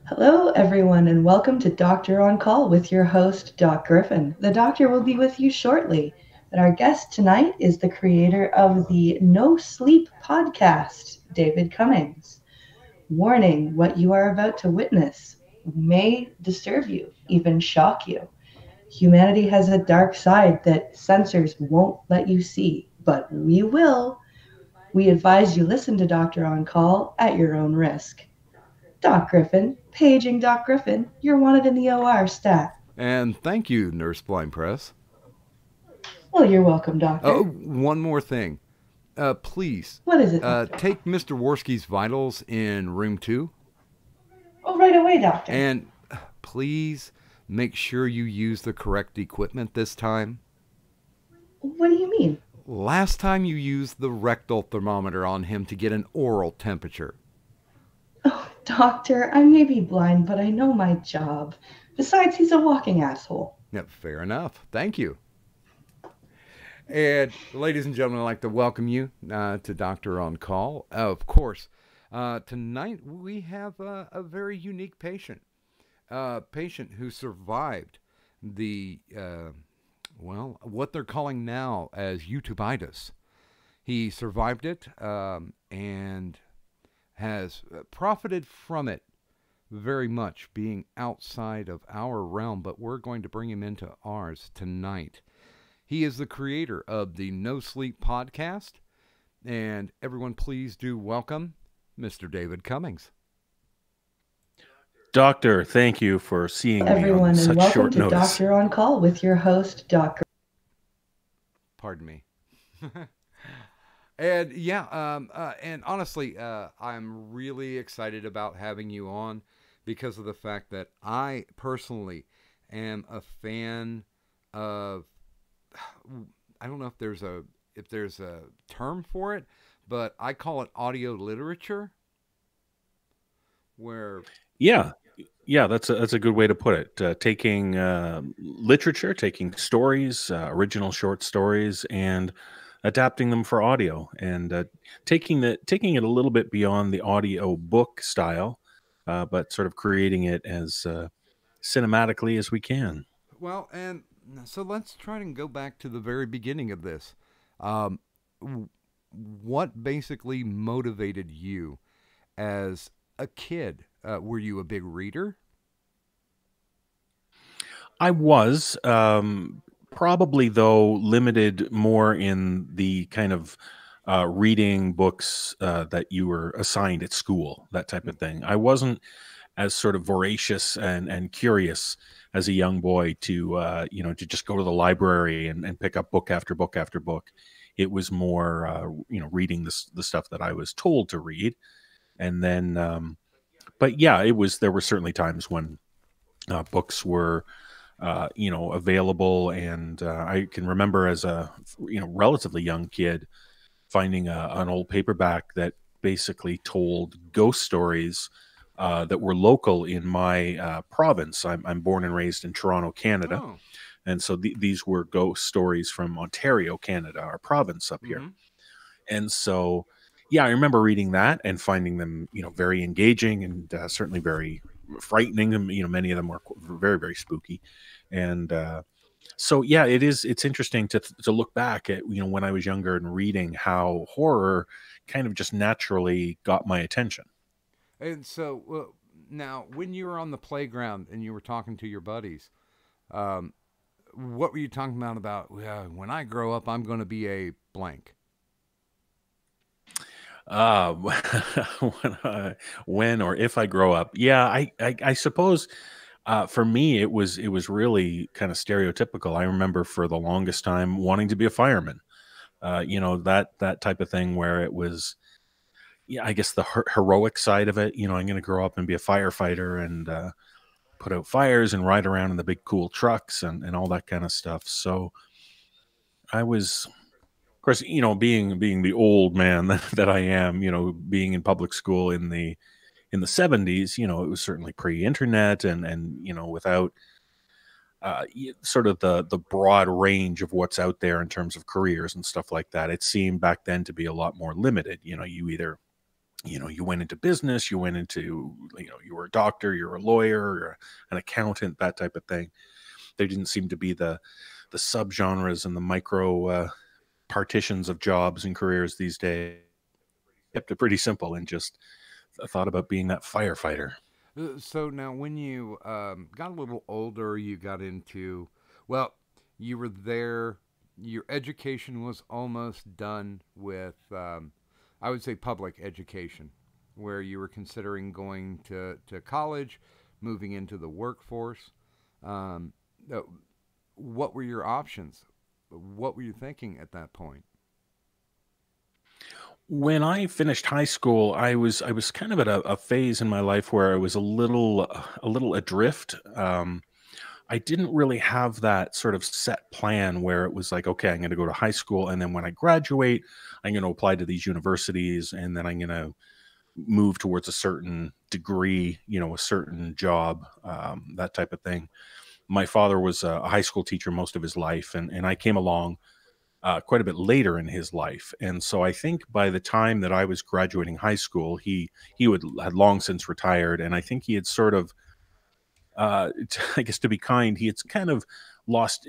Hello, everyone, and welcome to Doctor on Call with your host, Doc Griffin. The doctor will be with you shortly, but our guest tonight is the creator of the No Sleep podcast, David Cummings. Warning, what you are about to witness may disturb you, even shock you. Humanity has a dark side that censors won't let you see, but we will. We advise you listen to Doctor on Call at your own risk. Doc Griffin, paging Doc Griffin, you're wanted in the OR, stat. And thank you, Nurse Blind Press. Well, you're welcome, Oh, Doctor. one more thing. Please, What is it, Doctor? take Mr. Worski's vitals in room 2. Oh, right away, Doctor. And please make sure you use the correct equipment this time. What do you mean? Last time you used the rectal thermometer on him to get an oral temperature. Oh, Doctor, I may be blind, but I know my job. Besides, he's a walking asshole. Yeah, fair enough. Thank you. And ladies and gentlemen, I'd like to welcome you to Doctor on Call. Of course, tonight we have a very unique patient. A patient who survived the, what they're calling now as YouTubeitis. He survived it and has profited from it very much, being outside of our realm, but we're going to bring him into ours tonight. He is the creator of the No Sleep podcast, and everyone please do welcome Mr. David Cummings. Doctor, thank you for seeing me Everyone, on and such welcome short to notice. Doctor on Call with your host, Doc. Pardon me. And and honestly, I'm really excited about having you on because of the fact that I personally am a fan of. I don't know if there's a term for it, but I call it audio literature. Where Yeah, that's a good way to put it. Taking literature, taking stories, original short stories, and adapting them for audio, and taking it a little bit beyond the audio book style, but sort of creating it as cinematically as we can. well, and so let's try and go back to the very beginning of this. Um, what basically motivated you as a kid? Were you a big reader? I was probably, though, limited more in the kind of reading books that you were assigned at school, that type of thing. I wasn't as sort of voracious and curious as a young boy to to just go to the library and pick up book after book after book. It was more reading the stuff that I was told to read, and then but yeah, there were certainly times when books were available, and I can remember as a relatively young kid finding an old paperback that basically told ghost stories that were local in my province. I'm born and raised in Toronto, Canada, Oh. and so these were ghost stories from Ontario, Canada, our province up here. Mm-hmm. And so, yeah, I remember reading that and finding them, very engaging and certainly very frightening. And many of them were very, very spooky. And so, yeah, it's interesting to look back at when I was younger and reading how horror kind of just naturally got my attention. And so now, when you were on the playground and you were talking to your buddies, um, what were you talking about? When I grow up, I'm going to be a blank. Uh, when or if I grow up, yeah, I suppose for me it was really kind of stereotypical. I remember for the longest time wanting to be a fireman. That type of thing where it was, yeah, I guess the heroic side of it. I'm going to grow up and be a firefighter and put out fires and ride around in the big cool trucks and all that kind of stuff. So I was, of course, being the old man that I am, being in public school in the 70s, it was certainly pre-internet and without sort of the broad range of what's out there in terms of careers and stuff like that. It seemed back then to be a lot more limited. You either you went into business, you went into, you were a doctor, you're a lawyer, or an accountant, that type of thing. There didn't seem to be the subgenres and the micro partitions of jobs and careers these days. Kept it pretty simple and just thought about being that firefighter. So now, when you got a little older, you got into, well, you were there. Your education was almost done with, I would say, public education, where you were considering going to college, moving into the workforce. Um, uh, what were your options? What were you thinking at that point? When I finished high school, I was kind of at a phase in my life where I was a little adrift. I didn't really have that sort of set plan where it was like, okay, I'm going to go to high school, and then when I graduate, I'm going to apply to these universities, and then I'm going to move towards a certain degree, a certain job, that type of thing. My father was a high school teacher most of his life, and I came along quite a bit later in his life. And so I think by the time that I was graduating high school, had long since retired, and I think he had sort of, I guess to be kind, he had kind of lost.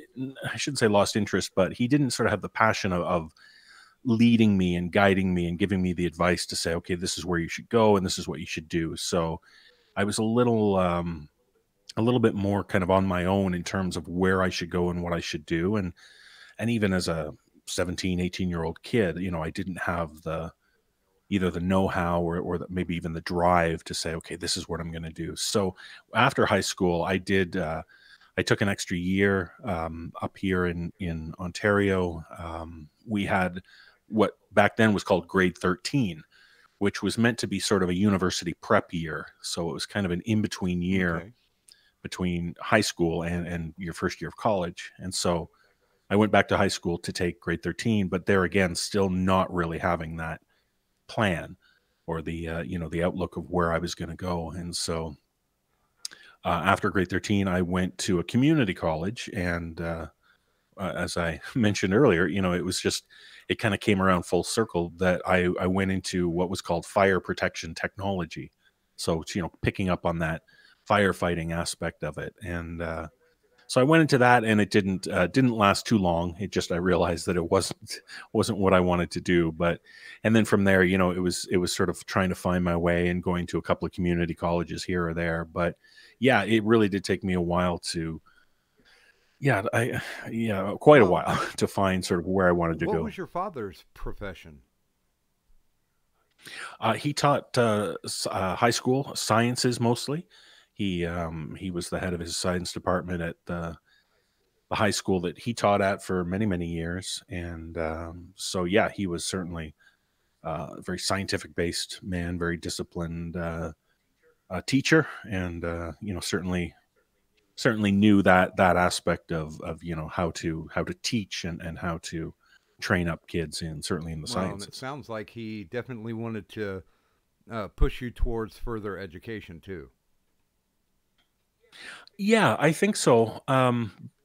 I shouldn't say lost interest, but he didn't sort of have the passion of leading me and guiding me and giving me the advice to say, okay, this is where you should go and this is what you should do. So I was a little bit more kind of on my own in terms of where I should go and what I should do. And even as a 17, 18-year-old kid, I didn't have either the know-how or maybe even the drive to say, okay, this is what I'm going to do. So after high school, I took an extra year up here in Ontario. We had what back then was called grade 13, which was meant to be sort of a university prep year. So it was kind of an in-between year Okay. between high school and your first year of college. And so I went back to high school to take grade 13, but there again, still not really having that plan or the outlook of where I was going to go. And so after grade 13, I went to a community college. And as I mentioned earlier, it kind of came around full circle that I went into what was called fire protection technology. So, it's, picking up on that firefighting aspect of it. And so I went into that, and it didn't last too long. I realized that it wasn't what I wanted to do. And then from there, it was sort of trying to find my way and going to a couple of community colleges here or there. But yeah, it really did take me a while quite a Well, while to find sort of where I wanted to what go. was your father's profession? He taught high school sciences mostly. He was the head of his science department at the high school that he taught at for many, many years. And so, yeah, he was certainly a very scientific based man, very disciplined teacher. And, certainly knew that aspect of how to teach and how to train up kids certainly in the Well, and it sciences. sounds like he definitely wanted to push you towards further education too. Yeah, I think so.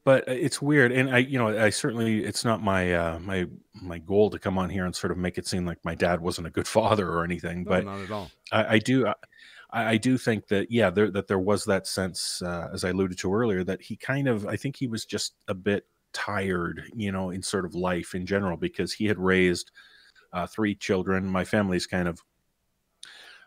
But it's weird, and I certainly it's not my goal to come on here and sort of make it seem like my dad wasn't a good father or anything. No, But not at all. I do think that, yeah, there was that sense, as I alluded to earlier, that I think he was just a bit tired, in sort of life in general, because he had raised three children. My family's kind of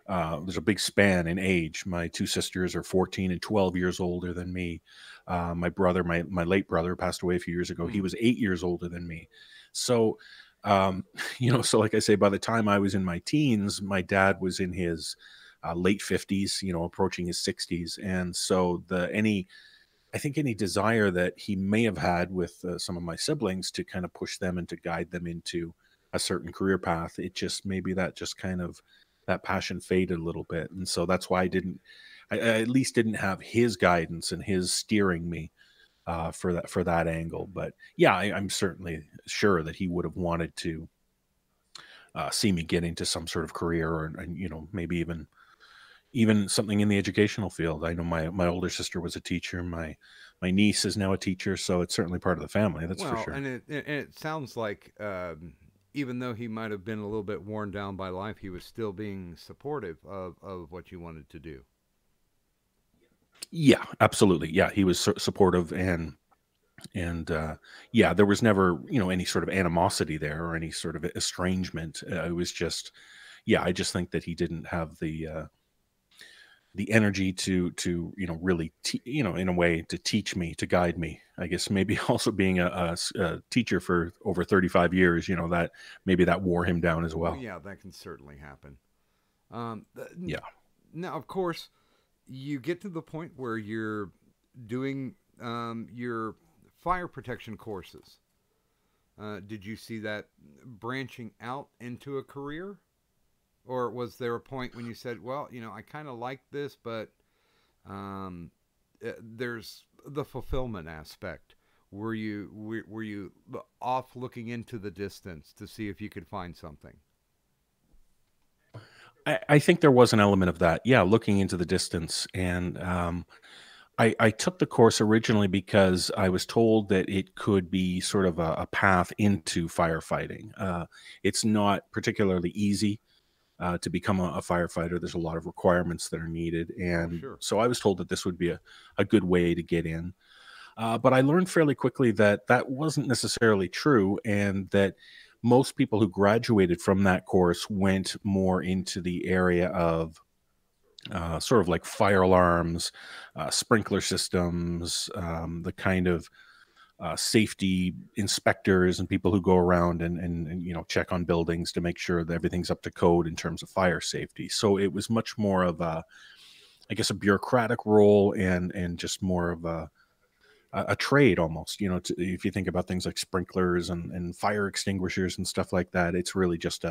there's a big span in age. My two sisters are 14 and 12 years older than me. My brother, my late brother, passed away a few years ago. He Hmm. was 8 years older than me. So, um, so like I say, by the time I was in my teens, my dad was in his late 50s, approaching his 60s. And so I think any desire that he may have had with some of my siblings to kind of push them and to guide them into a certain career path, it just maybe that just kind of that passion faded a little bit. And so that's why I at least didn't have his guidance and his steering me for that angle. But yeah, I'm certainly sure that he would have wanted to see me get into some sort of career, or and, maybe even something in the educational field. I know my older sister was a teacher. My niece is now a teacher, so it's certainly part of the family. That's for Well, sure. and it sounds like even though he might have been a little bit worn down by life, he was still being supportive of what you wanted to do. Yeah, absolutely. Yeah, he was supportive, and yeah, there was never any sort of animosity there or any sort of estrangement. It was just, yeah, I just think that he didn't have the energy to really in a way to teach me, to guide me. I guess maybe also being a teacher for over 35 years, that maybe that wore him down as Well, well. yeah, that can certainly happen. Yeah. Now, of course, you get to the point where you're doing your fire protection courses. Did you see that branching out into a career? Or was there a point when you said, well, I kind of like this, but um, there's the fulfillment aspect? Were you off looking into the distance to see if you could find something? I think there was an element of that. Yeah, looking into the distance. And I took the course originally because I was told that it could be sort of a path into firefighting. It's not particularly easy to become a firefighter. There's a lot of requirements that are needed. Oh, And sure. so I was told that this would be a good way to get in. But I learned fairly quickly that that wasn't necessarily true, and that most people who graduated from that course went more into the area of sort of like fire alarms, sprinkler systems, the kind of safety inspectors and people who go around and check on buildings to make sure that everything's up to code in terms of fire safety. So it was much more of a, I guess, a bureaucratic role, and just more of a trade almost. If you think about things like sprinklers and fire extinguishers and stuff like that, it's really just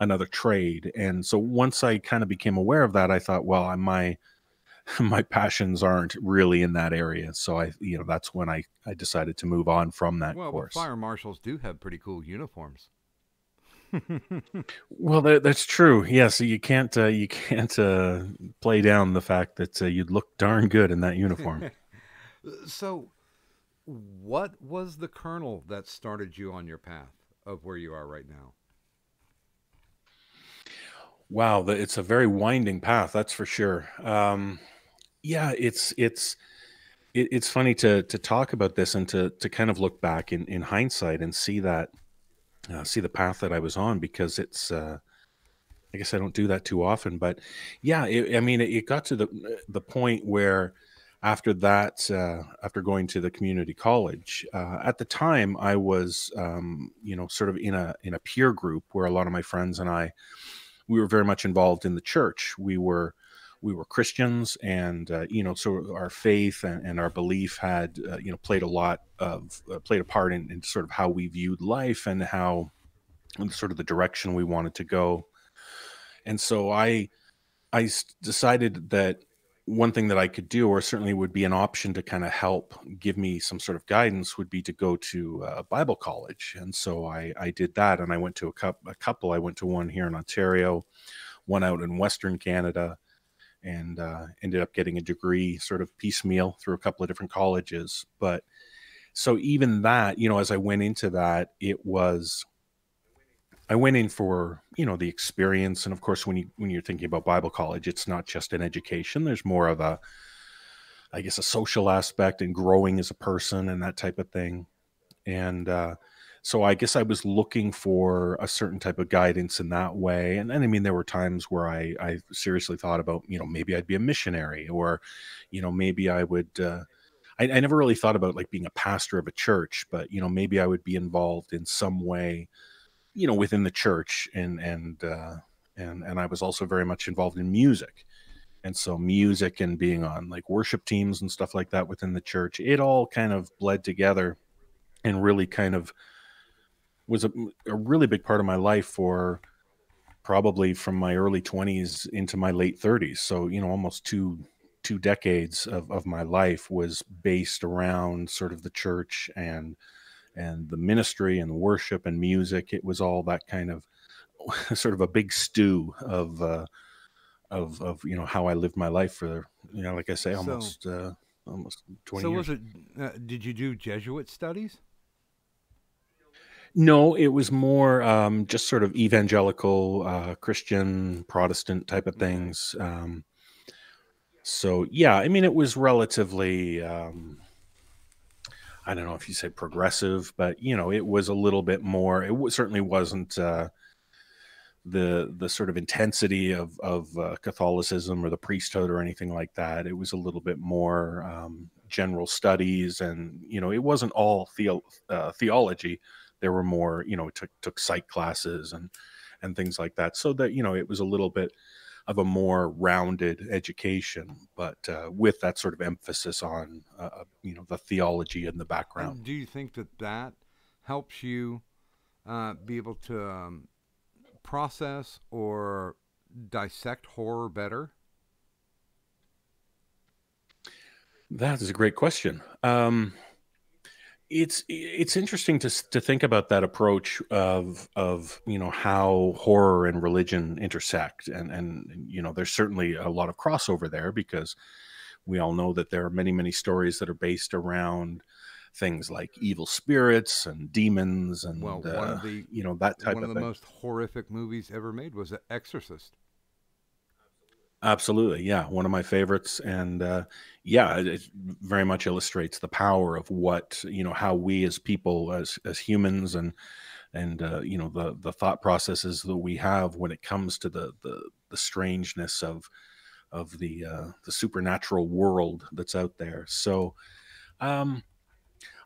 another trade. And so once I kind of became aware of that, I thought, well, my my passions aren't really in that area. So that's when I decided to move on from that Well, but course. fire marshals do have pretty cool uniforms. Well, that's true. Yeah, so you can't play down the fact that you'd look darn good in that uniform. So, what was the kernel that started you on your path of where you are right now? Wow, it's a very winding path, that's for sure. Yeah, it's funny to talk about this and to kind of look back in hindsight and see the path that I was on, because it's I guess I don't do that too often. But yeah, I mean, it got to the point where after that, after going to the community college, at the time I was, sort of in a peer group where a lot of my friends and I, we were very much involved in the church. We were Christians, and so our faith and our belief had played a part in sort of how we viewed life, and how, and sort of the direction we wanted to go. And so decided that one thing that I could do, or certainly would be an option to kind of help give me some sort of guidance, would be to go to Bible college. And so I did that, and I went to a couple. I went to one here in Ontario, one out in Western Canada, and ended up getting a degree sort of piecemeal through a couple of different colleges. But so even that, as I went into that, I went in for, the experience. And of course, when you're thinking about Bible college, it's not just an education. There's more of a, I guess, a social aspect and growing as a person and that type of thing. And so I guess I was looking for a certain type of guidance in that way. And I mean, there were times where I seriously thought about, maybe I'd be a missionary, or, maybe I would. I never really thought about like being a pastor of a church, but maybe I would be involved in some way, within the church. And I was also very much involved in music. And so music and being on like worship teams and stuff like that within the church, it all kind of bled together, and really kind of was a really big part of my life for probably from my early 20s into my late 30s. So, almost two decades of my life was based around sort of the church and the ministry and the worship and music. It was all that kind of sort of a big stew of how I lived my life for, like I say, So, almost 20 so was years. it? Did you do Jesuit studies? No, it was more just sort of evangelical, Christian, Protestant type of Okay. things. So yeah, I mean, it was relatively, I don't know if you say progressive, but it was a little bit more. Certainly wasn't the sort of intensity of Catholicism or the priesthood or anything like that. It was a little bit more general studies, and it wasn't all theology. There were more, took psych classes and things like that, so that it was a little bit of a more rounded education, but with that sort of emphasis on the theology in the background. And do you think that that helps you be able to process or dissect horror better? That is a great question. It's interesting to think about that approach of how horror and religion intersect, and there's certainly a lot of crossover there, because we all know that there are many stories that are based around things like evil spirits and demons and Well, that type one of of the thing. most horrific movies ever made was Exorcist. Absolutely, yeah, one of my favorites, and yeah, it very much illustrates the power of what how we as people, as humans, and the thought processes that we have when it comes to the strangeness of the supernatural world that's out there. So, um,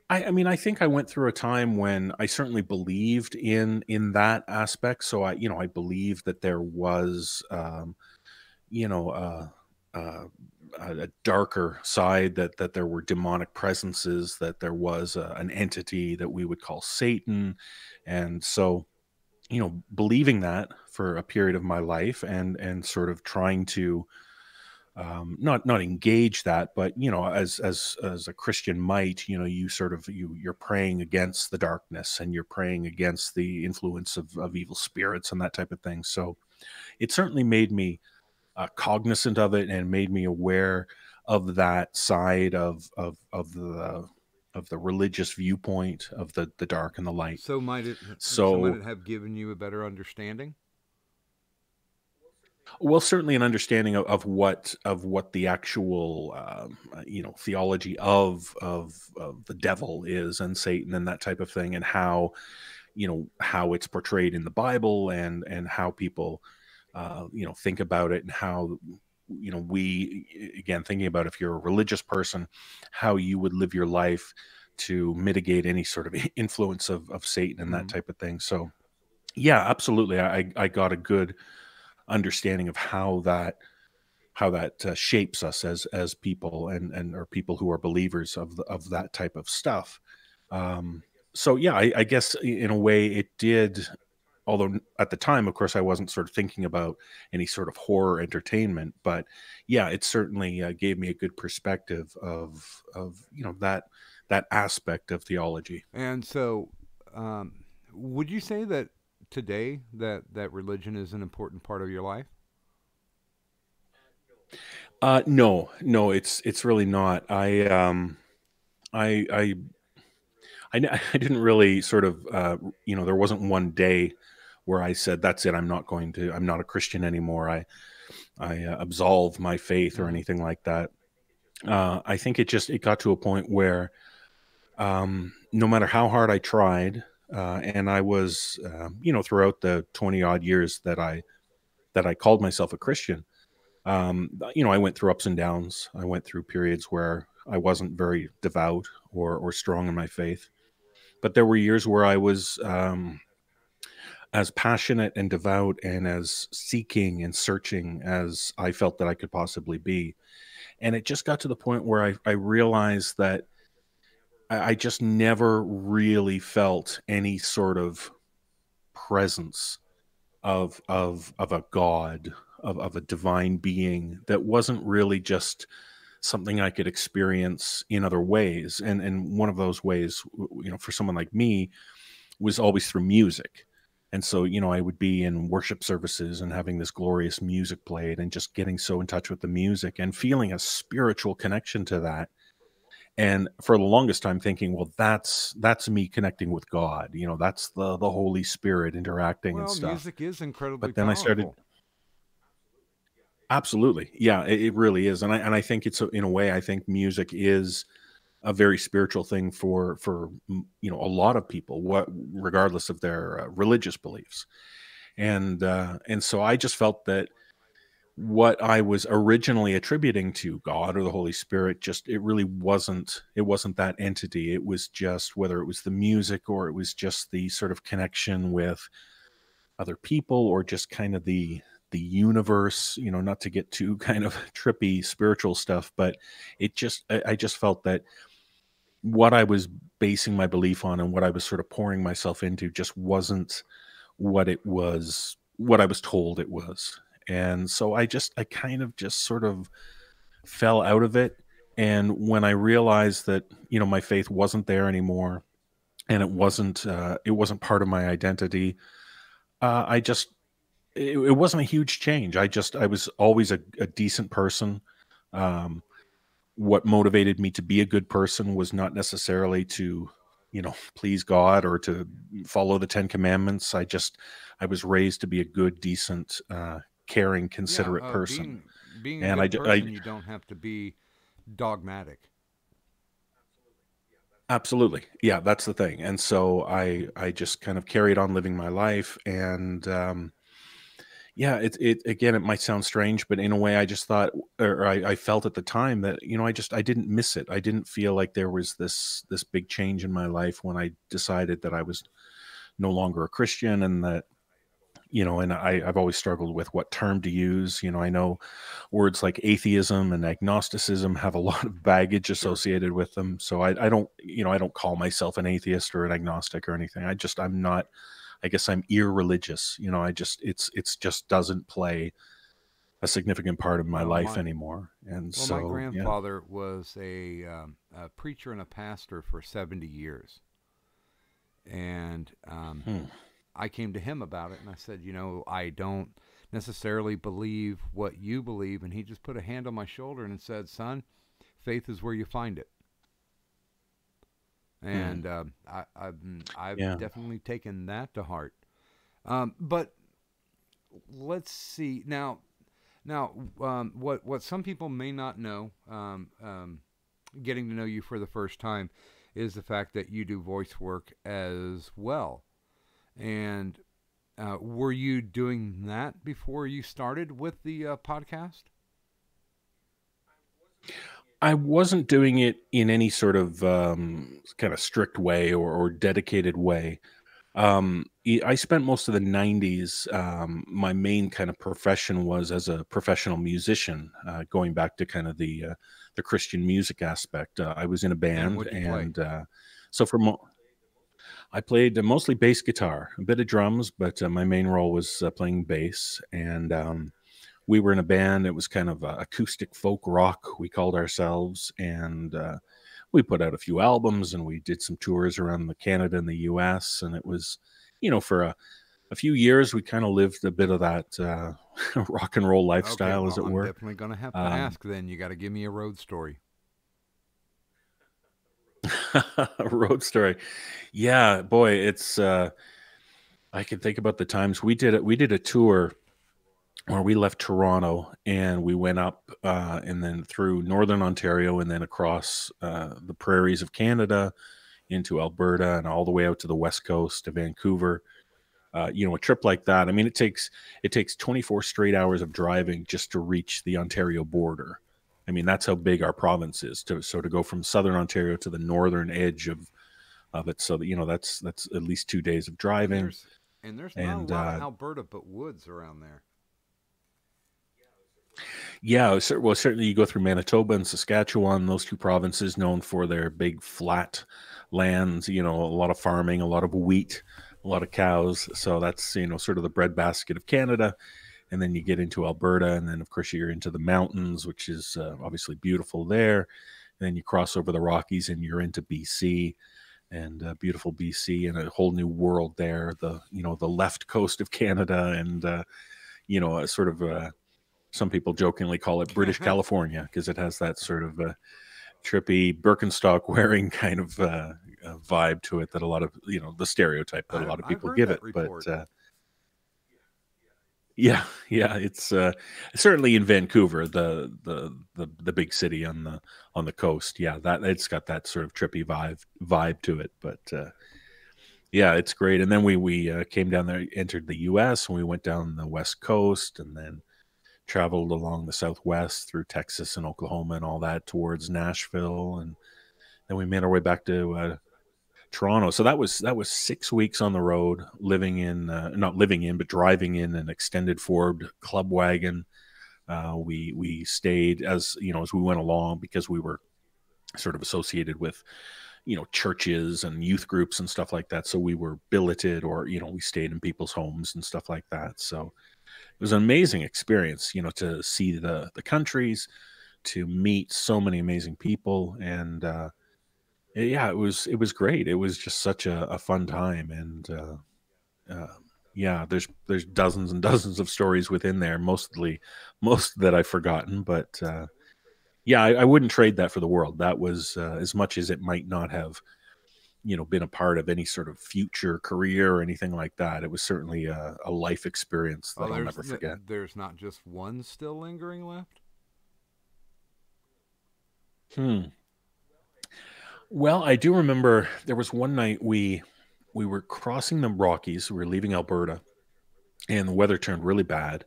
I mean, I think I went through a time when I certainly believed in that aspect. So I believed that there was you know, uh, uh, a darker side, that there were demonic presences, that there was an entity that we would call Satan, and so believing that for a period of my life, and sort of trying to not engage that, but as a Christian might, you sort of you're praying against the darkness, and you're praying against the influence of evil spirits and that type of thing. So it certainly made me cognizant of it, and made me aware of that side of the religious viewpoint of the dark and the light. Might So, it have given you a better understanding? well, certainly an understanding of what the actual theology of the devil is, and Satan, and that type of thing, and how it's portrayed in the Bible, and how people think about it, and how we, again, thinking about, if you're a religious person, how you would live your life to mitigate any sort of influence of Satan and that Mm. type of thing. So yeah, absolutely, I got a good understanding of how that shapes us as people, and or people who are believers of that type of stuff. So yeah, I guess in a way it did, although at the time, of course, I wasn't sort of thinking about any sort of horror entertainment, but yeah, it certainly gave me a good perspective of that aspect of theology. And so, would you say that today that religion is an important part of your life? No, it's really not. I I I didn't really sort of there wasn't one day where I said, that's it, I'm not a Christian anymore. I absolve my faith or Mm. anything like that. I think it got to a point where no matter how hard I tried, and I was throughout the 20 odd years that I called myself a Christian, I went through ups and downs. I went through periods where I wasn't very devout or strong in my faith, but there were years where I was as passionate and devout and as seeking and searching as I felt that I could possibly be. And it just got to the point where I realized that I just never really felt any sort of presence of a God, of a divine being, that wasn't really just something I could experience in other ways. And one of those ways, for someone like me, was always through music. And so, I would be in worship services and having this glorious music played, and just getting so in touch with the music and feeling a spiritual connection to that. And for the longest time thinking, well, that's me connecting with God. That's the Holy Spirit interacting and Well, stuff. music is incredibly But then I started, powerful. absolutely. Yeah, it really is. And I think it's in a way, I think music is a very spiritual thing for a lot of people, regardless of their religious beliefs. And so I just felt that what I was originally attributing to God or the Holy Spirit, it wasn't that entity. It was just, whether it was the music or it was just the sort of connection with other people, or just kind of the universe, not to get too kind of trippy spiritual stuff, but I just felt that what I was basing my belief on and what I was sort of pouring myself into just wasn't what I was told it was. And so I kind of just sort of fell out of it. And when I realized that, my faith wasn't there anymore, and it wasn't part of my identity, I just, it wasn't a huge change. I was always a decent person. Um, what motivated me to be a good person was not necessarily to, please God or to follow the 10 commandments. I was raised to be a good, decent, caring, Yeah, considerate person. being a And good person, you don't have to be dogmatic. absolutely, yeah, that's the thing. And so I just kind of carried on living my life. And yeah, it again, it might sound strange, but in a way, I just thought, or I felt at the time that, I didn't miss it. I didn't feel like there was this big change in my life when I decided that I was no longer a Christian. And that, and I've always struggled with what term to use. I know words like atheism and agnosticism have a lot of baggage Sure. associated with them. So I don't call myself an atheist or an agnostic or anything. I'm not. I guess I'm irreligious. It's just doesn't play a significant part of my Well, life my anymore. And well, my so, yeah. grandfather was a preacher and a pastor for 70 years, and Hmm. I came to him about it, and I said, I don't necessarily believe what you believe, and he just put a hand on my shoulder and said, "Son, faith is where you find it." Hmm. And I've Yeah. definitely taken that to heart. But let's see now. What some people may not know, getting to know you for the first time, is the fact that you do voice work as well. And were you doing that before you started with the podcast? I wasn't doing it in any sort of kind of strict way or dedicated way. I spent most of the 90s. My main kind of profession was as a professional musician, going back to kind of the Christian music aspect. I was in a And band, what'd you play? and so I played mostly bass guitar, a bit of drums, but my main role was playing bass. And we were in a band. It was kind of acoustic folk rock, we called ourselves. And we put out a few albums, and we did some tours around the Canada and the US. And it was, for a few years, we kind of lived a bit of that rock and roll Okay, lifestyle, as well, it I'm were. definitely going to have to Um, ask then. You got to give me a road story. road story. Yeah, boy, I can think about the times we did it. We did a tour where we left Toronto and we went up and then through northern Ontario and then across the prairies of Canada into Alberta and all the way out to the west coast to Vancouver. A trip like that. I mean, it takes 24 straight hours of driving just to reach the Ontario border. I mean, that's how big our province is. To go from southern Ontario to the northern edge of it, so that that's at least 2 days of And driving. there's not a And lot of Alberta but woods around there. yeah, well, certainly you go through Manitoba and Saskatchewan, those two provinces known for their big flat lands, a lot of farming, a lot of wheat, a lot of cows. So that's, sort of the breadbasket of Canada. And then you get into Alberta, and then, of course, you're into the mountains, which is obviously beautiful there. And then you cross over the Rockies, and you're into BC, and beautiful BC, and a whole new world there. The left coast of Canada, and a sort of some people jokingly call it British California because it has that sort of trippy Birkenstock wearing kind of vibe to it that a lot of, the stereotype that a lot of I've people heard give that it. report. But yeah, it's certainly in Vancouver, the big city on the coast. Yeah, that it's got that sort of trippy vibe to it. But yeah, it's great. And then we came down there, entered the U.S., and we went down the West Coast, and then traveled along the Southwest through Texas and Oklahoma and all that towards Nashville, and then we made our way back to Toronto. So that was 6 weeks on the road, living in not living in, but driving in an extended Ford club wagon. We stayed as as we went along, because we were sort of associated with churches and youth groups and stuff like that. So we were billeted, or we stayed in people's homes and stuff like that. So it was an amazing experience, to see the countries, to meet so many amazing people, and yeah, it was great. It was just such a fun time, and yeah, there's dozens and dozens of stories within there, most that I've forgotten, but yeah, I wouldn't trade that for the world. That was as much as it might not have been a part of any sort of future career or anything like that. It was certainly a life experience that Oh, I'll never forget. there's not just one still lingering left? Hmm. Well, I do remember there was one night we were crossing the Rockies. We were leaving Alberta, and the weather turned really bad.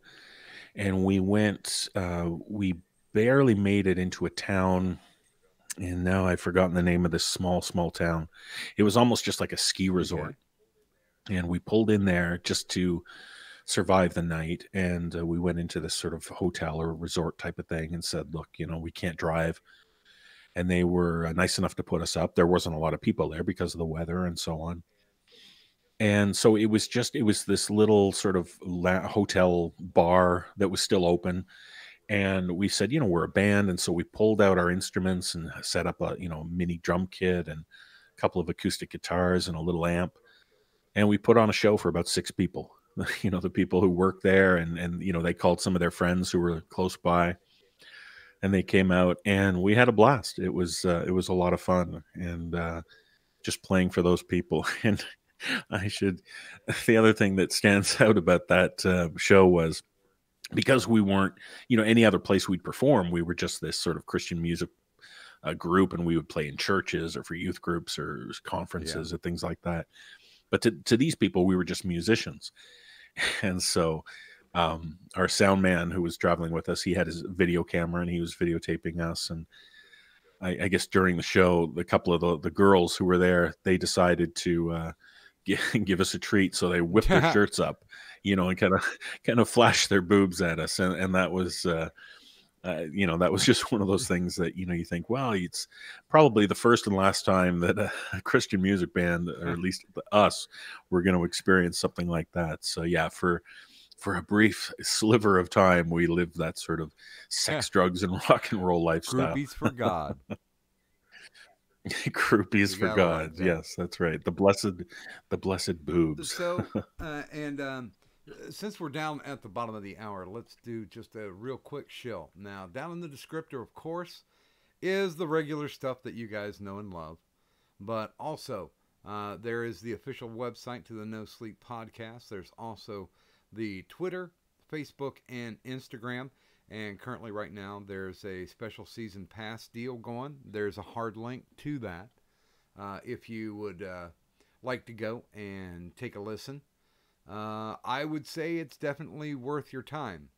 And we went. We barely made it into a town, and now I've forgotten the name of this small town. It was almost just like a ski resort, and we pulled in there just to survive the night. And we went into this sort of hotel or resort type of thing, and said, "Look, we can't drive." And they were nice enough to put us up. There wasn't a lot of people there because of the weather and so on. And so it was this little sort of hotel bar that was still open. And we said, we're a band. And so we pulled out our instruments and set up a, mini drum kit and a couple of acoustic guitars and a little amp. And we put on a show for about 6 people, the people who worked there. And they called some of their friends who were close by, and they came out, and we had a blast. It was a lot of fun. And just playing for those people. And the other thing that stands out about that show was, because we weren't, any other place we'd perform, we were just this sort of Christian music group, and we would play in churches or for youth groups or conferences or things like that. But to these people, we were just musicians. And so our sound man who was traveling with us, he had his video camera and he was videotaping us. And I guess during the show, a couple of the girls who were there, they decided to give us a treat. So they whipped their shirts up, and kind of flashed their boobs at us. And that was, that was just one of those things that, you think, well, it's probably the first and last time that a Christian music band, or at least us, were going to experience something like that. So yeah, for a brief sliver of time, we lived that sort of sex, drugs, and rock and roll lifestyle. Groupies for God. Groupies for God. Yes, that's right. The blessed boobs. So, and since we're down at the bottom of the hour, let's do just a real quick shill. Now, down in the descriptor, of course, is the regular stuff that you guys know and love. But also, there is the official website to the No Sleep Podcast. There's also the Twitter, Facebook, and Instagram. And currently right now, there's a special season pass deal going. There's a hard link to that. If you would like to go and take a listen, I would say it's definitely worth your time.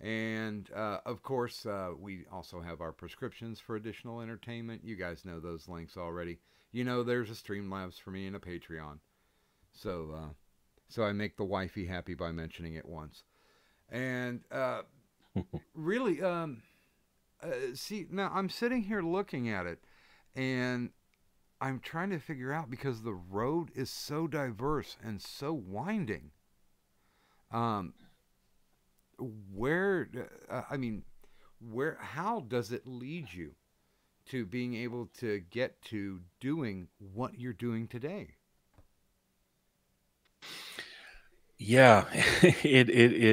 And of course, we also have our prescriptions for additional entertainment. You guys know those links already. There's a Streamlabs for me and a Patreon. So I make the wifey happy by mentioning it once. And really, see, now I'm sitting here looking at it, and I'm trying to figure out, because the road is so diverse and so winding. How does it lead you to being able to get to doing what you're doing today? Yeah, it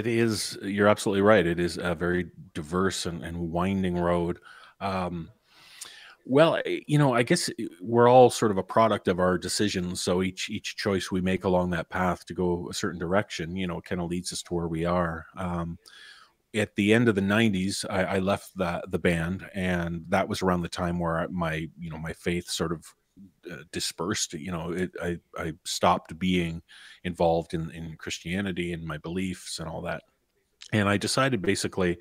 is. You're absolutely right. It is a very diverse and winding road. Well, I guess we're all sort of a product of our decisions. So each choice we make along that path to go a certain direction, kind of leads us to where we are. At the end of the '90s, I left the band, and that was around the time where my faith sort of dispersed. I stopped being involved in Christianity and my beliefs and all that. And I decided basically,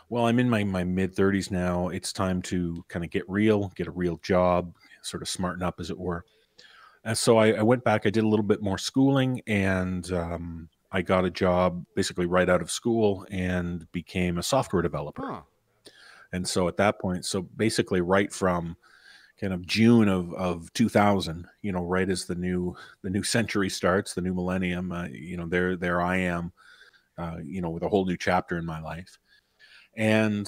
well, I'm in my mid 30s now. It's time to kind of get a real job, sort of smarten up, as it were. And so I went back. I did a little bit more schooling, and I got a job basically right out of school and became a software developer. Huh. And so at that point, so basically right from kind of June of 2000, right as the new century starts, the new millennium, there I am, with a whole new chapter in my life. And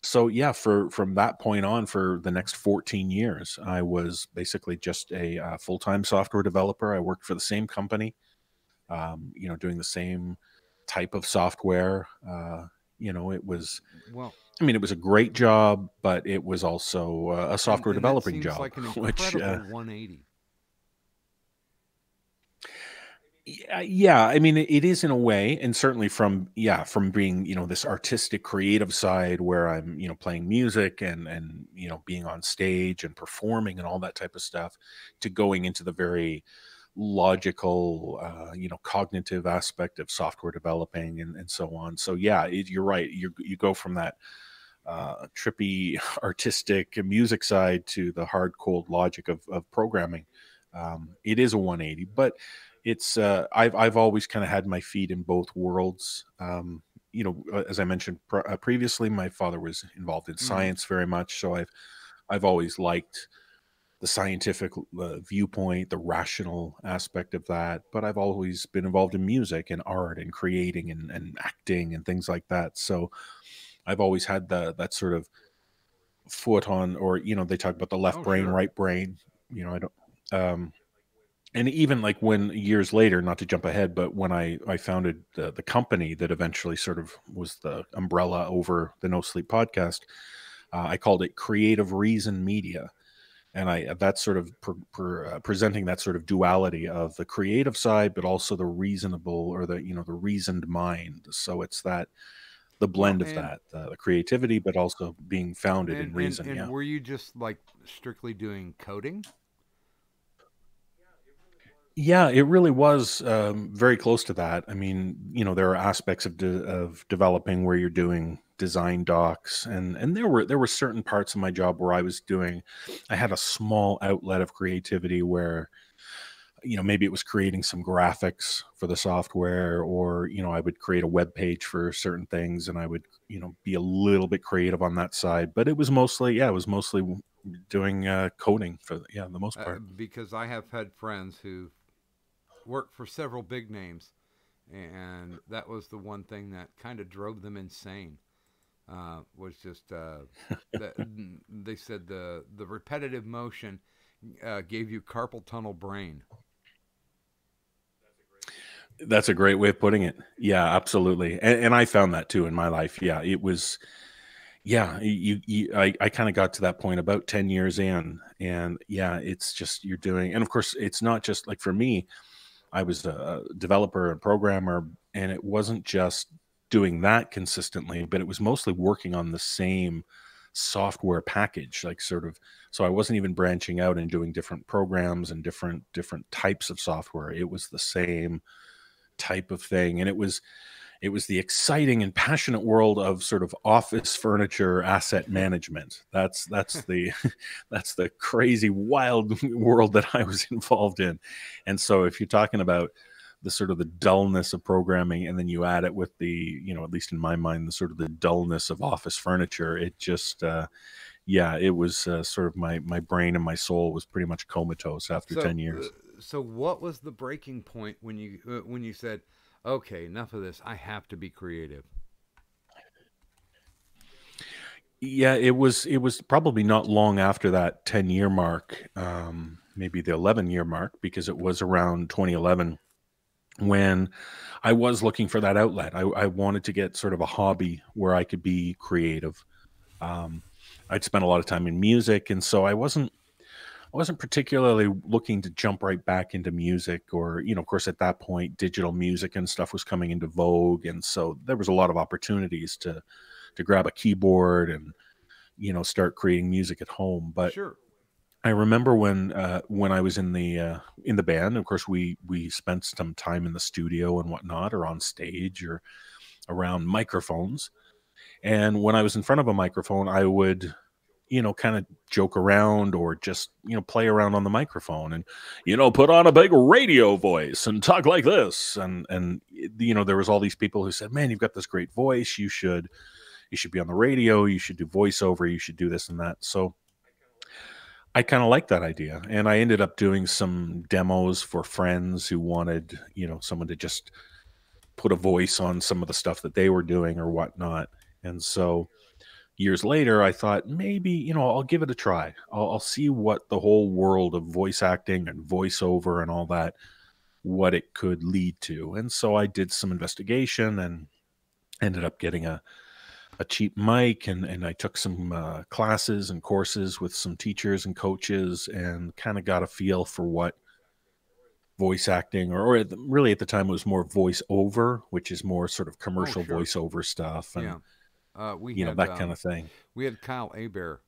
so yeah, from that point on, for the next 14 years, I was basically just a full-time software developer. I worked for the same company, doing the same type of software. It was, Well, I mean, it was a great job, but it was also a software and that developing seems job, like an which incredible 180. yeah, I mean, it is in a way, and certainly from being, this artistic creative side where I'm, playing music and being on stage and performing and all that type of stuff, to going into the very logical, cognitive aspect of software developing and so on. So yeah, you're right. You go from that trippy artistic music side to the hard cold logic of programming. It is a 180, but it's I've always kind of had my feet in both worlds. As I mentioned previously, my father was involved in Mm-hmm. science very much, so I've always liked the scientific viewpoint, the rational aspect of that. But I've always been involved in music and art and creating and acting and things like that. So I've always had that sort of foot on, or they talk about the left Oh, brain, sure. right brain. I don't. And even like when years later, not to jump ahead, but when I founded the company that eventually sort of was the umbrella over the No Sleep podcast, I called it Creative Reason Media. And that's sort of presenting that sort of duality of the creative side, but also the reasonable, or the reasoned mind. So it's the Well, blend of that, the creativity, but also being founded in reason. and Yeah. were you just like strictly doing coding? Yeah, it really was very close to that. I mean, there are aspects of developing where you're doing design docs, and there were certain parts of my job where I had a small outlet of creativity where, maybe it was creating some graphics for the software, or I would create a web page for certain things, and I would be a little bit creative on that side. But it was mostly doing coding for the most part. Because I have had friends who worked for several big names, and that was the one thing that kind of drove them insane. Was just that they said the repetitive motion gave you carpal tunnel brain. That's a great way of putting it. Yeah, absolutely. And I found that too in my life. Yeah, it was. Yeah, I kind of got to that point about 10 years in, and yeah, it's just you're doing, and of course, it's not just like for me. I was a developer and programmer, and it wasn't just doing that consistently, but it was mostly working on the same software package, like sort of. So I wasn't even branching out and doing different programs and different types of software. It was the same type of thing, and it was the exciting and passionate world of sort of office furniture asset management. That's the that's the crazy wild world that I was involved in. And so if you're talking about the sort of the dullness of programming, and then you add it with the, at least in my mind, the sort of the dullness of office furniture, it just it was sort of my brain and my soul was pretty much comatose after 10 years. So what was the breaking point when you said, okay, enough of this. I have to be creative. Yeah, it was probably not long after that 10-year mark, maybe the 11-year mark, because it was around 2011 when I was looking for that outlet. I wanted to get sort of a hobby where I could be creative. I'd spent a lot of time in music, and so I wasn't particularly looking to jump right back into music, or, of course, at that point, digital music and stuff was coming into vogue. And so there was a lot of opportunities to grab a keyboard and, start creating music at home. But Sure. I remember when I was in the band, of course, we spent some time in the studio and whatnot, or on stage, or around microphones. And when I was in front of a microphone, I would, kind of joke around, or just, play around on the microphone, and, put on a big radio voice and talk like this. And, there was all these people who said, man, you've got this great voice. You should be on the radio. You should do voiceover. You should do this and that. So I kind of liked that idea. And I ended up doing some demos for friends who wanted, someone to just put a voice on some of the stuff that they were doing or whatnot. And so years later, I thought maybe, I'll give it a try. I'll see what the whole world of voice acting and voiceover and all that, what it could lead to. And so I did some investigation and ended up getting a cheap mic, and I took some classes and courses with some teachers and coaches, and kind of got a feel for what voice acting, really at the time it was more voiceover, which is more sort of commercial Sure. voiceover stuff. And We had that kind of thing. We had Kyle Aber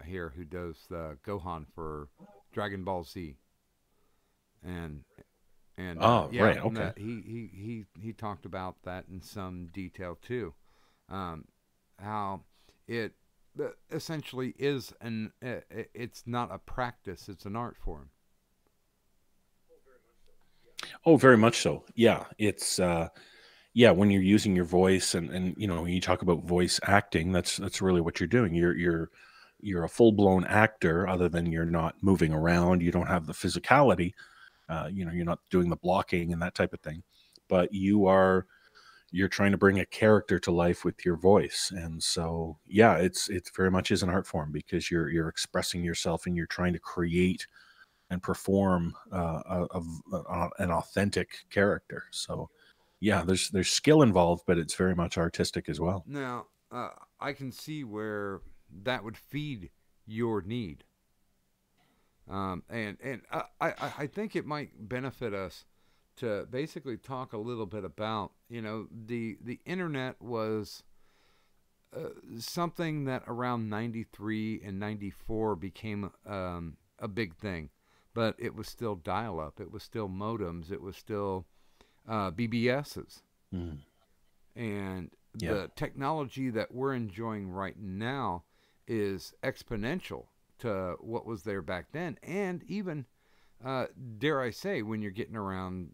here, who does Gohan for Dragon Ball Z, and right, okay. he talked about that in some detail too, how it essentially is it's not a practice, it's an art form. Oh, very much so. Yeah, it's when you're using your voice, and when you talk about voice acting, that's really what you're doing. You're a full-blown actor, other than you're not moving around, you don't have the physicality, you're not doing the blocking and that type of thing, but you're trying to bring a character to life with your voice. And so it's very much is an art form, because you're expressing yourself, and you're trying to create and perform an authentic character. So there's skill involved, but it's very much artistic as well. Now, I can see where that would feed your need, and I think it might benefit us to basically talk a little bit about, the internet was something that around 93 and 94 became a big thing, but it was still dial-up, it was still modems, it was still BBSs. Mm. And the technology that we're enjoying right now is exponential to what was there back then. And even, dare I say, when you're getting around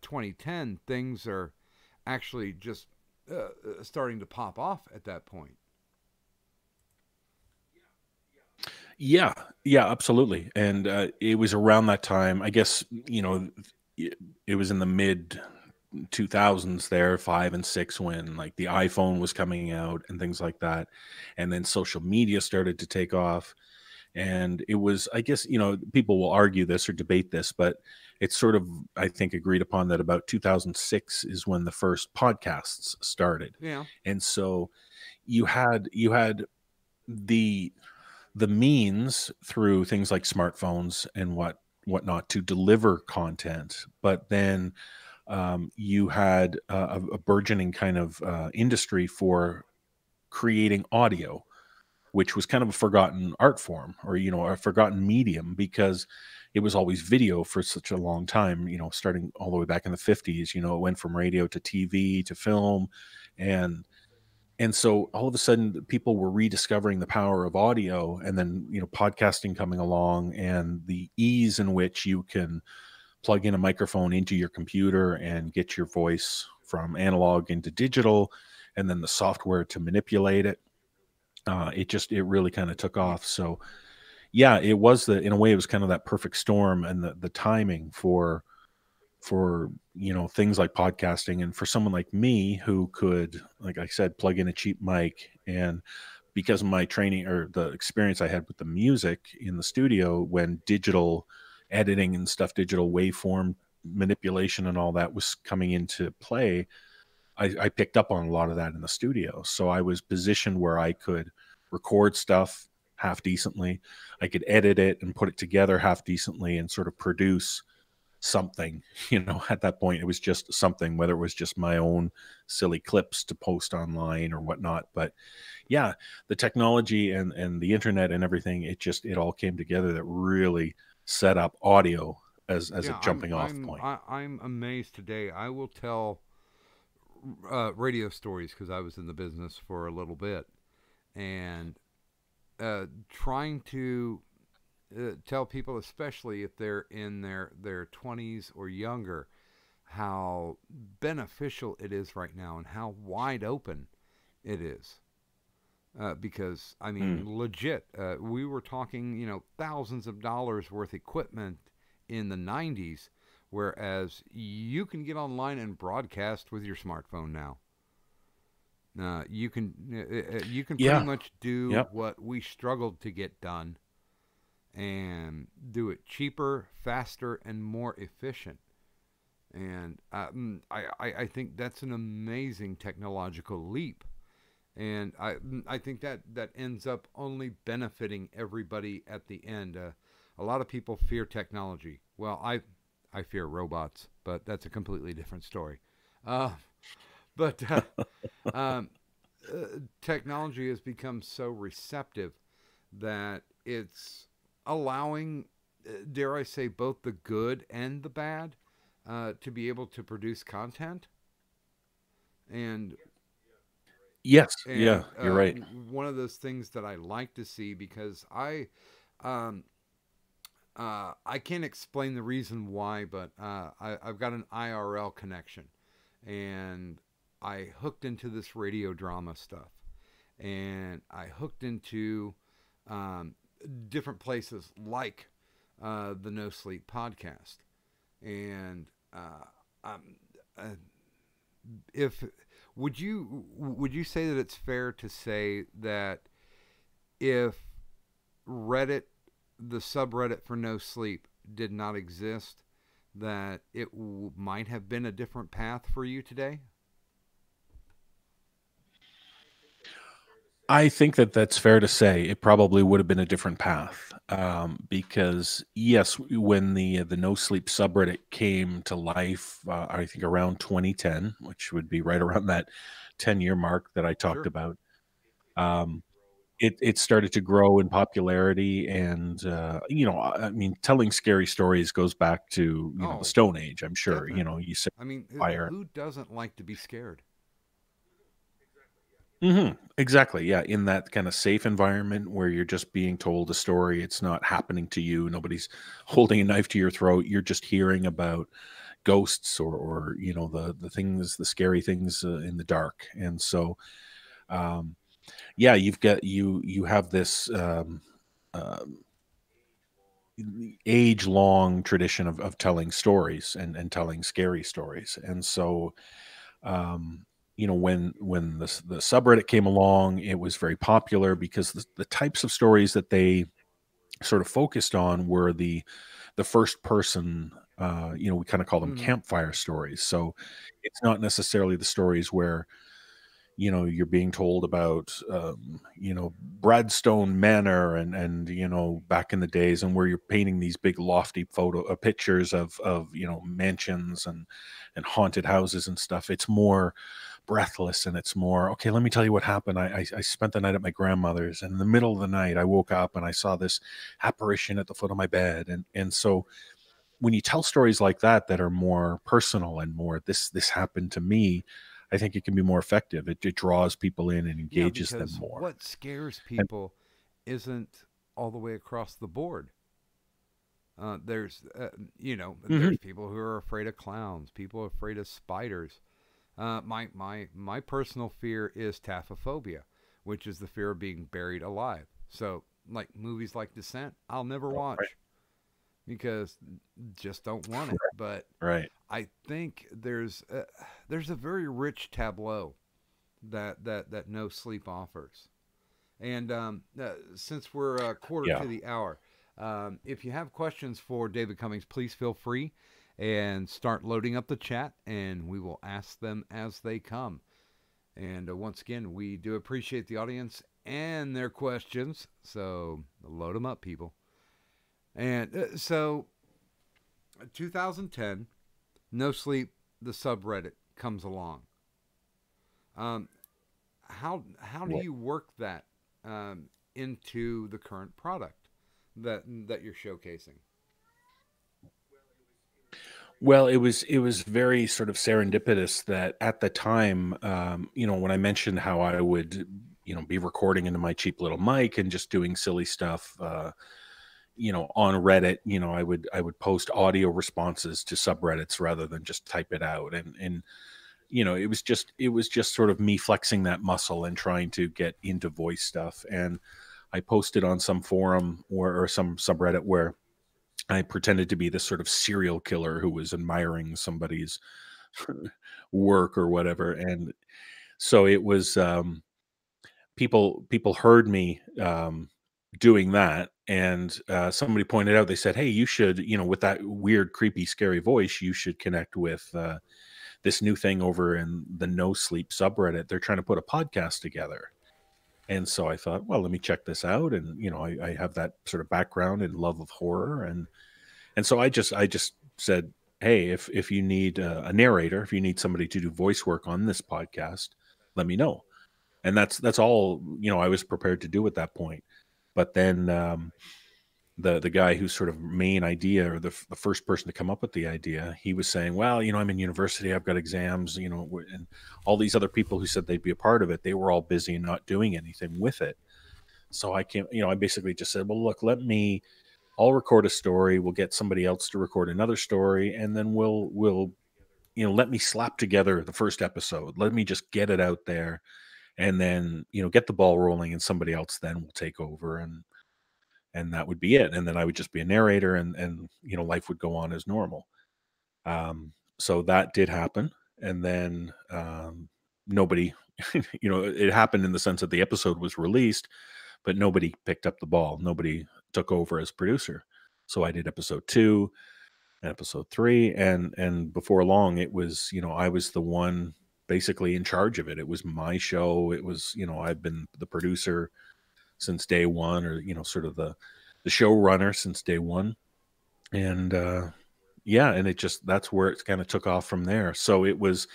2010, things are actually just starting to pop off at that point. Yeah, absolutely. And it was around that time, I guess, it was in the mid 2000s there, 5 and 6, when like the iPhone was coming out and things like that. And then social media started to take off. And it was, I guess, people will argue this or debate this, but it's sort of, I think, agreed upon that about 2006 is when the first podcasts started. Yeah. And so you had the means through things like smartphones and whatnot to deliver content, but then you had a burgeoning kind of industry for creating audio, which was kind of a forgotten art form, or a forgotten medium, because it was always video for such a long time, starting all the way back in the 50s. It went from radio to TV to film, and so all of a sudden people were rediscovering the power of audio, and then, podcasting coming along, and the ease in which you can plug in a microphone into your computer and get your voice from analog into digital, and then the software to manipulate it. It really kind of took off. So it was in a way, it was kind of that perfect storm, and the timing for things like podcasting. And for someone like me who could, like I said, plug in a cheap mic, and because of my training or the experience I had with the music in the studio, when digital editing and stuff, digital waveform manipulation and all that was coming into play, I picked up on a lot of that in the studio. So I was positioned where I could record stuff half decently. I could edit it and put it together half decently and sort of produce something. At that point it was just something, whether it was just my own silly clips to post online or whatnot. But yeah, the technology and the internet and everything, it all came together that really set up audio as a Yeah, jumping off point. I'm amazed today. I will tell radio stories because I was in the business for a little bit, and trying to tell people, especially if they're in their 20s or younger, how beneficial it is right now and how wide open it is. Because I mean, legit, we were talking, thousands of dollars worth equipment in the 90s, whereas you can get online and broadcast with your smartphone now. You can pretty Yeah. much do Yep. what we struggled to get done, and do it cheaper, faster, and more efficient. And I think that's an amazing technological leap. And I think that ends up only benefiting everybody at the end. A lot of people fear technology. Well, I fear robots, but that's a completely different story. Uh, but um, technology has become so receptive that it's allowing, dare I say, both the good and the bad to be able to produce content. And Yes. and Yeah, you're right. one of those things that I like to see, because um, I can't explain the reason why, but I've got an IRL connection, and I hooked into this radio drama stuff, and I hooked into um, different places like the No Sleep podcast, and um, uh, if would you say that it's fair to say that if Reddit, the subreddit for No Sleep, did not exist, that it might have been a different path for you today? I think that that's fair to say. It probably would have been a different path, because yes, when the No Sleep subreddit came to life, I think around 2010, which would be right around that 10-year mark that I talked Sure. about. Um, it started to grow in popularity, and I mean, telling scary stories goes back to the Oh, Stone Age. I'm sure definitely. you set I mean, fire. who doesn't like to be scared? Exactly. Yeah. In that kind of safe environment where you're just being told a story, it's not happening to you. Nobody's holding a knife to your throat. You're just hearing about ghosts or the things, the scary things in the dark. And so, um, yeah, you have this uh, age long tradition of telling stories and telling scary stories. And so, um, when the subreddit came along, it was very popular because the types of stories that they sort of focused on were the first person. We kind of call them Mm-hmm. campfire stories. So it's not necessarily the stories where you're being told about Bradstone Manor and back in the days, and where you're painting these big lofty photo pictures of mansions and haunted houses and stuff. It's more breathless, and it's more, okay, let me tell you what happened. I spent the night at my grandmother's, and in the middle of the night I woke up and I saw this apparition at the foot of my bed. And so when you tell stories like that are more personal and more, this happened to me, I think it can be more effective. It draws people in and Yeah, engages them because more. what scares And people isn't all the way across the board. There's, Mhm. there's people who are afraid of clowns. People are afraid of spiders. My personal fear is taphophobia, which is the fear of being buried alive. So, like movies like Descent, I'll never Right, watch because just don't want it. But right. I think there's a very rich tableau that No Sleep offers. And since we're a quarter Yeah. to the hour, if you have questions for David Cummings, please feel free and start loading up the chat, and we will ask them as they come. And once again, we do appreciate the audience and their questions. So load them up, people. And 2010, No Sleep, the subreddit comes along. Um, how do Well, you work that into the current product that you're showcasing? well, it was very sort of serendipitous that at the time, when I mentioned how I would, be recording into my cheap little mic and just doing silly stuff, on Reddit, I would post audio responses to subreddits rather than just type it out, and it was just sort of me flexing that muscle and trying to get into voice stuff, and I posted on some forum or some subreddit where I pretended to be this sort of serial killer who was admiring somebody's work or whatever. And so it was people heard me doing that, and somebody pointed out, they said, hey, you should, with that weird creepy scary voice, you should connect with this new thing over in the No Sleep subreddit. They're trying to put a podcast together. And so I thought, well, let me check this out. And I have that sort of background and love of horror, and so I just said, hey, if you need a narrator, if you need somebody to do voice work on this podcast, let me know. And that's all I was prepared to do at that point. But then the guy who's sort of main idea, or the first person to come up with the idea, he was saying, well, I'm in university, I've got exams, and all these other people who said they'd be a part of it, they were all busy and not doing anything with it. So I can't, I basically just said, well, look, I'll record a story, we'll get somebody else to record another story, and then we'll let me slap together the first episode, let me just get it out there, and then get the ball rolling, and somebody else then will take over, and that would be it. And then I would just be a narrator, and life would go on as normal. So that did happen. And then nobody, it happened in the sense that the episode was released, but nobody picked up the ball. Nobody took over as producer. So I did episode 2 and episode 3. And before long, it was, I was the one basically in charge of it. It was my show. It was, I've been the producer since day one, or sort of the showrunner since day one. And yeah, and that's where it kind of took off from there. So it was,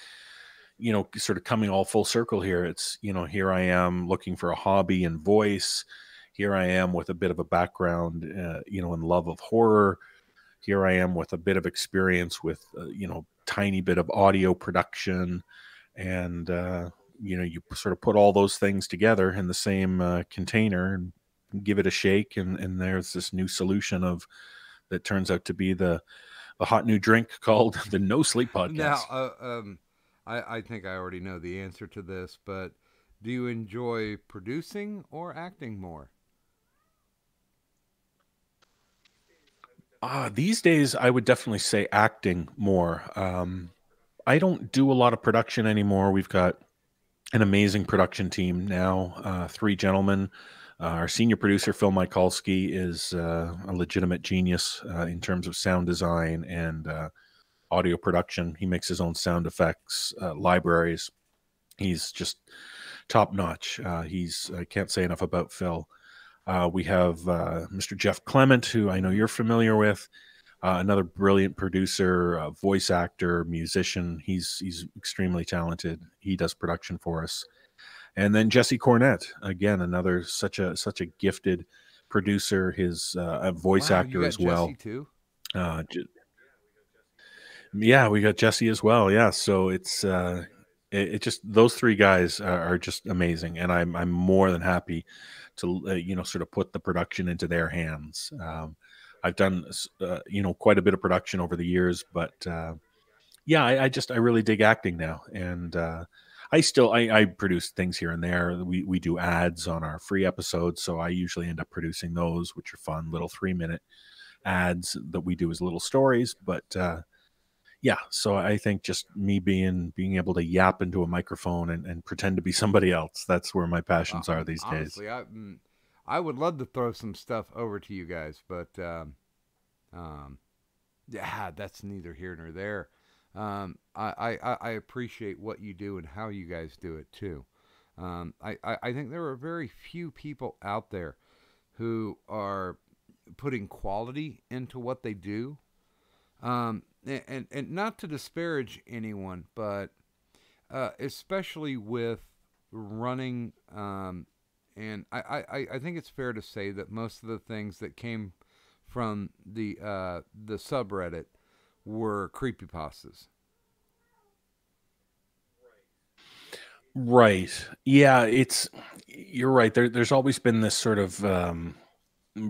sort of coming all full circle here. It's, here I am looking for a hobby in voice. Here I am with a bit of a background, in love of horror. Here I am with a bit of experience with, tiny bit of audio production. And you sort of put all those things together in the same container and give it a shake, and there's this new solution of that turns out to be the hot new drink called the No Sleep Podcast. Now, I think I already know the answer to this, but do you enjoy producing or acting more? These days, I would definitely say acting more. I don't do a lot of production anymore. We've got an amazing production team now, 3 gentlemen. Our senior producer, Phil Mikulski, is a legitimate genius in terms of sound design and audio production. He makes his own sound effects, libraries. He's just top notch. I can't say enough about Phil. We have Mr. Jeff Clement, who I know you're familiar with. Another brilliant producer, voice actor, musician. He's extremely talented. He does production for us. And then Jesse Cornett, again, another such a gifted producer. His a voice Wow, you actor got as well. Jesse too. Uh, j- yeah, we got Jesse as well. Yeah, so it just, those 3 guys are just amazing, and I'm more than happy to sort of put the production into their hands. I've done quite a bit of production over the years, but yeah, I really dig acting now, and I produce things here and there. We do ads on our free episodes, so I usually end up producing those, which are fun little 3-minute ads that we do as little stories. But yeah, so I think just me being able to yap into a microphone and pretend to be somebody else, that's where my passions are these days. Honestly, I would love to throw some stuff over to you guys, but um, yeah, that's neither here nor there. I appreciate what you do and how you guys do it too. I think there are very few people out there who are putting quality into what they do. And not to disparage anyone, but especially with running, and I think it's fair to say that most of the things that came from the subreddit were creepypastas. Right. Yeah, you're right. There's always been this sort of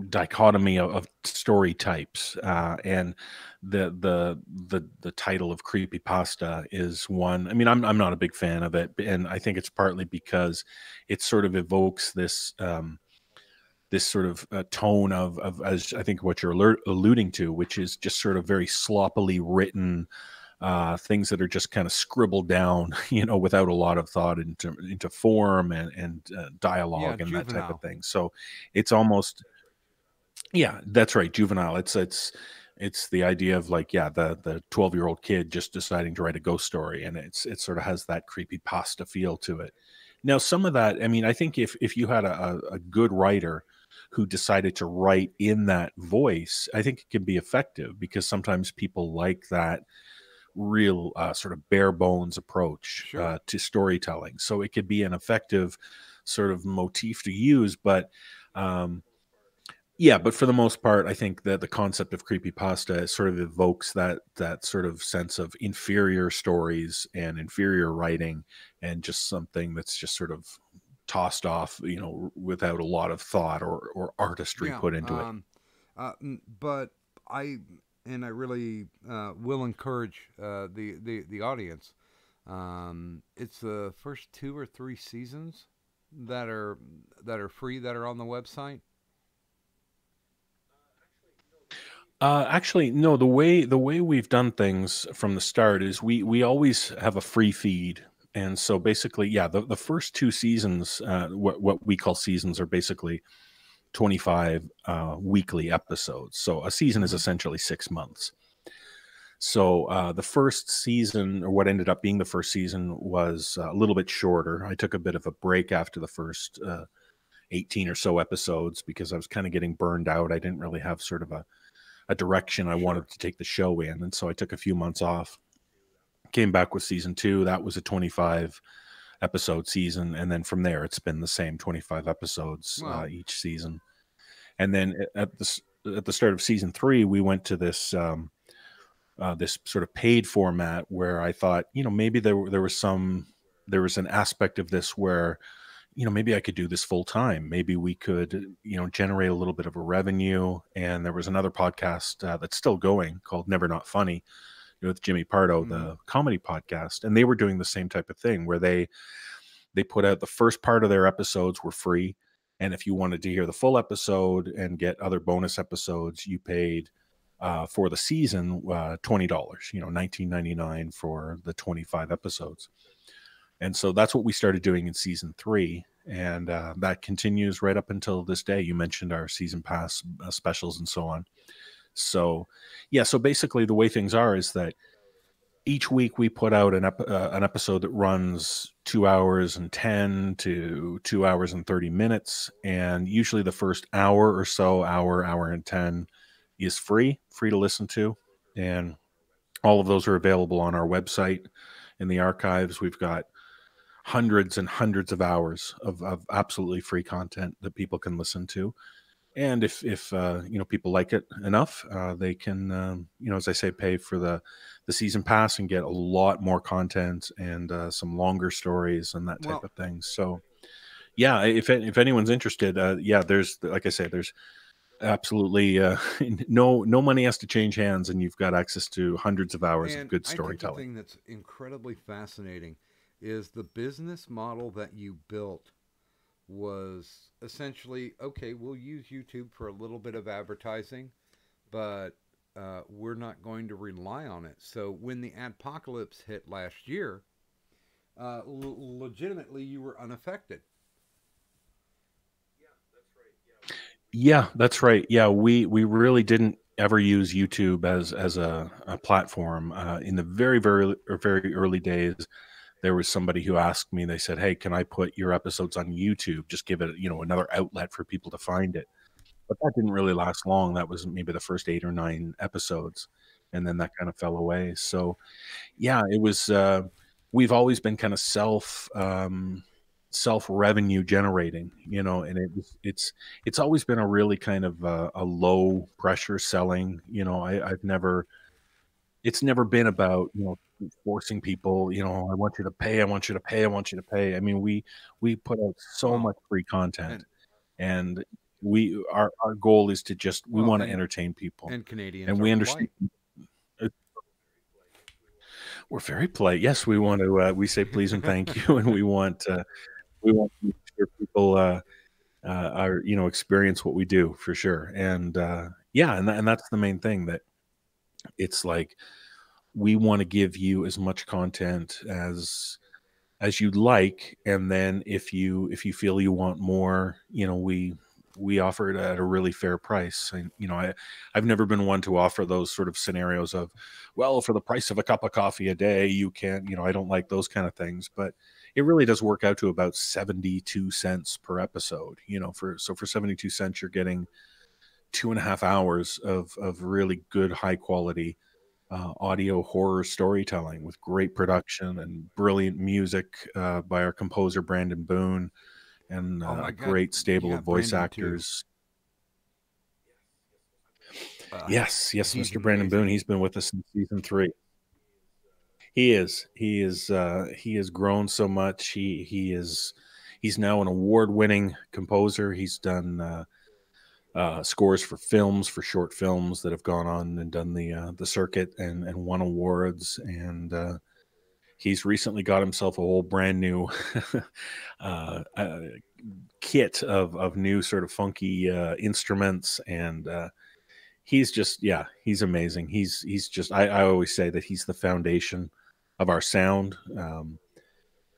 dichotomy of story types, and the title of creepypasta is one. I mean, I'm not a big fan of it, and I think it's partly because it sort of evokes this sort of tone of, as I think what you're alluding to, which is just sort of very sloppily written things that are just kind of scribbled down, without a lot of thought into form and Yeah, dialogue and that type of juvenile. thing. So it's almost, yeah, that's right, juvenile. It's the idea of like, yeah, the 12-year-old kid just deciding to write a ghost story, and it sort of has that creepy pasta feel to it. Now, some of that, I mean, I think if you had a good writer who decided to write in that voice, I think it can be effective, because sometimes people like that real sort of bare bones approach Sure. to storytelling. So it could be an effective sort of motif to use, but um, yeah, but for the most part, I think that the concept of creepypasta sort of evokes that sort of sense of inferior stories and inferior writing, and just something that's just sort of tossed off, without a lot of thought or artistry Yeah. put into it. But I I really will encourage the audience. It's the first 2 or 3 seasons that are free, that are on the website. Actually, no. The way we've done things from the start is we always have a free feed, and so basically, yeah, the first 2 seasons, what we call seasons, are basically 25 weekly episodes. So a season is Mm-hmm. essentially 6 months. So the first season, or what ended up being the first season, was a little bit shorter. I took a bit of a break after the first 18 or so episodes, because I was kind of getting burned out. I didn't really have sort of a direction I Sure. wanted to take the show in. And so I took a few months off, came back with season two. That was a 25 episode season. And then from there, it's been the same 25 episodes Well, each season. And then at the start of season three, we went to this sort of paid format, where I thought, maybe there was an aspect of this where, maybe I could do this full time. Maybe we could, generate a little bit of a revenue. And there was another podcast that's still going, called Never Not Funny, with Jimmy Pardo, mm-hmm. the comedy podcast. And they were doing the same type of thing, where they put out the first part of their episodes were free. And if you wanted to hear the full episode and get other bonus episodes, you paid for the season $20, $19.99 for the 25 episodes. And so that's what we started doing in season three. And that continues right up until this day. You mentioned our season pass specials and so on. So, yeah, so basically the way things are is that each week we put out an episode that runs 2 hours and 10 to 2 hours and 30 minutes. And usually the first hour or so, hour and 10, is free to listen to. And all of those are available on our website in the archives. We've got hundreds and hundreds of hours of absolutely free content that people can listen to. And if people like it enough, they can, as I say, pay for the season pass and get a lot more content and some longer stories and that type Well, of thing. So yeah, if anyone's interested, yeah, there's, like I say, there's absolutely no money has to change hands, and you've got access to hundreds of hours of and good I think the storytelling. thing that's incredibly fascinating is the business model that you built was essentially, okay, we'll use YouTube for a little bit of advertising, but we're not going to rely on it. So when the apocalypse hit last year, legitimately you were unaffected. Yeah, that's right. Yeah, we really didn't ever use YouTube as a platform, in the very early days, there was somebody who asked me. They said, "Hey, can I put your episodes on YouTube? Just give it, another outlet for people to find it." But that didn't really last long. That was maybe the first 8 or 9 episodes, and then that kind of fell away. So, yeah, it was, we've always been kind of self revenue generating, and it's always been a really kind of a low pressure selling. I've never It's never been about, forcing people, I want you to pay, I want you to pay, I want you to pay. I mean, we put out so Well, much free content, and and our goal is to just we well, want to entertain people, and Canadians and are we understand. polite. We're very polite. Yes, we want to. We say please and thank you, and we want to make sure people are experience what we do for sure. And yeah, and that's the main thing. That it's like we want to give you as much content as you'd like, and then if you feel you want more, we offer it at a really fair price. And I've never been one to offer those sort of scenarios of, well, for the price of a cup of coffee a day you can, I don't like those kind of things. But it really does work out to about 72 cents per episode. For 72 cents you're getting 2.5 hours of really good high quality audio horror storytelling with great production and brilliant music by our composer Brandon Boone, and Oh a my God, great stable yeah, of voice Brandon too. actors. Uh, Yes, he's Mr. Brandon Boone. amazing. He's been with us since season 3. He has grown so much. He's now an award-winning composer. He's done scores for films, for short films that have gone on and done the circuit and won awards. And he's recently got himself a whole brand new kit of new sort of funky instruments. And he's just, yeah, he's amazing. He's just, I always say that he's the foundation of our sound.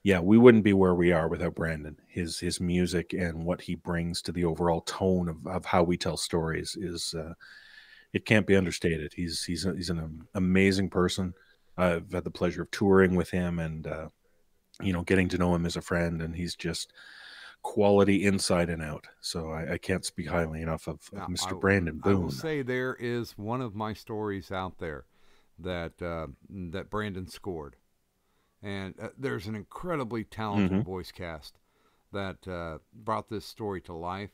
Yeah, we wouldn't be where we are without Brandon. His music and what he brings to the overall tone of how we tell stories is it can't be understated. He's an amazing person. I've had the pleasure of touring with him, and getting to know him as a friend, and he's just quality inside and out. So I can't speak highly enough of Now, Mr. Brandon I will Boone. say there is one of my stories out there that Brandon scored, and there's an incredibly talented Hmm. voice cast that brought this story to life.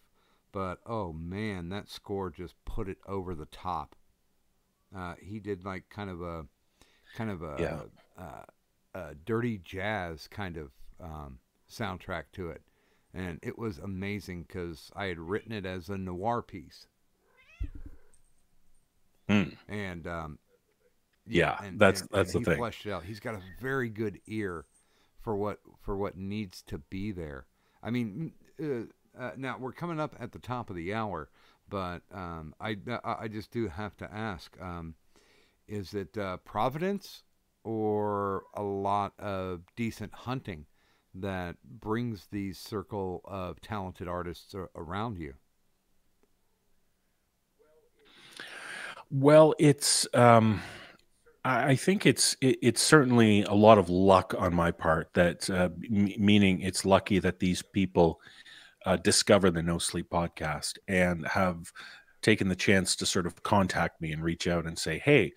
But oh man, that score just put it over the top. He did like kind of Yeah. a dirty jazz kind of soundtrack to it, and it was amazing because I had written it as a noir piece, Mm. and yeah, Yeah, and, that's and that's and the he thing. fleshed it out. He's got a very good ear for what needs to be there. I mean, now we're coming up at the top of the hour, but I just do have to ask: is it Providence or a lot of decent hunting that brings these circle of talented artists around you? Well, I think it's certainly a lot of luck on my part. That meaning it's lucky that these people discover the No Sleep podcast and have taken the chance to sort of contact me and reach out and say, "Hey,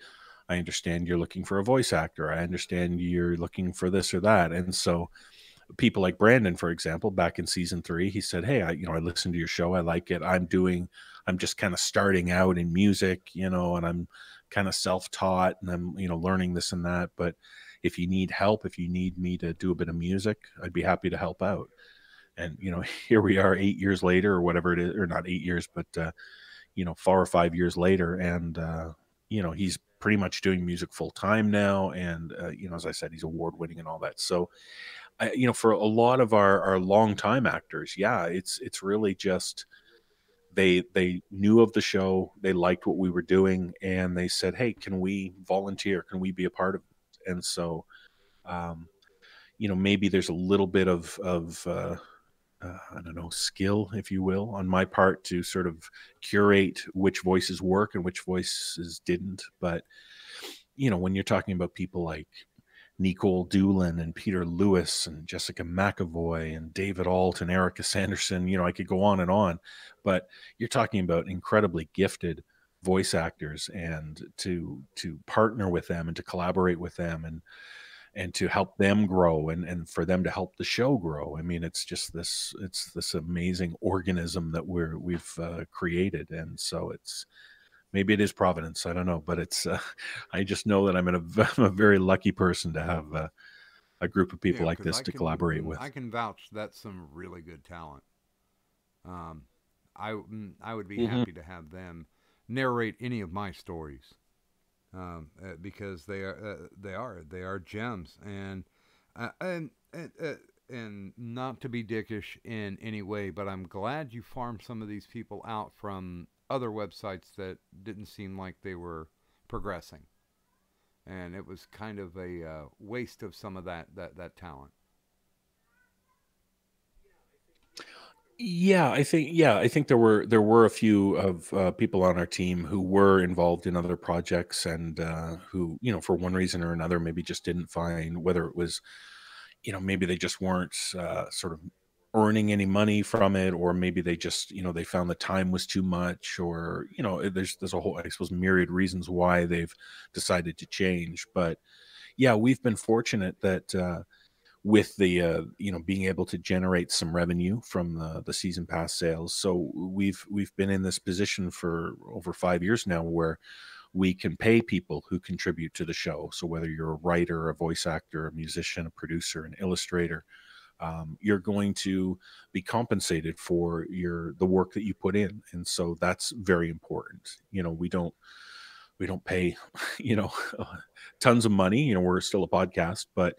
I understand you're looking for a voice actor. I understand you're looking for this or that." And so people like Brandon, for example, back in season 3, he said, "Hey, I listened to your show. I like it. I'm just kind of starting out in music, and I'm kind of self-taught, and I'm, learning this and that. But if you need help, if you need me to do a bit of music, I'd be happy to help out." And, here we are 8 years later or whatever it is, or not 8 years, but, 4 or 5 years later. And, he's pretty much doing music full time now. And, as I said, he's award winning and all that. So, for a lot of our longtime actors, yeah, it's really just they knew of the show, they liked what we were doing, and they said, "Hey, can we volunteer? Can we be a part of it?" And so, maybe there's a little bit of I don't know, skill, if you will, on my part to sort of curate which voices work and which voices didn't. But, when you're talking about people like Nicole Doolin and Peter Lewis and Jessica McAvoy and David Alt and Erica Sanderson, I could go on and on. But you're talking about incredibly gifted voice actors, and to partner with them and to collaborate with them and to help them grow and for them to help the show grow. I mean, it's this amazing organism that we've created. And so maybe it is providence. I don't know, but I just know that I'm I'm a very lucky person to have a group of people Yeah, like because this to collaborate with. I can vouch that's some really good talent. Um, I would be Hmm. happy to have them narrate any of my stories, because they are gems, uh, and and and not to be dickish in any way, but I'm glad you farmed some of these people out from other websites that didn't seem like they were progressing, and it was kind of a waste of some of that talent. Yeah, I think there were a few of people on our team who were involved in other projects, and who, for one reason or another, maybe just didn't find, whether it was, maybe they just weren't sort of earning any money from it, or maybe they just, they found the time was too much, or, there's a whole, I suppose, myriad reasons why they've decided to change. But yeah, we've been fortunate that with the being able to generate some revenue from the season pass sales. So we've been in this position for over 5 years now, where we can pay people who contribute to the show. So whether you're a writer, a voice actor, a musician, a producer, an illustrator, you're going to be compensated for the work that you put in. And so that's very important. We don't pay you know tons of money. We're still a podcast, but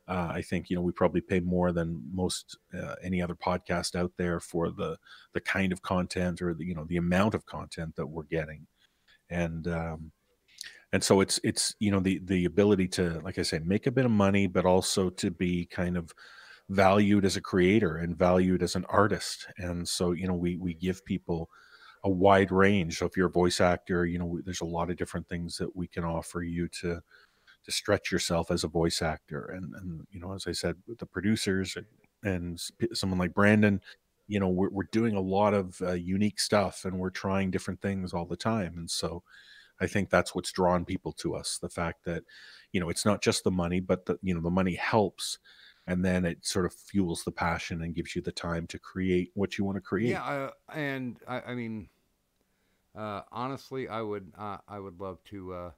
I think, we probably pay more than most any other podcast out there for the kind of content, or the amount of content that we're getting. And so it's the ability to, like I say, make a bit of money, but also to be kind of valued as a creator and valued as an artist. And so, we give people a wide range. So if you're a voice actor, there's a lot of different things that we can offer you to stretch yourself as a voice actor. And as I said, with the producers and someone like Brandon, we're doing a lot of unique stuff, and we're trying different things all the time. And so I think that's what's drawn people to us, the fact that it's not just the money, but the money helps, and then it sort of fuels the passion and gives you the time to create what you want to Yeah, create. and I mean, honestly, I would love to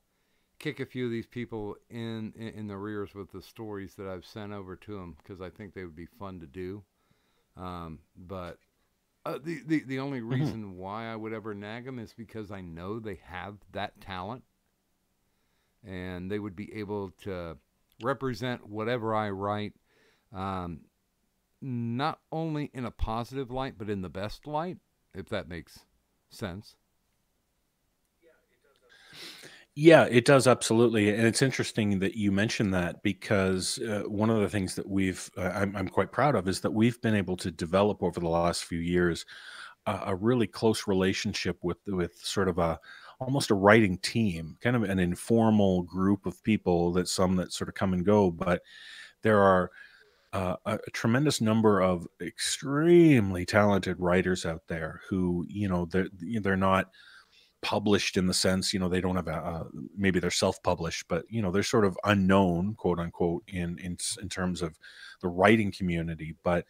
kick a few of these people in the rears with the stories that I've sent over to them, because I think they would be fun to do. But the only Hmm. reason why I would ever nag them is because I know they have that talent, and they would be able to represent whatever I write, um, not only in a positive light, but in the best light, if that makes sense. Yeah, it does, absolutely. And it's interesting that you mentioned that, because one of the things that I'm quite proud of, is that we've been able to develop over the last few years a really close relationship with sort of almost a writing team, kind of an informal group of people, that sort of come and go. But there are a tremendous number of extremely talented writers out there who, they're not published in the sense, they don't have maybe they're self-published, but they're sort of unknown, quote unquote, in terms of the writing community. But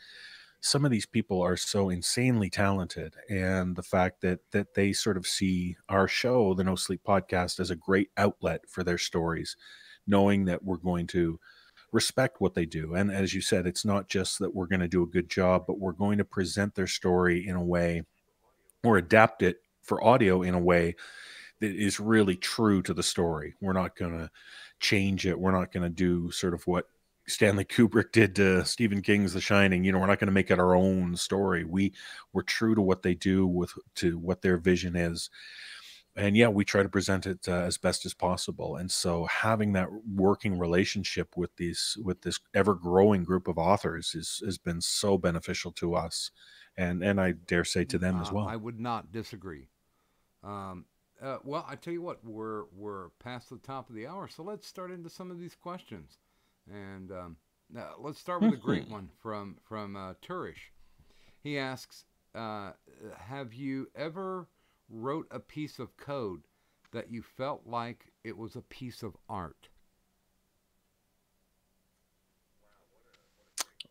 some of these people are so insanely talented, and the fact that they sort of see our show, the No Sleep Podcast, as a great outlet for their stories, knowing that we're going to respect what they do. And as you said, it's not just that we're going to do a good job, but we're going to present their story in a way, or adapt it for audio in a way that is really true to the story. We're not going to change it. We're not going to do sort of what Stanley Kubrick did to Stephen King's The Shining. We're not going to make it our own story. We're true to what they do, to what their vision is. and yeah, we try to present it as best as possible. And so having that working relationship with this ever growing group of authors has been so beneficial to us, and I dare say to them as I well. would not disagree. Um, well, I tell you what, we're past the top of the hour, so let's start into some of these questions, and let's start with a Mhm. great one from Turish. He asks, "Have you ever wrote a piece of code that you felt like it was a piece of art?"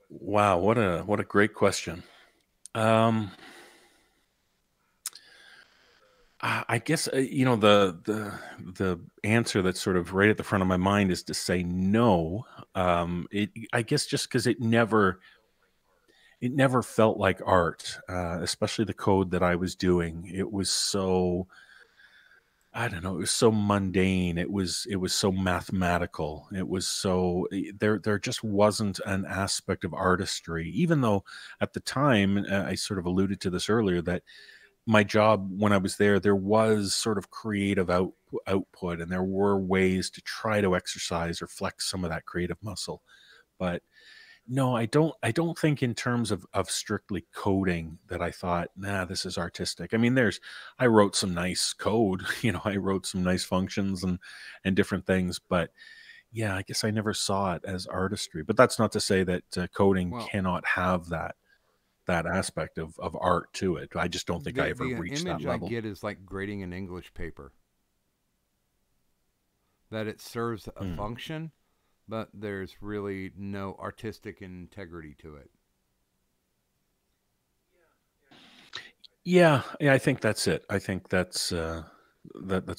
Wow, what a great question. Um, I guess the answer that's sort of right at the front of my mind is to say no. I guess just because it never felt like art, especially the code that I was doing. It was so, I don't know, it was so mundane. It was so mathematical. It was so there just wasn't an aspect of artistry. Even though at the time, I sort of alluded to this earlier, that my job when I was there was sort of creative output, and there were ways to try to exercise or flex some of that creative muscle. But no, I don't think in terms of strictly coding that I thought, nah, this is artistic. I mean, I wrote some nice code, I wrote some nice functions and different things, but yeah, I guess I never saw it as artistry. But that's not to say that coding Well, cannot have that aspect of art to it. I just don't think I ever the reached that image I level. get is like grading an English paper, that it serves a Hmm. function, but there's really no artistic integrity to it. Yeah, yeah, I think that's it. I think that's a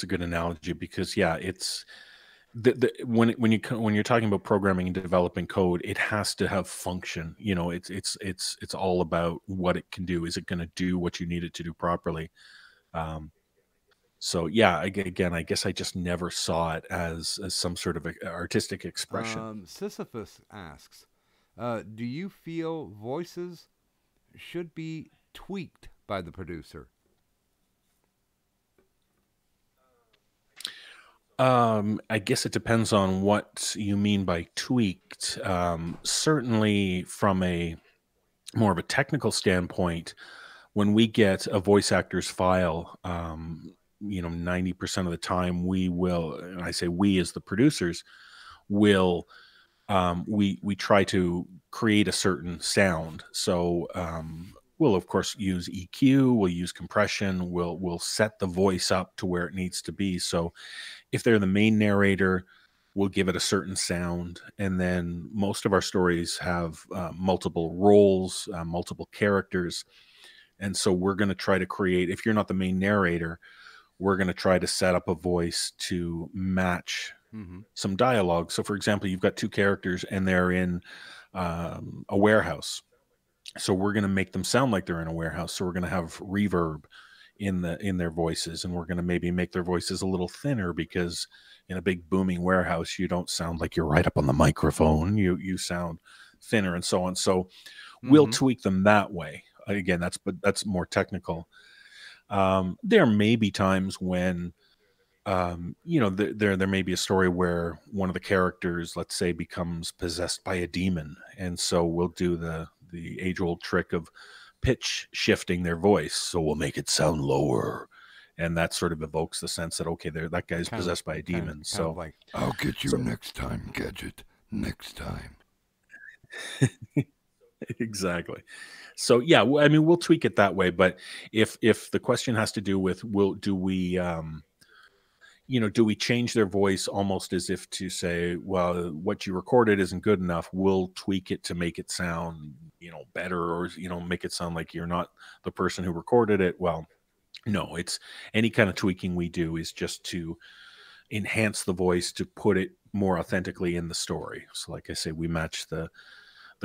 good analogy because yeah, it's when you're talking about programming and developing code, it has to have function. It's all about what it can do. Is it going to do what you need it to do properly? Um, so yeah, again, I guess I just never saw it as some sort of artistic expression. Sisyphus asks, "Do you feel voices should be tweaked by the producer?" I guess it depends on what you mean by tweaked. Certainly, from a more of a technical standpoint, when we get a voice actor's file, 90% of the time we will, and I say we as the producers, will we try to create a certain sound. So we'll of course use EQ, we'll use compression, we'll set the voice up to where it needs to be. So if they're the main narrator, we'll give it a certain sound. And then most of our stories have multiple roles, multiple characters. And so we're going to try to create, if you're not the main narrator, we're going to try to set up a voice to match Mm-hmm. some dialogue. So, for example, you've got two characters and they're in a warehouse. So we're going to make them sound like they're in a warehouse. So we're going to have reverb in their voices, and we're going to maybe make their voices a little thinner because in a big booming warehouse, you don't sound like you're right up on the microphone. You sound thinner and so on. So we'll Mm-hmm. tweak them that way. Again, that's more technical. There may be times when there may be a story where one of the characters, let's say, becomes possessed by a demon, and so we'll do the age old trick of pitch shifting their voice, so we'll make it sound lower, and that sort of evokes the sense that okay, there that guy's Kind of, possessed by a kind, demon. kind of So like, "I'll get you so next time, Gadget. Next time." exactly. So yeah, I mean, we'll tweak it that way. But if the question has to do with will do we do we change their voice almost as if to say, well, what you recorded isn't good enough, we'll tweak it to make it sound better, or make it sound like you're not the person who recorded it? Well, no, it's any kind of tweaking we do is just to enhance the voice to put it more authentically in the story. So like I say, we match the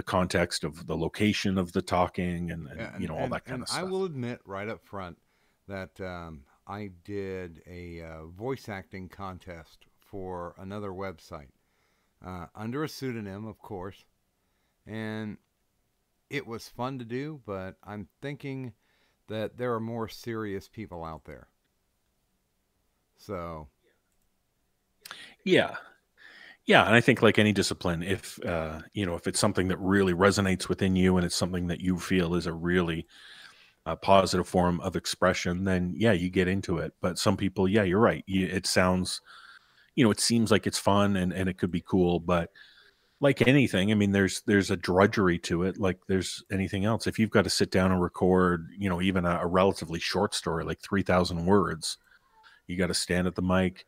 context of the location of the talking and And all and that kind and of I stuff. will admit right up front that I did a voice acting contest for another website under a pseudonym, of course, and it was fun to do. But I'm thinking that there are more serious people out there. So Yeah. Yeah, and I think like any discipline, if if it's something that really resonates within you and it's something that you feel is a really positive form of expression, then yeah, you get into it. But some people, yeah, you're right. It sounds, it seems like it's fun and it could be cool, but like anything, I mean, there's a drudgery to it, like there's anything else. If you've got to sit down and record, even a relatively short story, like 3,000 words, you got to stand at the mic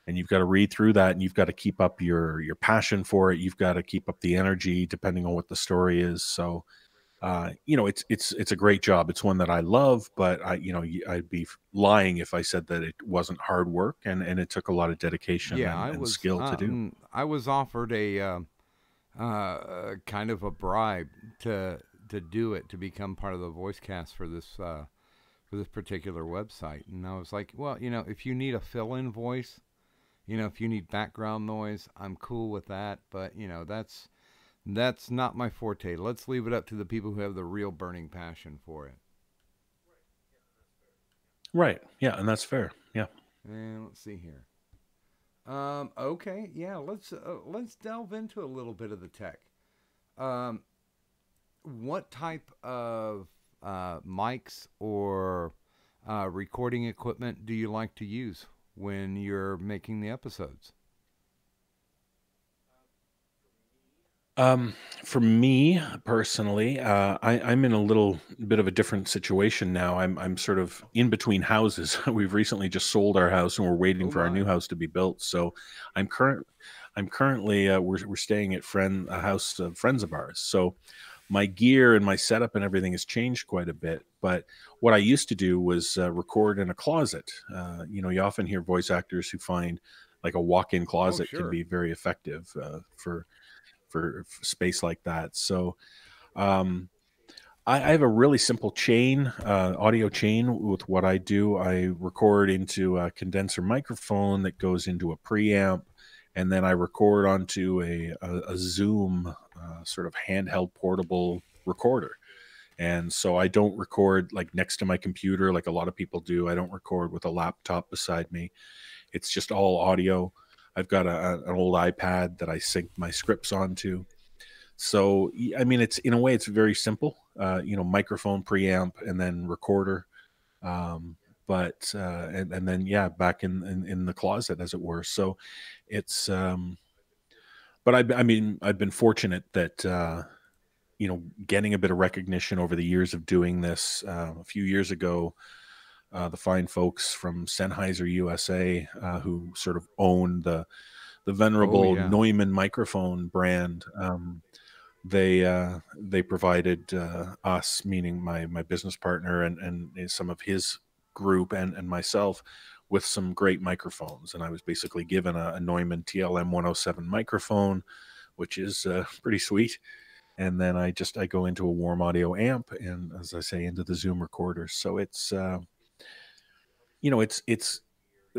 and you've got to read through that, and you've got to keep up your passion for it. You've got to keep up the energy depending on what the story is. So it's a great job. It's one that I love, but I'd be lying if I said that it wasn't hard work, and it took a lot of dedication yeah, and skill to do. I was offered a kind of a bribe to do it, to become part of the voice cast for this particular website, and I was like, well, if you need a fill-in voice, if you need background noise, I'm cool with that, but that's not my forte. Let's leave it up to the people who have the real burning passion for it. Right. Yeah, and that's fair. Yeah. And let's see here. Okay, yeah, let's delve into a little bit of the tech. Um, what type of mics or recording equipment do you like to use when you're making the episodes? For me personally, I'm in a little bit of a different situation now. I'm sort of in between houses. We've recently just sold our house, and we're waiting Oh for our new my. house to be built. So I'm current. I'm currently we're staying at a house of friends of ours. So my gear and my setup and everything has changed quite a bit. But what I used to do was record in a closet. You often hear voice actors who find like a walk-in Oh closet can sure. be very effective for space like that. So um, I have a really simple chain, audio chain with what I do. I record into a condenser microphone that goes into a preamp, and then I record onto a Zoom sort of handheld portable recorder. And so I don't record like next to my computer like a lot of people do. I don't record with a laptop beside me. It's just all audio. I've got an old iPad that I sync my scripts onto. So I mean, it's in a way, it's very simple. Microphone, preamp, and then recorder. But and then yeah, back in the closet, as it were. So it's but I mean, I've been fortunate that getting a bit of recognition over the years of doing this. A few years ago, the fine folks from Sennheiser USA, who sort of own the Oh venerable yeah. Neumann microphone brand. They provided us, meaning my business partner and some of his group and myself, with some great microphones. And I was basically given a Neumann TLM 107 microphone, which is pretty sweet. And then I go into a warm audio amp, and as I say, into the Zoom recorder. So it's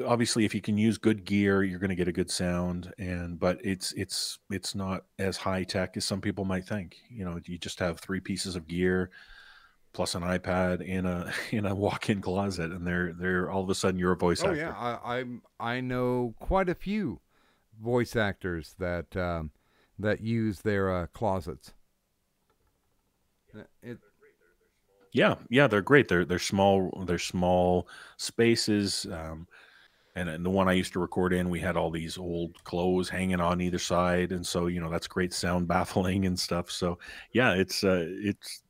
obviously, if you can use good gear, you're going to get a good sound. But it's not as high tech as some people might think. You just have three pieces of gear plus an iPad in a in a walk-in closet, and they're all of a sudden you're a voice Oh yeah. actor. I know quite a few voice actors that use their closets. It Yeah, they're great. They're small spaces. And the one I used to record in, we had all these old clothes hanging on either side, and so that's great sound baffling and stuff. So yeah, it's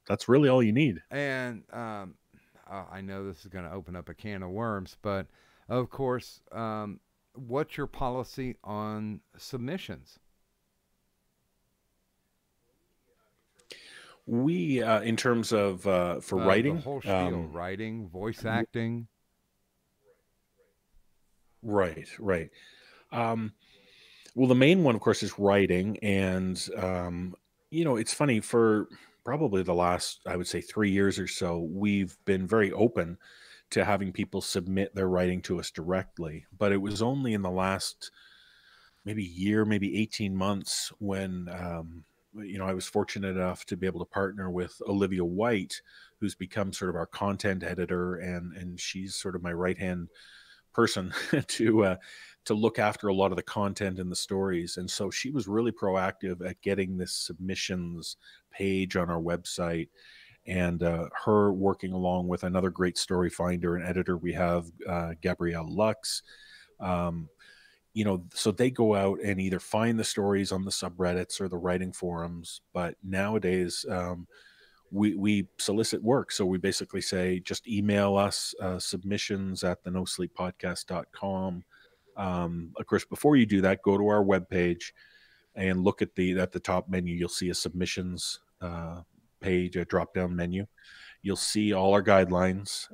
that's really all you need. and I know this is going to open up a can of worms, but of course, what's your policy on submissions? We in terms of for The writing, whole spiel: writing, voice acting. right. Um, well, the main one, of course, is writing, and it's funny, for probably the last, I would say, 3 years or so, we've been very open to having people submit their writing to us directly. But it was only in the last maybe year, maybe 18 months, when I was fortunate enough to be able to partner with Olivia White, who's become sort of our content editor, and she's sort of my right hand person to look after a lot of the content and the stories. And so she was really proactive at getting this submissions page on our website, and her working along with another great story finder and editor we have, Gabrielle Lux. So they go out and either find the stories on the subreddits or the writing forums. But nowadays, we solicit work. So we basically say, just email us, submissions at the nosleeppodcast.com. Of course, before you do that, go to our webpage and look at the top menu. You'll see a submissions page, a drop down menu. You'll see all our guidelines.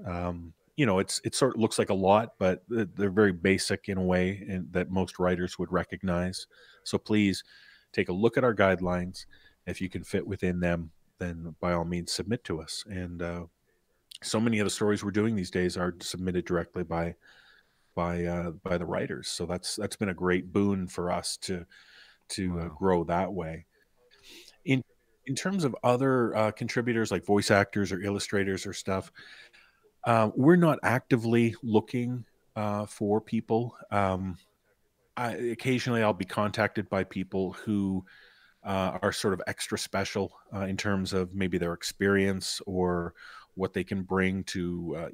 It sort of looks like a lot, but they're very basic in a way, and that most writers would recognize. So please take a look at our guidelines. If you can fit within them, then by all means submit to us. And so many of the stories we're doing these days are submitted directly by the writers. So that's been a great boon for us to grow that way. In terms of other contributors like voice actors or illustrators or stuff, we're not actively looking for people. Occasionally I'll be contacted by people who are sort of extra special in terms of maybe their experience or what they can bring to,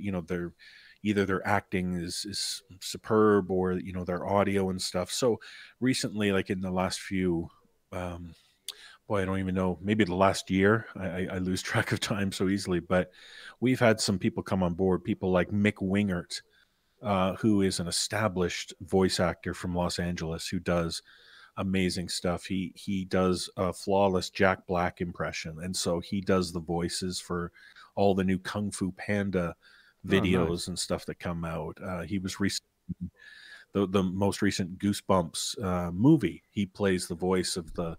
their acting is superb, or, their audio and stuff. So recently, like in the last few, I don't even know, maybe the last year, I lose track of time so easily, but we've had some people come on board, people like Mick Wingert, who is an established voice actor from Los Angeles who does amazing stuff. He does a flawless Jack Black impression, and so he does the voices for all the new Kung Fu Panda videos and stuff that come out. He was the most recent Goosebumps movie. He plays the voice of the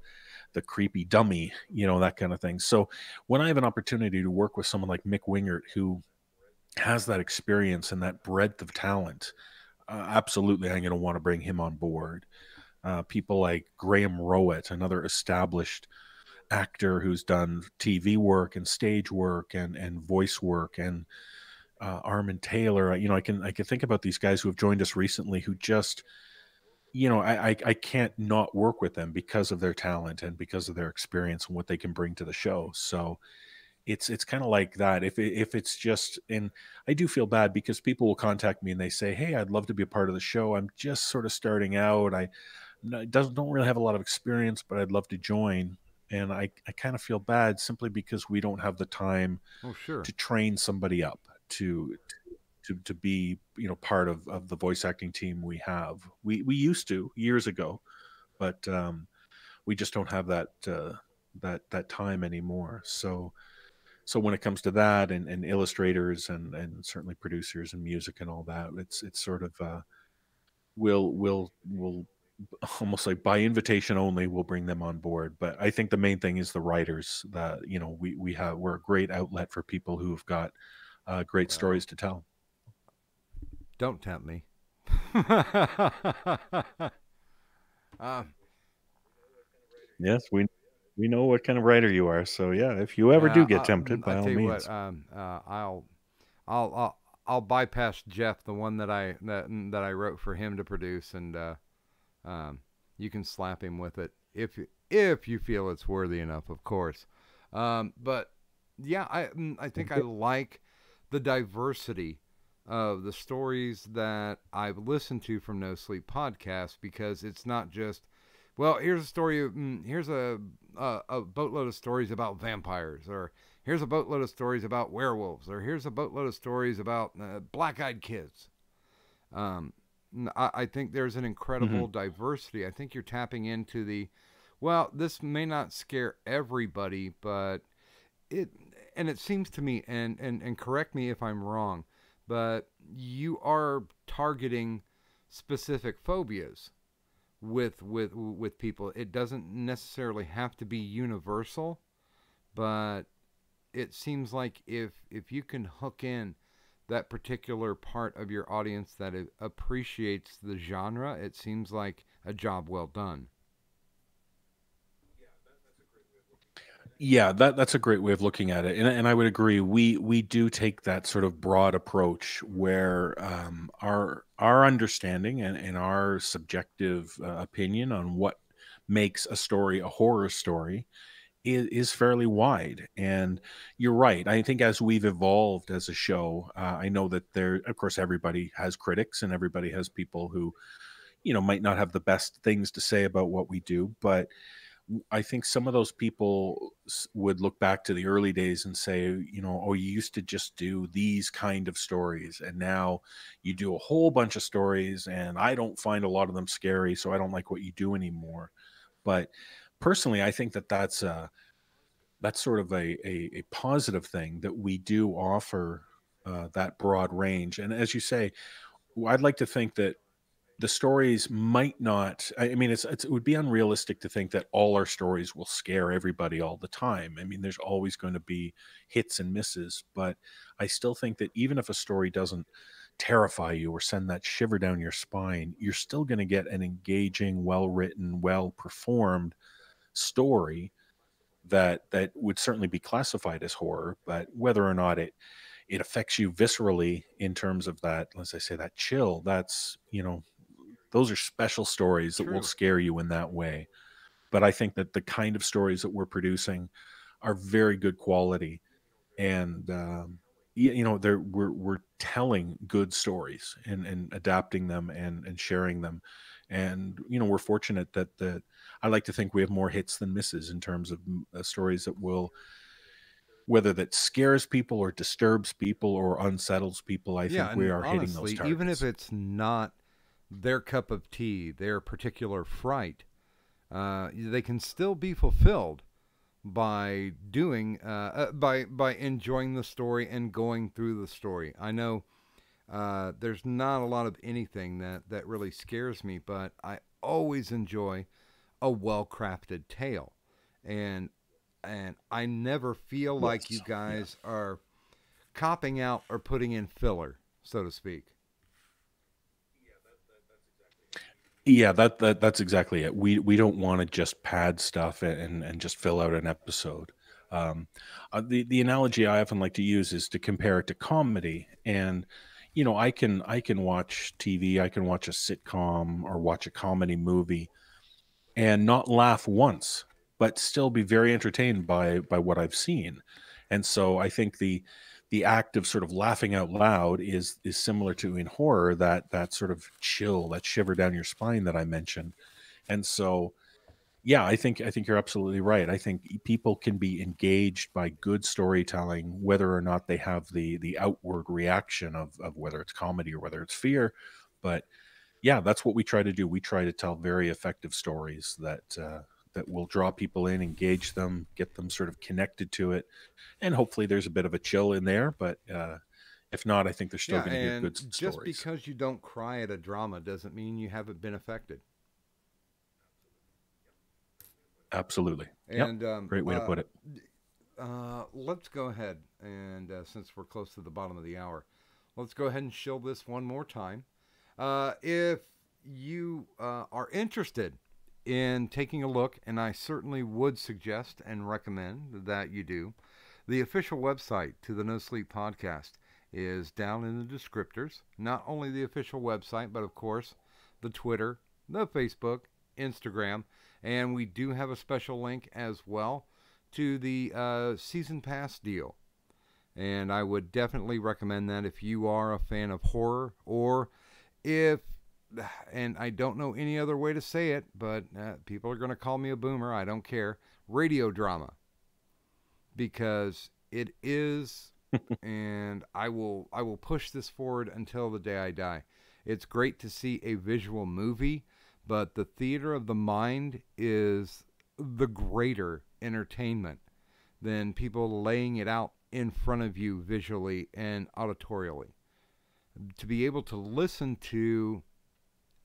creepy dummy, that kind of thing. So when I have an opportunity to work with someone like Mick Wingert, who has that experience and that breadth of talent, absolutely, I'm going to want to bring him on board. People like Graham Rowett, another established actor who's done TV work and stage work and voice work, and Armin Taylor. I can think about these guys who have joined us recently who just, I can't not work with them because of their talent and because of their experience and what they can bring to the show. So it's kind of like that. If it's just, and I do feel bad because people will contact me and they say, hey, I'd love to be a part of the show. I'm just sort of starting out. Don't really have a lot of experience, but I'd love to join. And I kind of feel bad simply because we don't have the time to train somebody up to be, part of the voice acting team we have. We used to years ago, but we just don't have that time anymore. So when it comes to that and illustrators and certainly producers and music and all that, it's sort of we'll almost like by invitation only, we'll bring them on board. But I think the main thing is the writers that, we're a great outlet for people who have got great stories to tell. Don't tempt me. Yes, we know what kind of writer you are. So yeah, if you ever do get tempted, by all means. I'll bypass Jeff, the one that I wrote for him to produce, and you can slap him with it if you feel it's worthy enough, of course. But yeah, I think I like the diversity of the stories that I've listened to from No Sleep Podcast, because it's not just, well, here's a story, here's a boatload of stories about vampires, or here's a boatload of stories about werewolves, or here's a boatload of stories about black-eyed kids. I think there's an incredible diversity. I think you're tapping into this may not scare everybody, but it seems to me, and correct me if I'm wrong, but you are targeting specific phobias with people. It doesn't necessarily have to be universal, but it seems like if you can hook in that particular part of your audience that appreciates the genre, it seems like a job well done. Yeah, that's a great way of looking at it, and I would agree. We do take that sort of broad approach where our understanding and our subjective opinion on what makes a story a horror story is fairly wide. And you're right. I think as we've evolved as a show, I know that there, of course, everybody has critics and everybody has people who might not have the best things to say about what we do, but I think some of those people would look back to the early days and say, oh, you used to just do these kind of stories, and now you do a whole bunch of stories, and I don't find a lot of them scary, so I don't like what you do anymore. But personally, I think that that's sort of a positive thing that we do offer that broad range. And as you say, I'd like to think that the stories might not. I mean, it would be unrealistic to think that all our stories will scare everybody all the time. I mean, there's always going to be hits and misses, but I still think that even if a story doesn't terrify you or send that shiver down your spine, you're still going to get an engaging, well written, well performed story that would certainly be classified as horror. But whether or not it affects you viscerally in terms of that, as I say, that chill, that's those are special stories that will True. scare you in that way. But I think that the kind of stories that we're producing are very good quality, and we're telling good stories and adapting them and sharing them, and we're fortunate that I like to think we have more hits than misses in terms of stories that will, whether that scares people or disturbs people or unsettles people. I Yeah, think we and are hitting those honestly, even if targets. it's not their cup of tea, their particular fright, they can still be fulfilled by doing by enjoying the story and going through the story. I know there's not a lot of anything that really scares me, but I always enjoy a well-crafted tale, and I never feel like you Yes. Yeah. guys are copping out or putting in filler, so to speak. Yeah, that's exactly it. We don't want to just pad stuff and just fill out an episode. Um, the analogy I often like to use is to compare it to comedy. And I can watch TV, I can watch a sitcom or watch a comedy movie and not laugh once, but still be very entertained by what I've seen. And so I think the act of sort of laughing out loud is similar to in horror, that sort of chill, that shiver down your spine that I mentioned. And so yeah, I think you're absolutely right. I think people can be engaged by good storytelling, whether or not they have the outward reaction of whether it's comedy or whether it's fear. But yeah, that's what we try to do. We try to tell very effective stories that will draw people in, engage them, get them sort of connected to it, and hopefully there's a bit of a chill in there. But if not, I think they're still Yeah, going to hear and good just stories. because you don't cry at a drama doesn't mean you haven't been affected. Absolutely. Yep. And Great way to put it. let's go ahead and since we're close to the bottom of the hour, let's go ahead and show this one more time. If you are interested in taking a look, and I certainly would suggest and recommend that you do, the official website to the No Sleep Podcast is down in the descriptors. Not only the official website, but of course the Twitter, the Facebook, Instagram, and we do have a special link as well to the season pass deal. And I would definitely recommend that if you are a fan of horror, or if, and I don't know any other way to say it, but people are going to call me a boomer. I don't care. Radio drama, because it is, and I will push this forward until the day I die. It's great to see a visual movie, but the theater of the mind is the greater entertainment than people laying it out in front of you visually and auditorially. To be able to listen to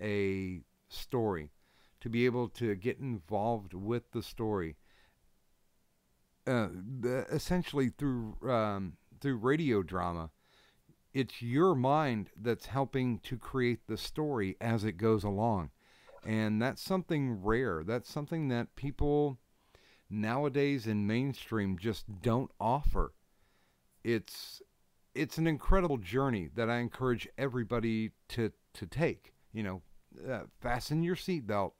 a story, to be able to get involved with the story, uh, essentially through radio drama, it's your mind that's helping to create the story as it goes along, and that's something rare. That's something that people nowadays in mainstream just don't offer. It's it's an incredible journey that I encourage everybody to take. Fasten your seatbelt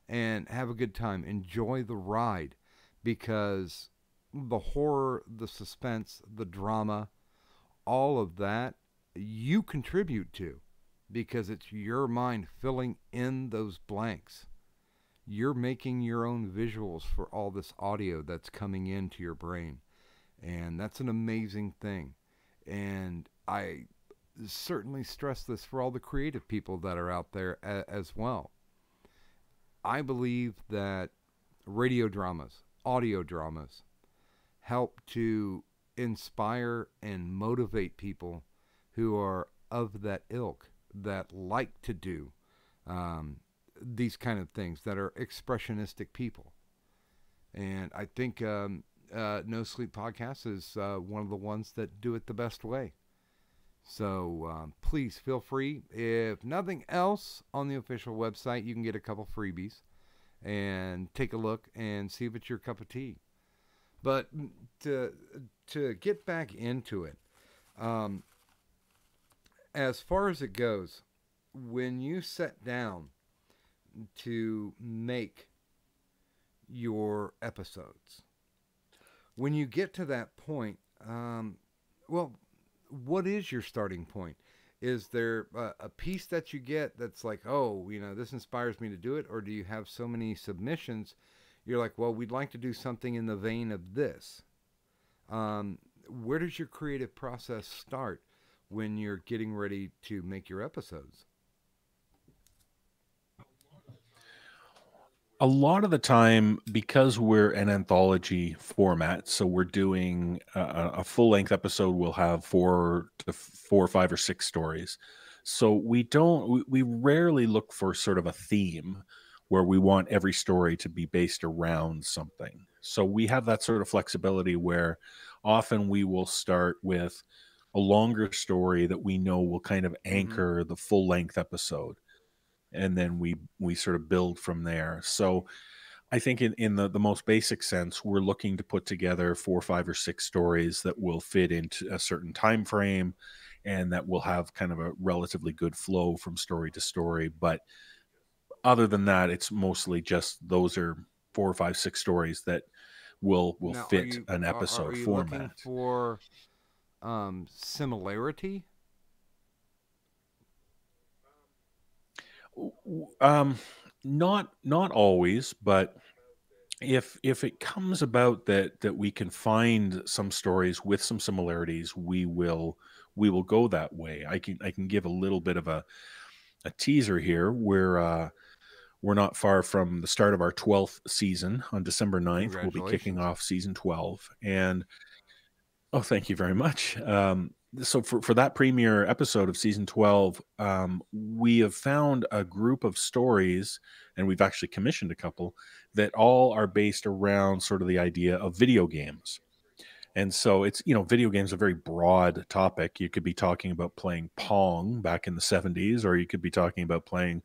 and have a good time. Enjoy the ride because the horror, the suspense, the drama, all of that you contribute to because it's your mind filling in those blanks. You're making your own visuals for all this audio that's coming into your brain. And that's an amazing thing. And I certainly stress this for all the creative people that are out there as well. I believe that radio dramas, audio dramas, help to inspire and motivate people who are of that ilk that like to do um, these kind of things that are expressionistic people. And I think No Sleep Podcast is one of the ones that do it the best way. So please feel free. If nothing else, on the official website, you can get a couple freebies and take a look and see if it's your cup of tea. But to get back into it, um, as far as it goes, when you sit down to make your episodes, when you get to that point, well, what is your starting point? Is there a piece that you get that's like, oh, this inspires me to do it? Or do you have so many submissions, you're like, well, we'd like to do something in the vein of this? Where does your creative process start when you're getting ready to make your episodes? A lot of the time, because we're an anthology format, so we're doing a full length episode, we'll have 4 or 5 or 6 stories. So we rarely look for sort of a theme where we want every story to be based around something. So we have that sort of flexibility where often we will start with a longer story that we know will kind of Mm-hmm. anchor the full length episode, and then we sort of build from there. So I think in the most basic sense, we're looking to put together 4, 5, or 6 stories that will fit into a certain time frame and that will have kind of a relatively good flow from story to story. But other than that, it's mostly just those are 4, 5, 6 stories that will Now, are fit you an are episode you looking format. for similarity? Um, not always, but if it comes about that we can find some stories with some similarities, we will go that way. I can give a little bit of a teaser here. We're not far from the start of our 12th season. On December 9th, we'll be kicking Congratulations. off season 12. And oh, thank you very much. So for that premiere episode of season 12, we have found a group of stories, and we've actually commissioned a couple that all are based around sort of the idea of video games. And so it's, video games are a very broad topic. You could be talking about playing Pong back in the 70s, or you could be talking about playing,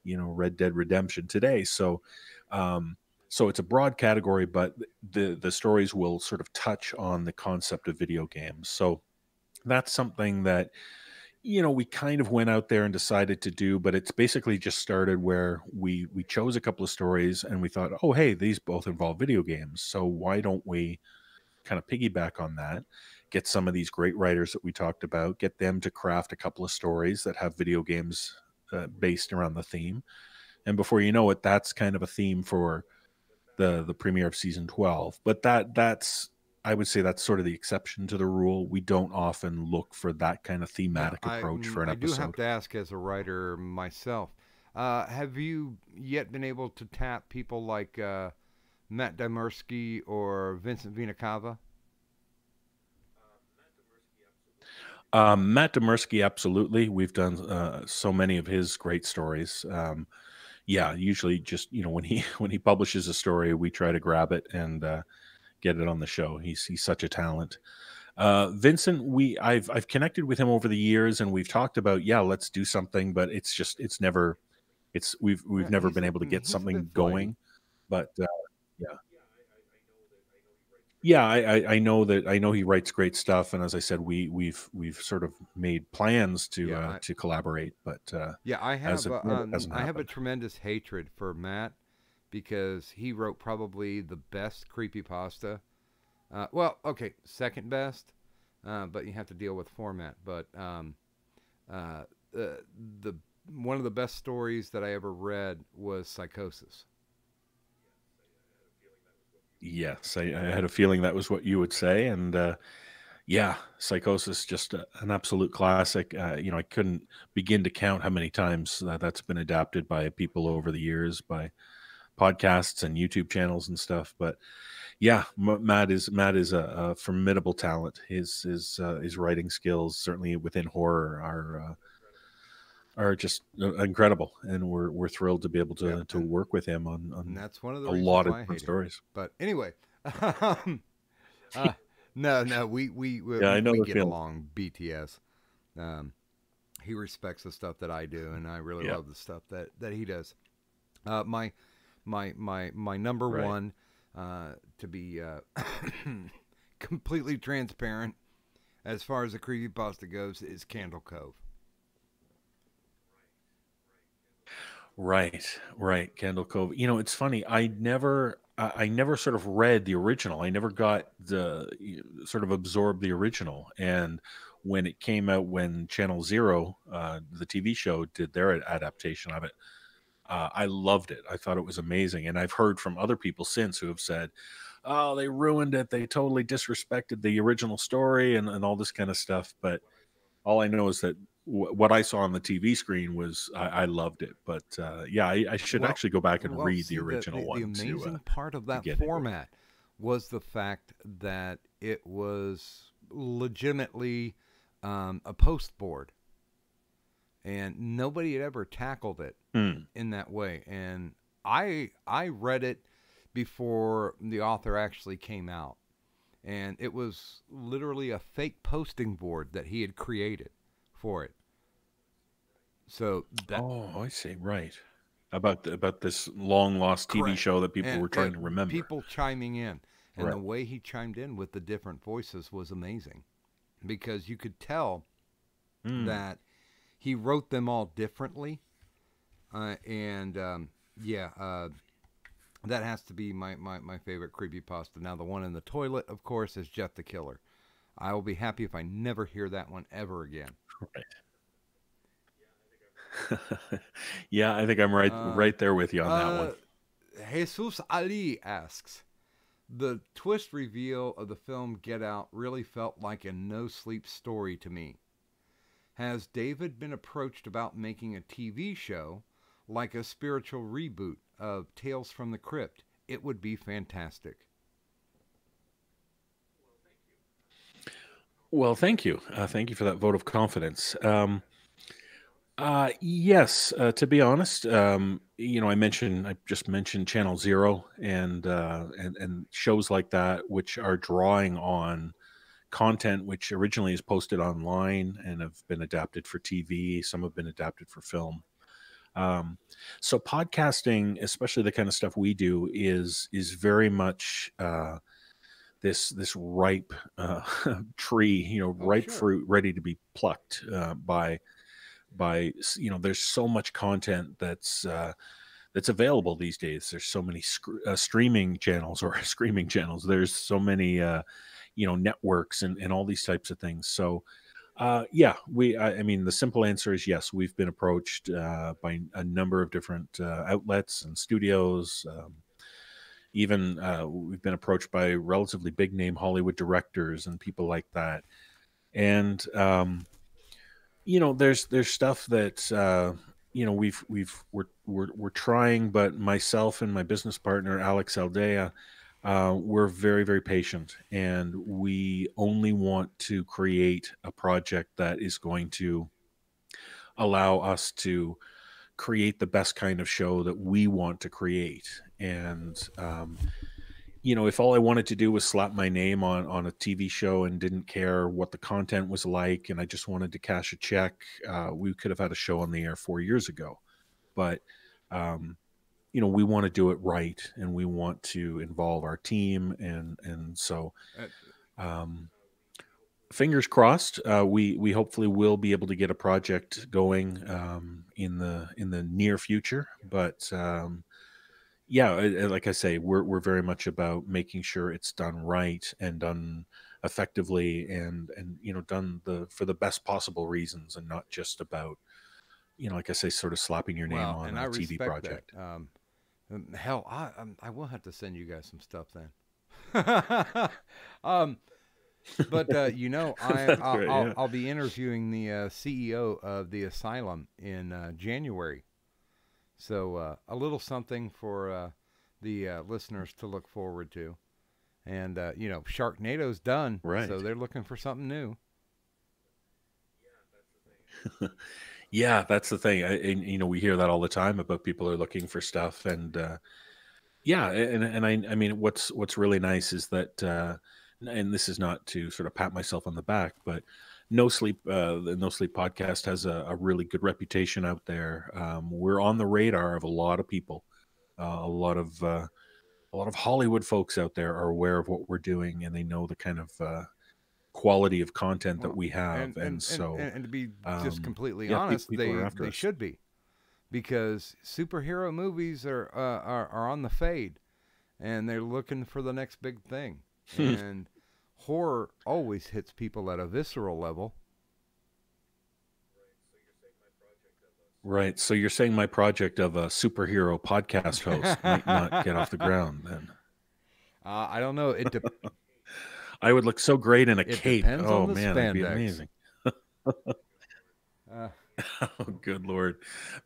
Red Dead Redemption today. Um, so it's a broad category, but the stories will sort of touch on the concept of video games. So that's something that we kind of went out there and decided to do, but it's basically just started where we chose a couple of stories and we thought, oh, hey, these both involve video games, so why don't we kind of piggyback on that, get some of these great writers that we talked about, get them to craft a couple of stories that have video games based around the theme. And before you know it, that's kind of a theme for the premiere of season 12. But that's I would say that's sort of the exception to the rule. We don't often look for that kind of Now, thematic approach for an I do have episode. to ask as a writer myself, have you yet been able to tap people like Matt Dymersky or Vincent Vinacava? Matt Demersky, absolutely. We've done so many of his great stories. Yeah, usually just when he when he publishes a story, we try to grab it and get it on the show. He's such a talent. Vincent, I've connected with him over the years, and we've talked about, yeah, let's do something, but it's never we've Yeah, never been able to get he's a bit something flighty. going. But yeah. Yeah, I know that, I know he writes great stuff, and as I said, we've sort of made plans Yeah, I to collaborate, but yeah I as have of yet, it hasn't I have a happened. tremendous hatred for Matt because he wrote probably the best creepypasta. Well, okay, second best, but you have to deal with format. But uh, the one of the best stories that I ever read was Psychosis. Yes, I had a feeling that was what you would say, and yeah, Psychosis, just an absolute classic. I couldn't begin to count how many times that's been adapted by people over the years, by podcasts and YouTube channels and stuff. But yeah, Matt is a formidable talent. His writing skills, certainly within horror, are just incredible, and we're thrilled to be able Yeah, to work with him and on that's one of the a reasons lot of why I different hate him. stories. But anyway, um, uh, no, no, Yeah, I know we the get feeling. along. BTS. Um, he respects the stuff that I do, and I really Yeah, love the stuff that he does. My number right. one, to be completely transparent as far as the creepypasta goes, is Candle Cove. Right, right. Kendall Cove. It's funny. I never sort of read the original. I never got sort of absorbed the original. And when it came out, when Channel Zero, the TV show, did their adaptation of it, I loved it. I thought it was amazing. And I've heard from other people since who have said, "Oh, they ruined it. They totally disrespected the original story and all this kind of stuff." But all I know is that what I saw on the TV screen was I loved it. But yeah, I should Well, actually go back and well, read the see, original the one amazing part of to that get into it. format was the fact that it was legitimately a post board, and nobody had ever tackled it Hmm. in that way. And I read it before the author actually came out, and it was literally a fake posting board that he had created for it. So that Oh, I see. Right. About this long lost TV correct, show that people and were trying to remember. people chiming in, and the Right. way he chimed in with the different voices was amazing because you could tell Hmm. that he wrote them all differently, and yeah, that has to be my favorite creepypasta. Now, the one in the toilet, of course, is Jeff the Killer. I will be happy if I never hear that one ever again. Right. Yeah, I think I'm Uh, right there with you on that one. uh, Jesus Ali asks, the twist reveal of the film Get Out really felt like a no sleep story to me. Has David been approached about making a TV show like a spiritual reboot of Tales from the Crypt? It would be fantastic. Well, thank you. Thank you for that vote of confidence. Yes, to be honest, I just mentioned Channel Zero and shows like that, which are drawing on content which originally is posted online and have been adapted for TV. Some have been adapted for film. Um, so podcasting, especially the kind of stuff we do, is very much this ripe tree, Oh, ripe sure. fruit ready to be plucked there's so much content that's available these days. There's so many streaming channels or screaming channels. There's so many networks and all these types of things. So yeah, I mean, the simple answer is yes. We've been approached by a number of different outlets and studios. Even we've been approached by relatively big name Hollywood directors and people like that. And there's stuff that we're trying, but myself and my business partner Alex Aldea, we're very very patient, and we only want to create a project that is going to allow us to create the best kind of show that we want to create. And if all I wanted to do was slap my name on a TV show and didn't care what the content was like, and I just wanted to cash a check, we could have had a show on the air 4 years ago. But we want to do it right, and we want to involve our team, and so Uh, um, fingers crossed. We hopefully will be able to get a project going in the near future. But yeah, like I say, we're very much about making sure it's done right and done effectively, and done for the best possible reasons, and not just about, like I say, sort of slapping your name well, on and I a TV respect that. project. Hell, I will have to send you guys some stuff then. um, but That's great. Yeah. I'll be interviewing the CEO of the asylum in January. So a little something for the listeners to look forward to. And Sharknado's done, Right. so they're looking for something new. Yeah, that's the thing. And we hear that all the time about people are looking for stuff, and yeah, and I mean, what's really nice is that, and this is not to sort of pat myself on the back, but the No Sleep podcast has a really good reputation out there. We're on the radar of a lot of people. A lot of Hollywood folks out there are aware of what we're doing, and they know the kind of quality of content that Well, we have, and so and to be just completely yeah, honest, people are after they us. should be, because superhero movies are on the fade, and they're looking for the next big thing. And horror always hits people at a visceral level. Right. So you're saying my project of a superhero podcast host might not get off the ground then? I don't know. I would look so great in a It cape. depends on Oh the man, I'd be spandex. amazing. Uh, Oh, good Lord.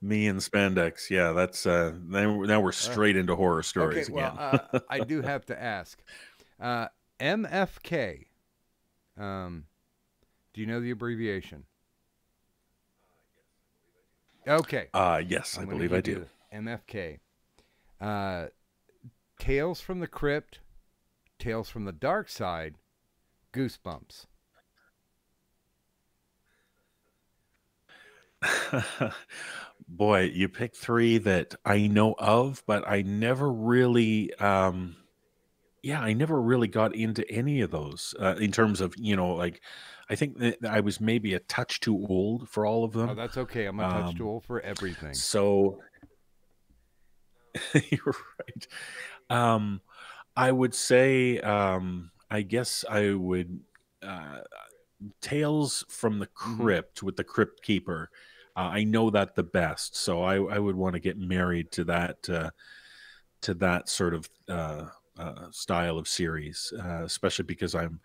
Me and spandex. Yeah, that's now we're straight into horror stories okay, well, again. I do have to ask, MFK. Do you know the abbreviation? Okay, Yes, I I'm going believe to I give do. you MFK. Uh, Tales from the Crypt, Tales from the Dark Side, Goosebumps. Boy, you picked three that I know of, but I never really I never really got into any of those in terms of, like, I think that I was maybe a touch too old for all of Oh, them. that's okay. I'm a touch too Um, old for everything. so you're right. Um, I would say, I guess I would, uh, Tales from the Mm-hmm. Crypt with the Crypt Keeper. I know that the best, so I would want to get married to that sort of style of series, especially because I'm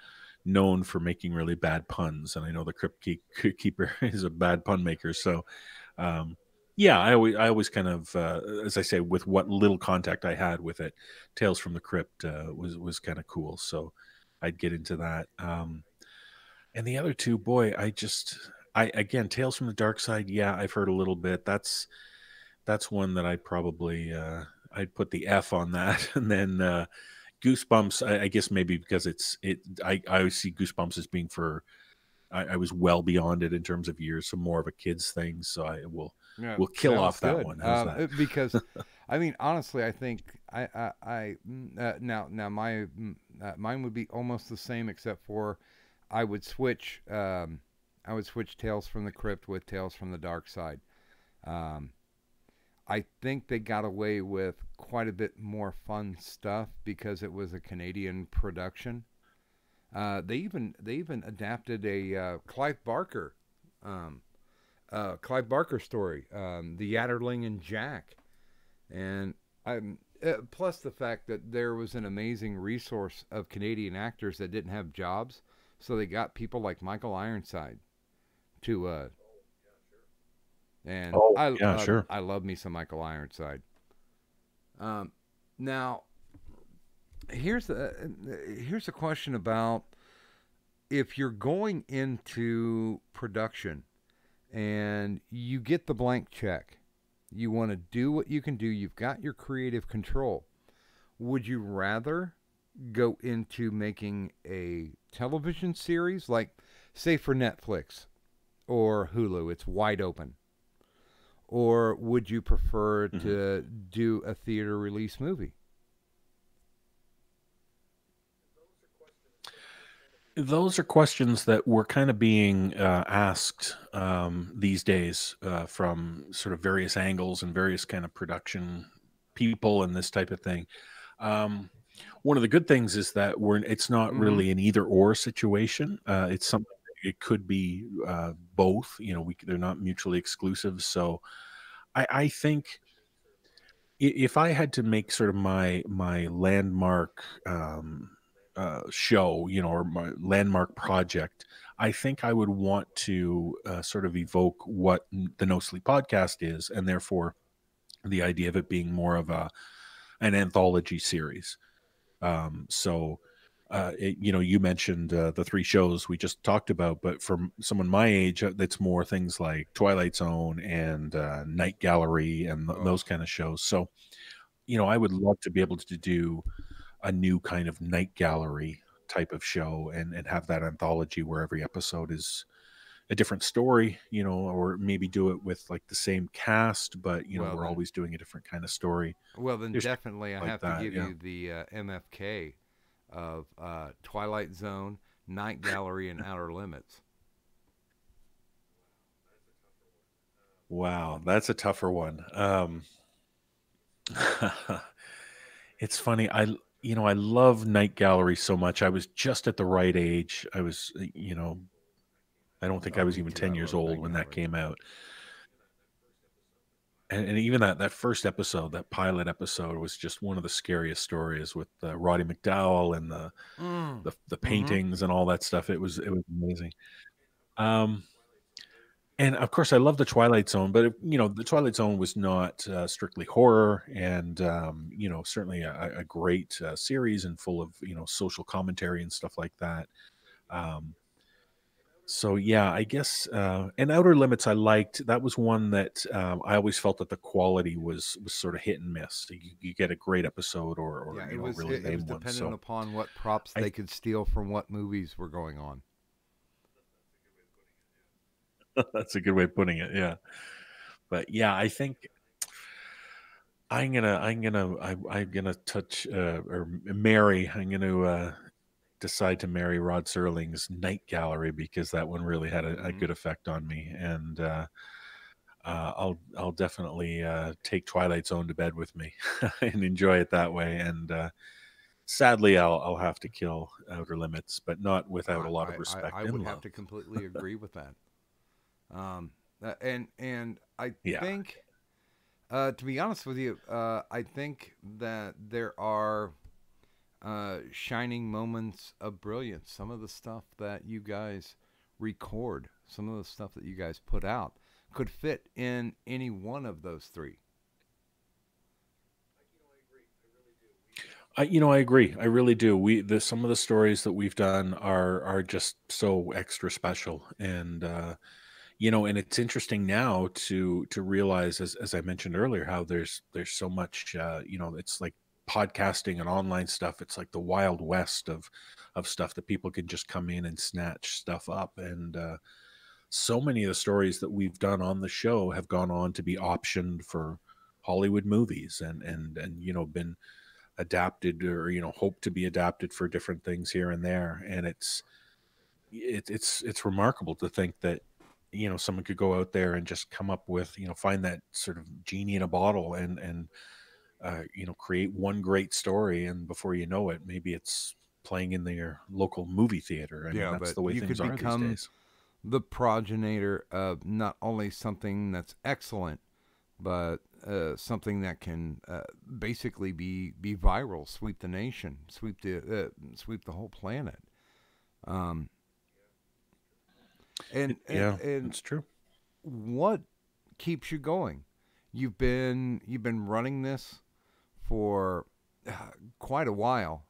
known for making really bad puns, and I know the Keeper is a bad pun maker. So, um, yeah, I always kind of, as I say, with what little contact I had with it, Tales from the Crypt was kind of cool. So, I'd get into that. And the other two, boy, I again, Tales from the Dark Side. Yeah, I've heard a little bit. That's one that I probably I'd put the F on that, and then Goosebumps. I guess maybe because I always see Goosebumps as being for I was well beyond it in terms of years, so more of a kids thing. So Yeah, we'll kill sounds off that good. one. How's that? Because, I mean, honestly, I think mine would be almost the same, except for I would switch. I would switch Tales from the Crypt with Tales from the Dark Side. Um, I think they got away with quite a bit more fun stuff because it was a Canadian production. They even adapted a um, Clive Barker story, The Yatterling and Jack, and plus the fact that there was an amazing resource of Canadian actors that didn't have jobs, so they got people like Michael Ironside to and Oh yeah, sure. I love me some Michael Ironside. Um, now here's a question about if you're going into production and you get the blank check, you want to do what you can do, you've got your creative control. Would you rather go into making a television series, like, say, for Netflix or Hulu, it's wide open? or would you prefer Mhm. to do a theater release movie? Those are questions that were kind of being asked these days from sort of various angles and various kind of production people and this type of thing. Um, One of the good things is that it's not Mm-hmm. really an either or situation. It's something it could be both. You know, they're not mutually exclusive. So I think if I had to make sort of my landmark show, you know, or my landmark project, I think I would want to sort of evoke what the No Sleep podcast is, and therefore the idea of it being more of an anthology series. So, you know, you mentioned the three shows we just talked about, but for someone my age, it's more things like Twilight Zone and Night Gallery and Oh, those kind of shows. So, you know, I would love to be able to do a new kind of Night Gallery type of show and have that anthology where every episode is a different story, you know, or maybe do it with like the same cast, but you know, well we're then, always doing a different kind of story. well then, There's definitely, I like have to that, give yeah. you the MFK of Twilight Zone, Night Gallery, and Outer Limits. Wow, that's a tougher one. It's funny. You know, I love Night Gallery so much. I was just at the right age. I was, you know, I don't think I Oh, was me even too. I 10 years love old Night when that Gallery. came out. And even that first episode, that pilot episode, was just one of the scariest stories with Roddy McDowell and Mm. the Mm-hmm. paintings and all that stuff. It was amazing. Um, and of course, I love the Twilight Zone, but you know, the Twilight Zone was not strictly horror, and you know, certainly a great series and full of you know social commentary and stuff like that. Um, so yeah, I guess and Outer Limits I liked. That was one that I always felt that the quality was sort of hit and miss. You get a great episode or Yeah, you know a really it was lame one. dependent So upon what props I they could steal from what movies were going on. that's a good way of putting it. Yeah, but yeah, I think I'm gonna touch or marry. I'm gonna decide to marry Rod Serling's Night Gallery because that one really had a Mm-hmm. good effect on me, and I'll definitely take Twilight Zone to bed with me and enjoy it that way. And sadly, I'll have to kill Outer Limits, but not without a lot of I respect would and have love. to completely agree with that. And I Yeah. think, to be honest with you, I think that there are shining moments of brilliance. Some of the stuff that you guys record, some of the stuff that you guys put out, could fit in any one of those three. You know, I agree. I really do. Some of the stories that we've done are just so extra special, and you know, and it's interesting now to realize, as I mentioned earlier, how there's so much. You know, it's like podcasting and online stuff. It's like the wild west of stuff that people can just come in and snatch stuff up, and so many of the stories that we've done on the show have gone on to be optioned for Hollywood movies and you know been adapted or you know hope to be adapted for different things here and there, and it's remarkable to think that you know someone could go out there and just come up with you know find that sort of genie in a bottle and you know create one great story, and before you know it maybe it's playing in their local movie theater. I mean Yeah, that's but the way you things could are these become days. the progenitor of not only something that's excellent, but something that can basically be viral, sweep the nation, sweep the whole planet. Um, Yeah, and it's true. what keeps you going? You've been running this for quite a while.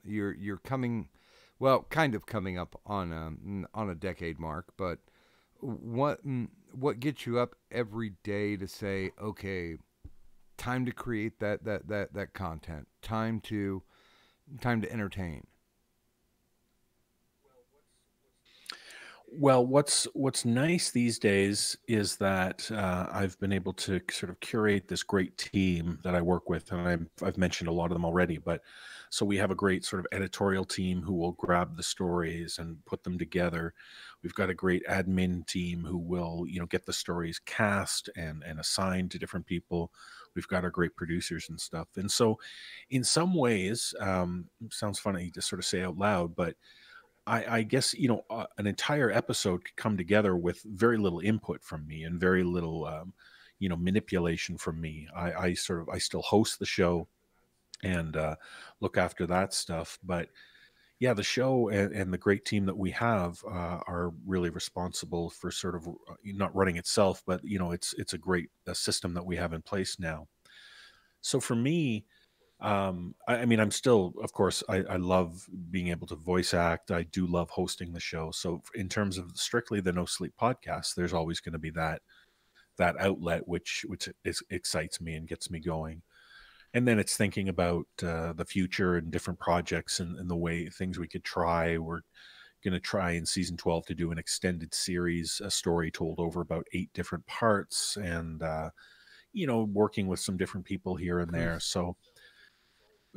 You're coming, well, kind of coming up on a decade mark. But what gets you up every day to say, okay, time to create that content, time to entertain. Well, what's nice these days is that I've been able to sort of curate this great team that I work with, and I've mentioned a lot of them already. But so we have a great sort of editorial team who will grab the stories and put them together. We've got a great admin team who will, get the stories cast and assigned to different people. We've got our great producers and stuff. And so, in some ways, sounds funny to sort of say out loud, but I guess an entire episode could come together with very little input from me and very little manipulation from me. I still host the show and look after that stuff, but yeah, the show and the great team that we have are really responsible for sort of not running itself, but it's a great system that we have in place now. So for me, I mean, I'm still, of course, I love being able to voice act. I do love hosting the show. So in terms of strictly the No Sleep podcast, there's always going to be that outlet which excites me and gets me going. And then it's thinking about the future and different projects and the way things we could try. We're going to try in season 12 to do an extended series, a story told over about 8 different parts, and working with some different people here and there. So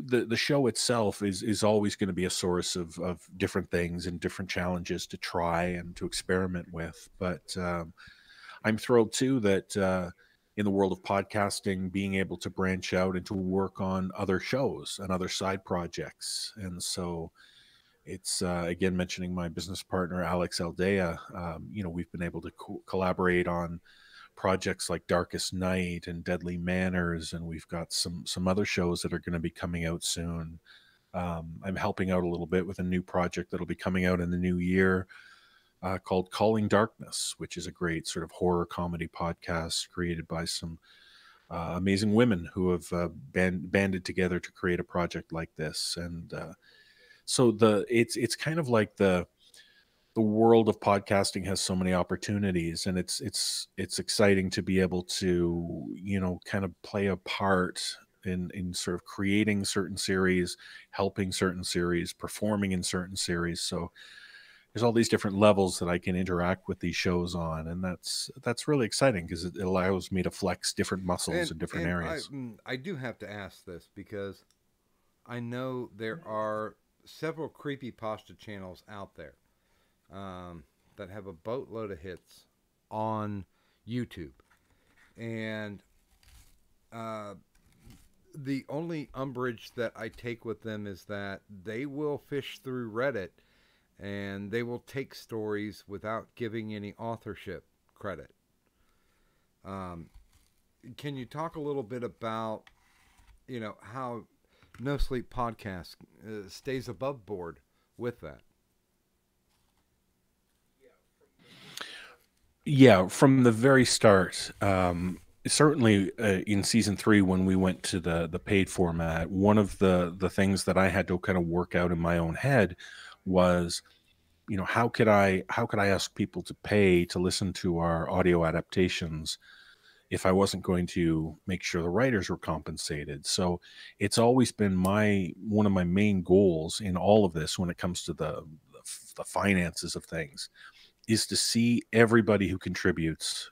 the show itself is always going to be a source of different things and different challenges to try and to experiment with. But I'm thrilled too that in the world of podcasting, being able to branch out and to work on other shows and other side projects. And so it's again mentioning my business partner Alex Aldea. We've been able to collaborate on projects like Darkest Night and Deadly Manners, and we've got some other shows that are going to be coming out soon. I'm helping out a little bit with a new project that'll be coming out in the new year called Calling Darkness, which is a great sort of horror comedy podcast created by some amazing women who have banded together to create a project like this. And so it's kind of like the world of podcasting has so many opportunities, and it's exciting to be able to kind of play a part in sort of creating certain series, helping certain series, performing in certain series. So there's all these different levels that I can interact with these shows on, and that's really exciting because it allows me to flex different muscles in different areas. I do have to ask this because I know there are several creepypasta channels out there that have a boatload of hits on YouTube. And the only umbrage that I take with them is that they will fish through Reddit and they will take stories without giving any authorship credit. Can you talk a little bit about, how No Sleep Podcast stays above board with that? Yeah, from the very start, certainly in season 3, when we went to the paid format, one of the things that I had to kind of work out in my own head was, how could I ask people to pay to listen to our audio adaptations if I wasn't going to make sure the writers were compensated? So it's always been one of my main goals in all of this when it comes to the finances of things, is to see everybody who contributes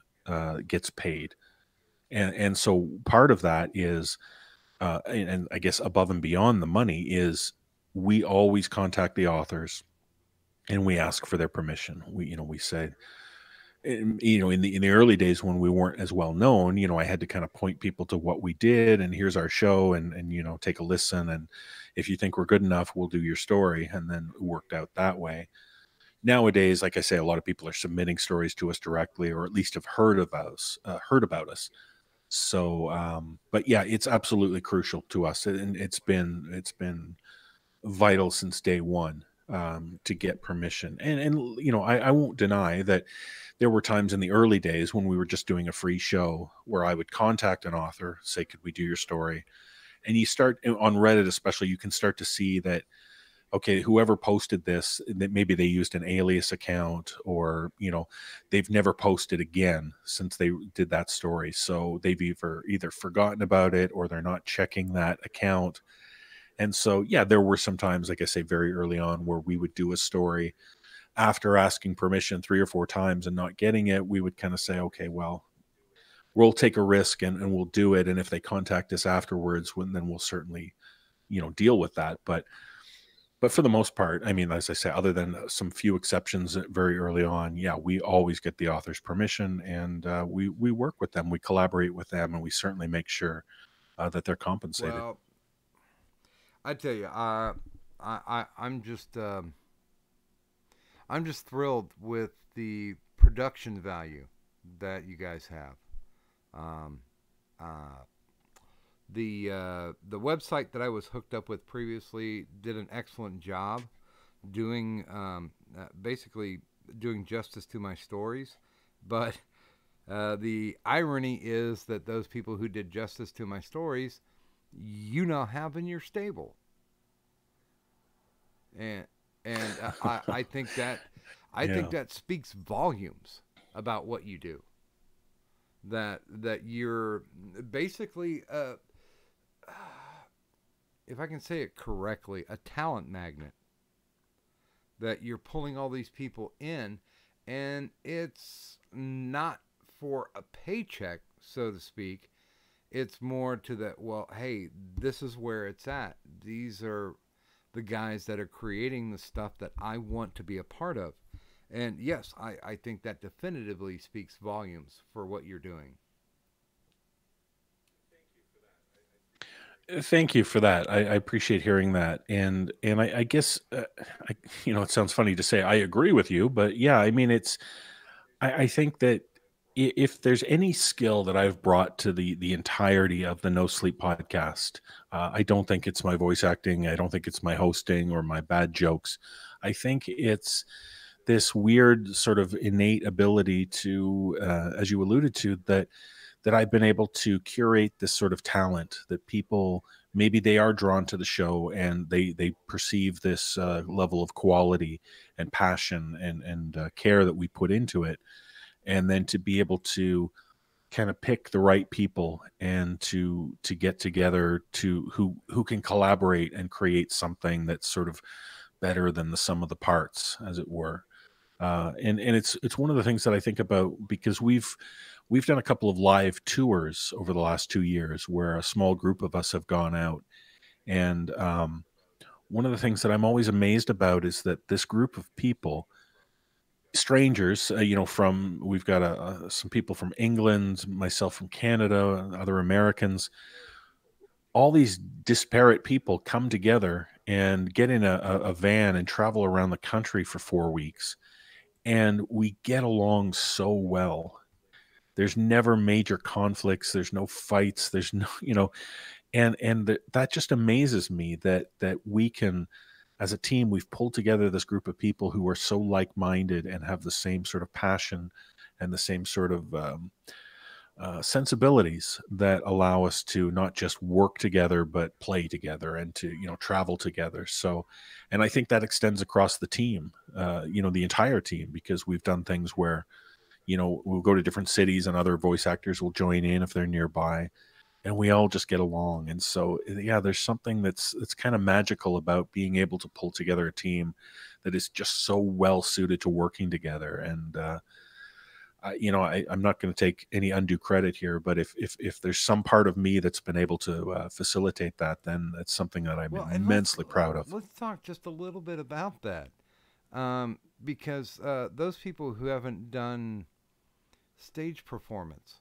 gets paid. And so part of that is, and I guess above and beyond the money, is we always contact the authors and we ask for their permission. We say, in the early days when we weren't as well known, I had to kind of point people to what we did, and here's our show, and take a listen, and if you think we're good enough, we'll do your story. And then it worked out that way. Nowadays, like I say, a lot of people are submitting stories to us directly, or at least have heard about us. So, but yeah, it's absolutely crucial to us, and it's been vital since day one to get permission. And I won't deny that there were times in the early days when we were just doing a free show where I would contact an author, say, "Could we do your story?" And you start on Reddit, especially, you can start to see that, okay, whoever posted this, that maybe they used an alias account, or they've never posted again since they did that story. So they've either forgotten about it, or they're not checking that account. And so, yeah, there were some times, like I say, very early on, where we would do a story after asking permission 3 or 4 times and not getting it, we would kind of say, okay, well, we'll take a risk and we'll do it. And if they contact us afterwards, then we'll certainly, deal with that. But for the most part, I mean, as I say, other than some few exceptions very early on, yeah, we always get the author's permission, and we work with them, we collaborate with them, and we certainly make sure that they're compensated. Well, I tell you, I'm just thrilled with the production value that you guys have. Um, uh, the website that I was hooked up with previously did an excellent job doing basically doing justice to my stories, but the irony is that those people who did justice to my stories, you now have in your stable, and I think that Yeah. that speaks volumes about what you do. That you're basically if I can say it correctly, a talent magnet. That you're pulling all these people in, and it's not for a paycheck, so to speak. It's more to that, well, hey, this is where it's at. These are the guys that are creating the stuff that I want to be a part of. And yes, I think that definitively speaks volumes for what you're doing. Thank you for that. I appreciate hearing that, and I guess it sounds funny to say I agree with you, but yeah, I mean, I think that if there's any skill that I've brought to the entirety of the No Sleep podcast, I don't think it's my voice acting. I don't think it's my hosting or my bad jokes. I think it's this weird sort of innate ability to, as you alluded to, that I've been able to curate this sort of talent that people, maybe they are drawn to the show and they perceive this level of quality and passion and care that we put into it, and then to be able to kind of pick the right people and to get together to who can collaborate and create something that's sort of better than the sum of the parts, as it were. And it's one of the things that I think about, because we've done a couple of live tours over the last 2 years where a small group of us have gone out, and one of the things that I'm always amazed about is that this group of people, strangers, from we've got some people from England, myself from Canada, other Americans, all these disparate people come together and get in a van and travel around the country for 4 weeks, and we get along so well. There's never major conflicts. There's no fights. There's no, that just amazes me that we can, as a team, we've pulled together this group of people who are so like-minded and have the same sort of passion and the same sort of sensibilities that allow us to not just work together but play together and to travel together. So, and I think that extends across the team, the entire team, because we've done things where we'll go to different cities and other voice actors will join in if they're nearby, and we all just get along. And so, yeah, there's something that's kind of magical about being able to pull together a team that is just so well suited to working together. And I'm not going to take any undue credit here, but if there's some part of me that's been able to facilitate that, then that's something that I'm immensely proud of. Let's talk just a little bit about that, because those people who haven't done stage performance,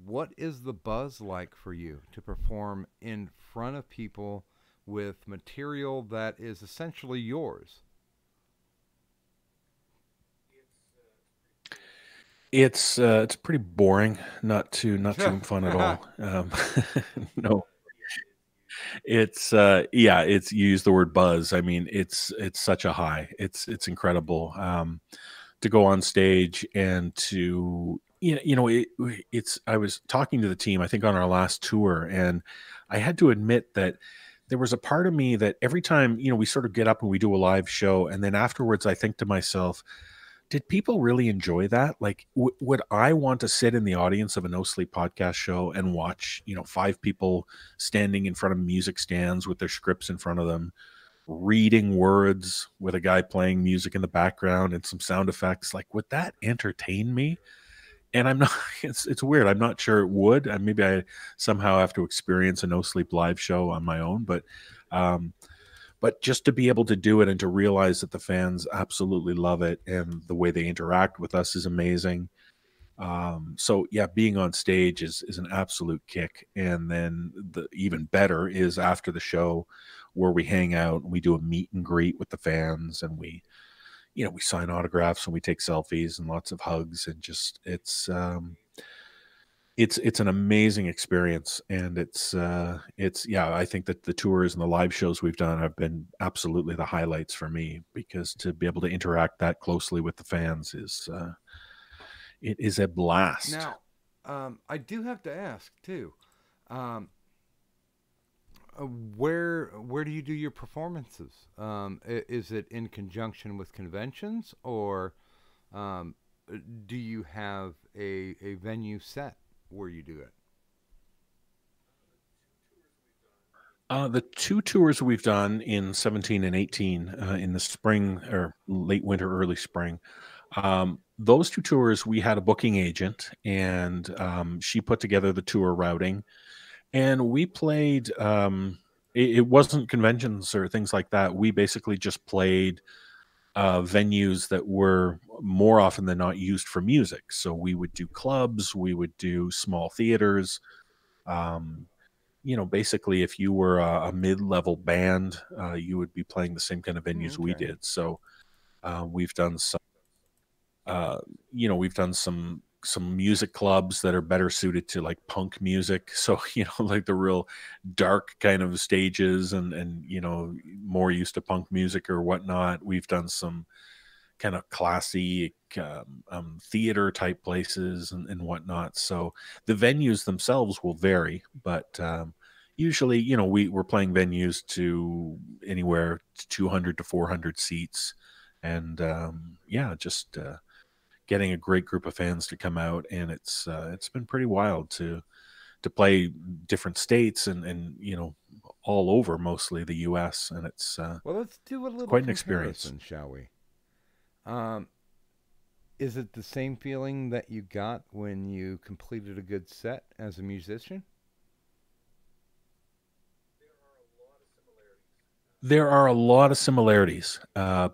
what is the buzz like for you to perform in front of people with material that is essentially yours? It's pretty boring, not too fun at all. No, it's you use the word buzz. I mean, it's such a high. It's incredible to go on stage and to it's. I was talking to the team, I think, on our last tour, and I had to admit that there was a part of me that every time we sort of get up and we do a live show, and then afterwards I think to myself, did people really enjoy that? Like, would I want to sit in the audience of a No Sleep podcast show and watch, 5 people standing in front of music stands with their scripts in front of them, reading words with a guy playing music in the background and some sound effects. Like, would that entertain me? And I'm not. It's weird. I'm not sure it would. Maybe I somehow have to experience a No Sleep live show on my own, um, but just to be able to do it and to realize that the fans absolutely love it and the way they interact with us is amazing. So yeah, being on stage is an absolute kick. And then the even better is after the show where we hang out and we do a meet and greet with the fans and we sign autographs and we take selfies and lots of hugs and just it's an amazing experience. And it's yeah, I think that the tours and the live shows we've done have been absolutely the highlights for me, because to be able to interact that closely with the fans is it is a blast. Now, I do have to ask too. Um, where do you do your performances? Is it in conjunction with conventions, or um, do you have a venue set where you do it? The two tours we've done in 17 and 18 in the spring or late winter, early spring, those two tours we had a booking agent, and she put together the tour routing, and we played. It wasn't conventions or things like that. We basically just played venues that were more often than not used for music. So we would do clubs, we would do small theaters. Um, basically, if you were a mid-level band, you would be playing the same kind of venues we Okay. did. So we've done some, uh, we've done some music clubs that are better suited to like punk music. So like the real dark kind of stages, and more used to punk music or whatnot. We've done some kind of classy theater type places and whatnot. So the venues themselves will vary, but usually, we're playing venues to anywhere to 200 to 400 seats. And yeah, just getting a great group of fans to come out. And it's been pretty wild to play different states and all over, mostly the US. And Well, let's do a it's little quite an experience. comparison, shall we? Um, is it the same feeling that you got when you completed a good set as a musician? There are a lot of similarities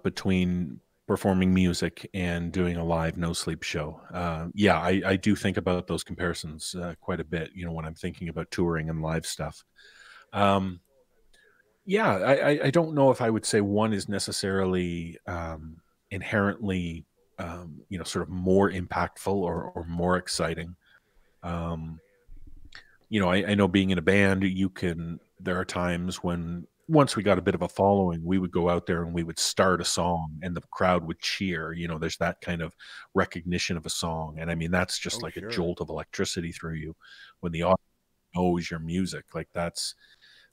between performing music and doing a live no sleep show. Yeah, I do think about those comparisons quite a bit. When I'm thinking about touring and live stuff. Um, yeah, I don't know if I would say one is necessarily inherently sort of more impactful or more exciting. Um, I know being in a band, there are times when once we got a bit of a following, we would go out there and we would start a song and the crowd would cheer. There's that kind of recognition of a song. And I mean, that's just Oh, like a sure. jolt of electricity through you when the audience knows your music. Like that's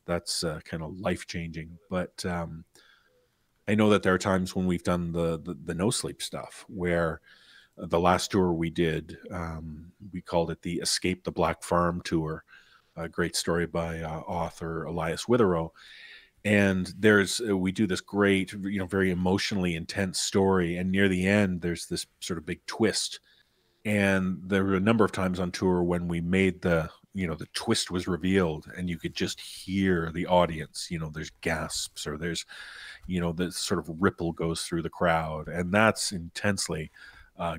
kind of life changing. But I know that there are times when we've done the no sleep stuff where the last tour we did, we called it the Escape the Black Farm tour. A great story by author Elias Witherow. And we do this great, very emotionally intense story. And near the end, there's this sort of big twist. And there were a number of times on tour when we made the twist was revealed and you could just hear the audience, there's gasps or there's, the sort of ripple goes through the crowd. And that's intensely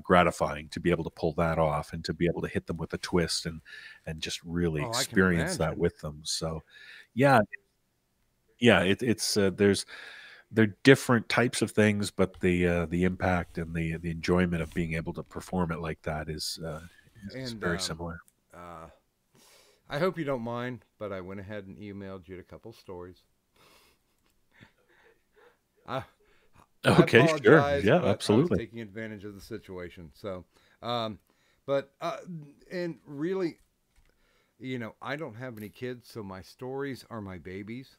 gratifying to be able to pull that off and to be able to hit them with a twist and just really Oh, I can experience that imagine. with them. So, yeah, yeah, they're different types of things, but the impact and the enjoyment of being able to perform it like that is And very similar. uh, I hope you don't mind, but I went ahead and emailed you a couple stories. I I Okay, sure, apologize, yeah, but I was absolutely. taking advantage of the situation. So, um, but and really, I don't have any kids, so my stories are my babies,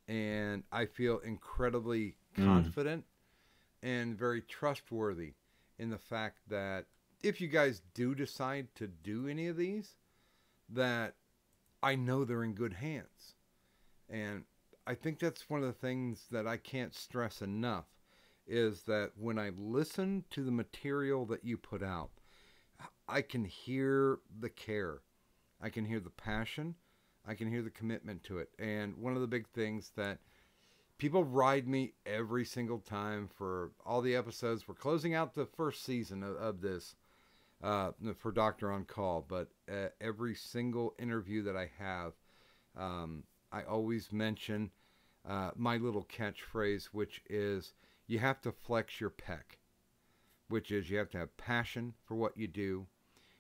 and I feel incredibly Mm, confident and very trustworthy in the fact that if you guys do decide to do any of these, that I know they're in good hands. And I think that's one of the things that I can't stress enough is that when I listen to the material that you put out, I can hear the care. I can hear the passion. I can hear the commitment to it. And one of the big things that people ride me every single time for all the episodes. We're closing out the first season of this for Doctor on Call, but every single interview that I have, I always mention my little catchphrase, which is you have to flex your pec, which is you have to have passion for what you do.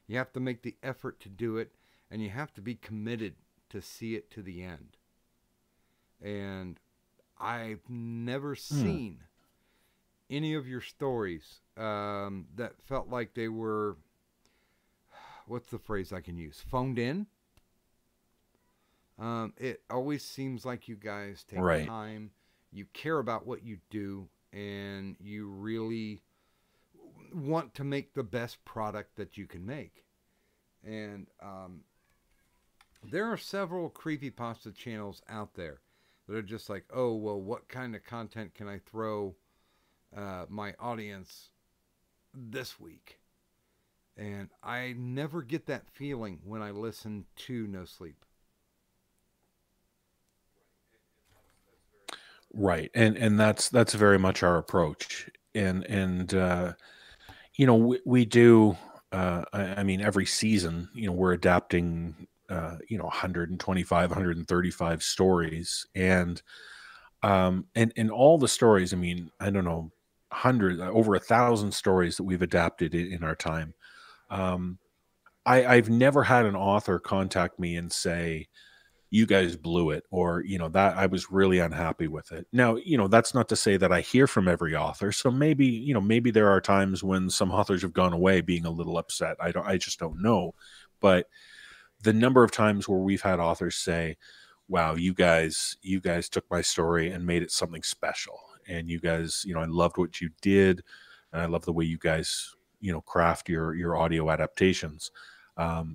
You have to make the effort to do it, and you have to be committed to see it to the end. And I've never seen any of your stories that felt like they were, what's the phrase I can use? Phoned in. It always seems like you guys take Right. time, you care about what you do, and you really want to make the best product that you can make. And there are several creepypasta channels out there that are just like, oh, well, what kind of content can I throw my audience this week? And I never get that feeling when I listen to No Sleep. Right. And that's very much our approach. And you know, we do, I mean, every season, you know, we're adapting, you know, 125, 135 stories. And all the stories, I mean, I don't know, over 1,000 stories that we've adapted in our time. Um, I've never had an author contact me and say, you guys blew it, or, you know, that I was really unhappy with it. Now, you know, that's not to say that I hear from every author. So maybe, you know, maybe there are times when some authors have gone away being a little upset. I just don't know. But the number of times where we've had authors say, wow, you guys took my story and made it something special. And you guys, you know, I loved what you did. And I love the way you guys, you know, craft your audio adaptations.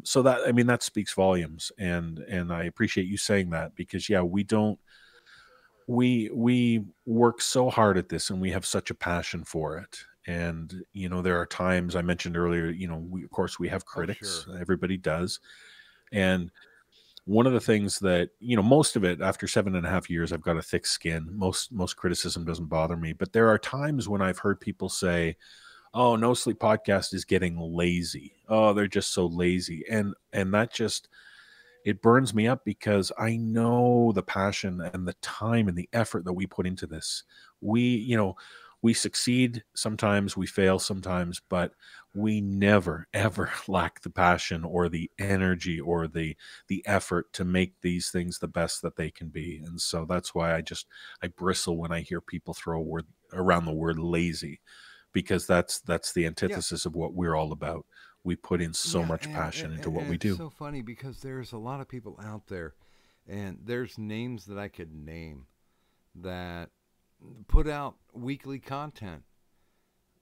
So that, I mean, that speaks volumes. And I appreciate you saying that, because yeah, we work so hard at this and we have such a passion for it. And, you know, there are times I mentioned earlier, you know, of course we have Oh, critics, sure. everybody does. And one of the things that, you know, most of it, after 7.5 years, I've got a thick skin. Most criticism doesn't bother me, but there are times when I've heard people say, oh, No Sleep Podcast is getting lazy. Oh, they're just so lazy. And that just, it burns me up, because I know the passion and the time and the effort that we put into this. You know, we succeed sometimes, we fail sometimes, but we never ever lack the passion or the energy or the effort to make these things the best that they can be. And so that's why I bristle when I hear people throw a word around the word lazy, because that's the Yeah. antithesis of what we're all about. We put in so Yeah, much passion into what and we it's do. so funny because there's a lot of people out there, and there's names that I could name that put out weekly content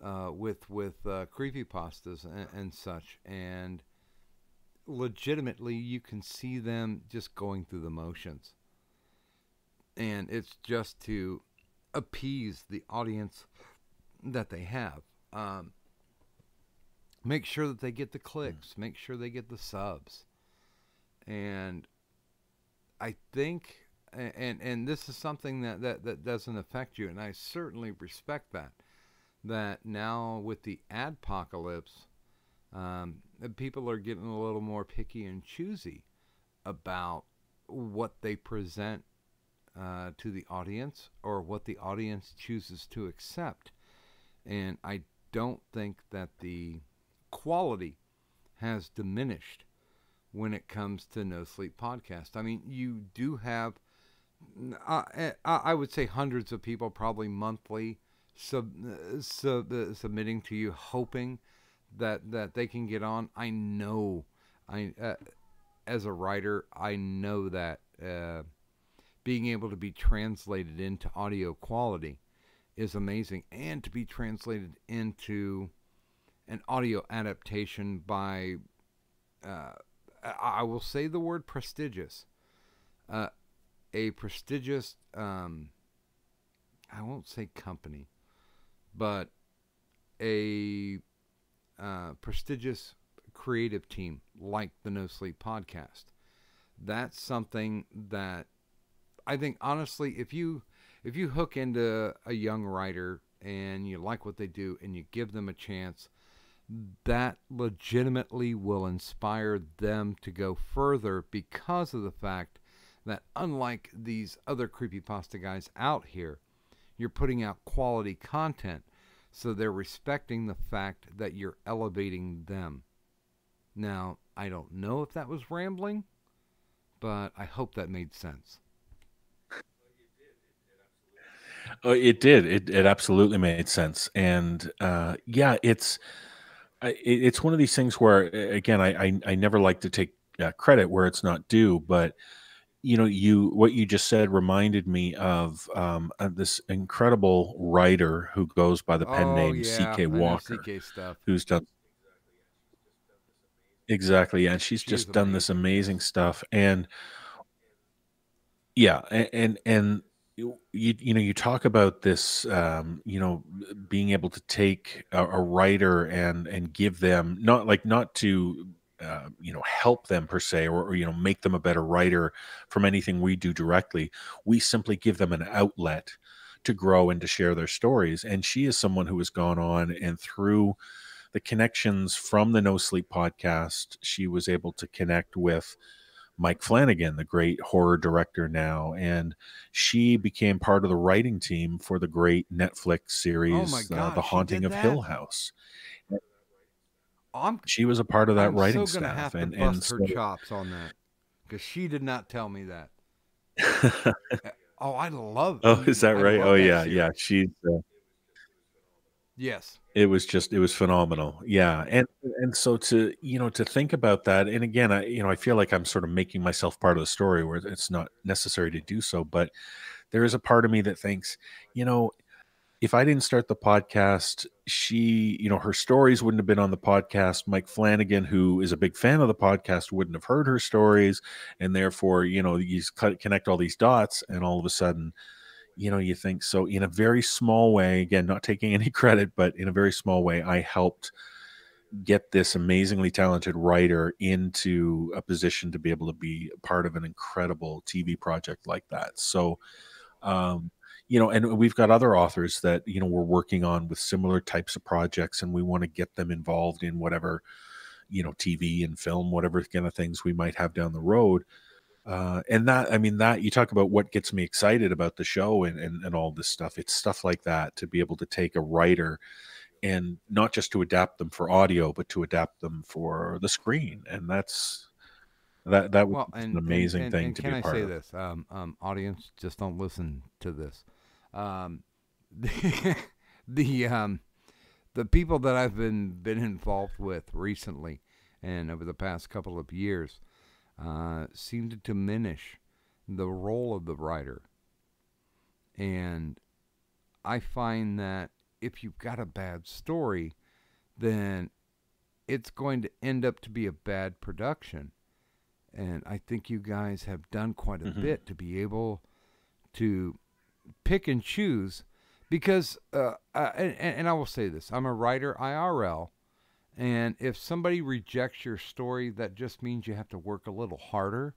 with creepypastas and such, and legitimately you can see them just going through the motions, and it's just to appease the audience that they have. Make sure that they get the clicks, make sure they get the subs, and I think, and this is something that doesn't affect you, and I certainly respect that. That now with the adpocalypse, people are getting a little more picky and choosy about what they present to the audience, or what the audience chooses to accept. And I don't think that the quality has diminished when it comes to No Sleep Podcast. I mean, you do have, I would say, hundreds of people probably monthly submitting to you, hoping that they can get on. I know, I as a writer, I know that being able to be translated into audio quality is amazing, and to be translated into an audio adaptation by, I will say the word prestigious, a prestigious, I won't say company, but a prestigious creative team like the No Sleep podcast. That's something that I think, honestly, if you hook into a young writer and you like what they do and you give them a chance, that legitimately will inspire them to go further, because of the fact that, unlike these other creepypasta guys out here, you're putting out quality content, so they're respecting the fact that you're elevating them. Now, I don't know if that was rambling, but I hope that made sense. Oh, it did. It absolutely made sense. And yeah, it's one of these things where, again, I never like to take credit where it's not due, but what you just said reminded me of this incredible writer who goes by the pen Oh name yeah, C.K. I know Walker, CK stuff. who's done exactly, and she's She is just done this amazing. amazing Yes. stuff. And yeah, and you talk about this, being able to take a writer and give them, not to help them per se, or make them a better writer from anything we do directly. We simply give them an outlet to grow and to share their stories. And she is someone who has gone on, and through the connections from the No Sleep podcast, she was able to connect with Mike Flanagan, the great horror director now, and she became part of the writing team for the great Netflix Oh my series, The God, she Haunting did of Hill that. House. I'm She was a part of that I'm writing so gonna staff, have to and bust her so chops on that, because she did not tell me that. Oh, I love. I oh, is mean, that I right? love Oh that yeah, yeah. series. Yes. It was phenomenal. Yeah, and so to think about that, and again, I feel like I'm sort of making myself part of the story where it's not necessary to do so, but there is a part of me that thinks, you know, if I didn't start the podcast, her stories wouldn't have been on the podcast. Mike Flanagan, who is a big fan of the podcast, wouldn't have heard her stories. And therefore, you connect all these dots, and all of a sudden, you think, so in a very small way, again, not taking any credit, but in a very small way, I helped get this amazingly talented writer into a position to be able to be a part of an incredible TV project like that. So, um, and we've got other authors that we're working on with similar types of projects, and we want to get them involved in whatever TV and film, whatever kind of things we might have down the road. And that, I mean, that you talk about what gets me excited about the show, and all this stuff. It's stuff like that, to be able to take a writer and not just to adapt them for audio, but to adapt them for the screen. And that was Well, just an and amazing thing to be can a I part say of. this, audience, just don't listen to this. Um, the the um, the people that I've been involved with recently and over the past couple of years seem to diminish the role of the writer, and I find that if you've got a bad story, then it's going to end up to be a bad production. And I think you guys have done quite a Hmm. bit to be able to pick and choose, because and I will say this, I'm a writer IRL, and if somebody rejects your story, that just means you have to work a little harder.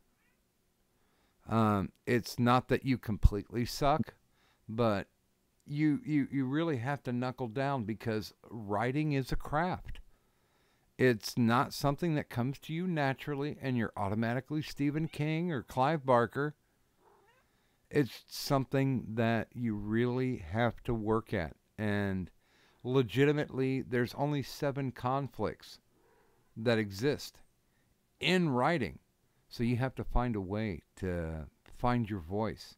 It's not that you completely suck, but you really have to knuckle down, because writing is a craft. It's not something that comes to you naturally and you're automatically Stephen King or Clive Barker. It's something that you really have to work at. And legitimately, there's only 7 conflicts that exist in writing. So you have to find a way to find your voice,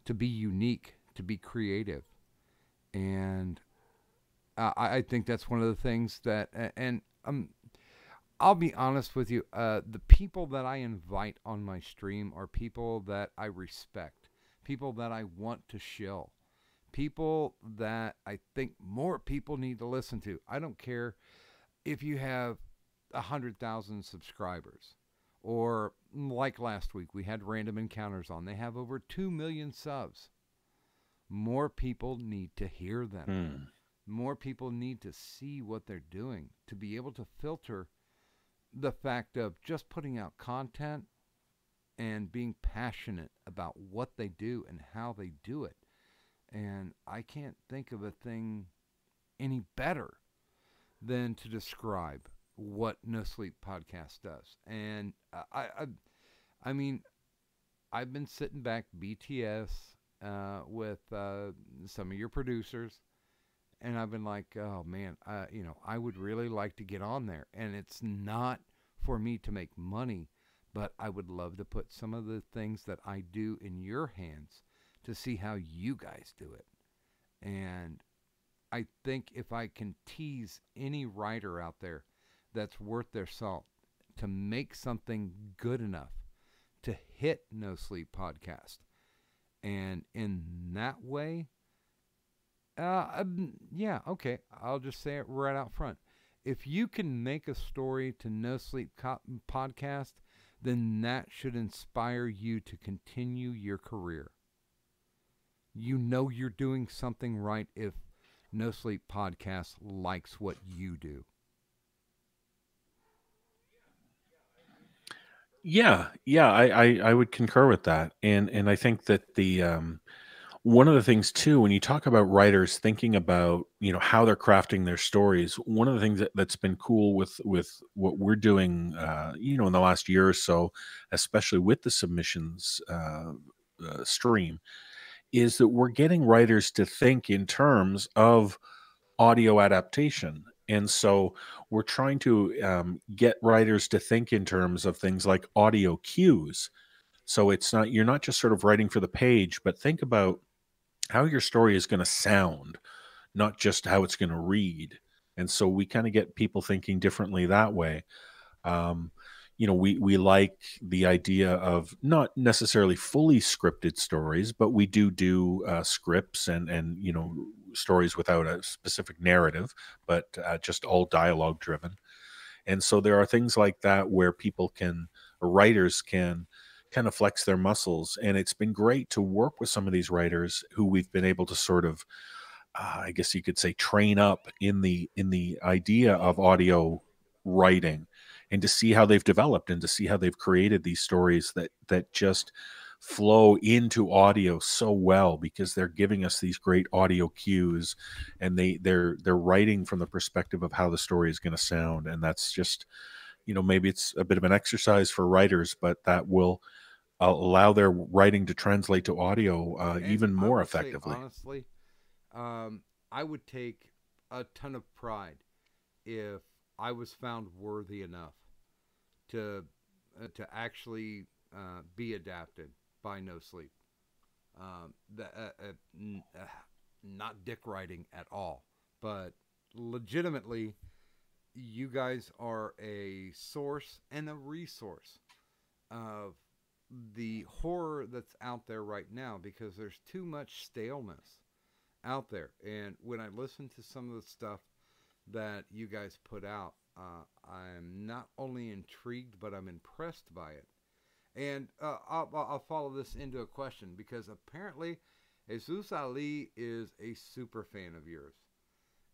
to be unique, to be creative. And I think that's one of the things that, and I'll be honest with you. The people that I invite on my stream are people that I respect, people that I want to shill, people that I think more people need to listen to. I don't care if you have 100,000 subscribers Or like last week, we had Random Encounters on. They have over 2 million subs. More people need to hear them. Hmm. More people need to see what they're doing to be able to filter the fact of just putting out content and being passionate about what they do and how they do it. And I can't think of a thing any better than to describe what No Sleep Podcast does. And I mean, I've been sitting back BTS with some of your producers, and I've been like, oh man, I would really like to get on there. And it's not for me to make money, but I would love to put some of the things that I do in your hands to see how you guys do it. And I think if I can tease any writer out there that's worth their salt to make something good enough to hit No Sleep Podcast, and in that way, yeah, okay, I'll just say it right out front. If you can make a story to No Sleep Podcast, then that should inspire you to continue your career. You know you're doing something right if No Sleep Podcast likes what you do. Yeah, I would concur with that, and I think that the one of the things too, when you talk about writers thinking about how they're crafting their stories, one of the things that's been cool with what we're doing, in the last year or so, especially with the submissions stream, is that we're getting writers to think in terms of audio adaptation. And so we're trying to get writers to think in terms of things like audio cues. So you're not just sort of writing for the page, but think about how your story is going to sound, not just how it's going to read. And so we kind of get people thinking differently that way. Um, we like the idea of not necessarily fully scripted stories, but we do scripts and stories without a specific narrative, but just all dialogue driven. And so there are things like that where writers can kind of flex their muscles. And it's been great to work with some of these writers who we've been able to sort of, I guess you could say, train up in the idea of audio writing, and to see how they've developed and to see how they've created these stories that just flow into audio so well, because they're giving us these great audio cues, and they're writing from the perspective of how the story is going to sound. And that's just, maybe it's a bit of an exercise for writers, but that will allow their writing to translate to audio even more effectively. Honestly, I would take a ton of pride if I was found worthy enough to actually be adapted by No Sleep. Not dick writing at all, but legitimately, you guys are a source and a resource of the horror that's out there right now, because there's too much staleness out there. And when I listen to some of the stuff that you guys put out, I'm not only intrigued, but I'm impressed by it. And I'll follow this into a question, because apparently Jesus Ali is a super fan of yours.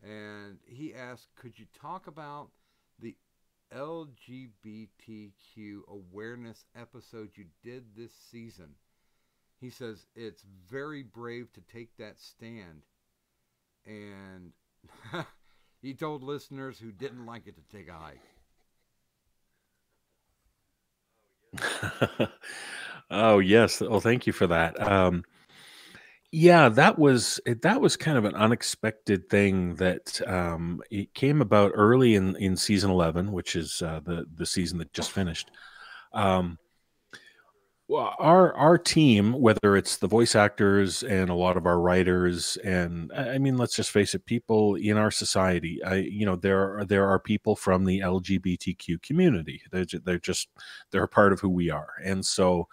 And he asked, could you talk about the LGBTQ awareness episode you did this season? He says it's very brave to take that stand. And he told listeners who didn't like it to take a hike. Oh, yes. Oh, thank you for that. Yeah, that was kind of an unexpected thing that it came about early in season 11, which is the season that just finished. Well, our team, whether it's the voice actors and a lot of our writers, and I mean, let's just face it, people in our society, there are people from the LGBTQ community. They're a part of who we are, and so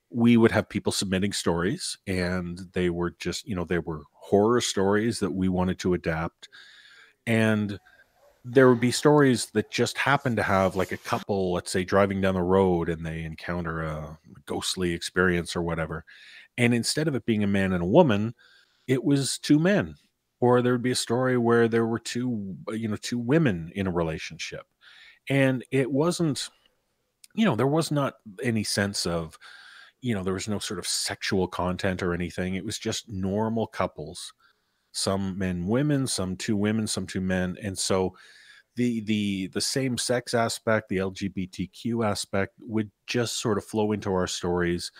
we would have people submitting stories, and they were just, they were horror stories that we wanted to adapt, and there would be stories that just happen to have like a couple, let's say, driving down the road and they encounter a ghostly experience or whatever. And instead of it being a man and a woman, it was two men. Or there would be a story where there were two women in a relationship. And it wasn't, there was not any sense of, there was no sort of sexual content or anything. It was just normal couples, some men, women, some two women, some two men. And so the same sex aspect, the LGBTQ aspect would just sort of flow into our stories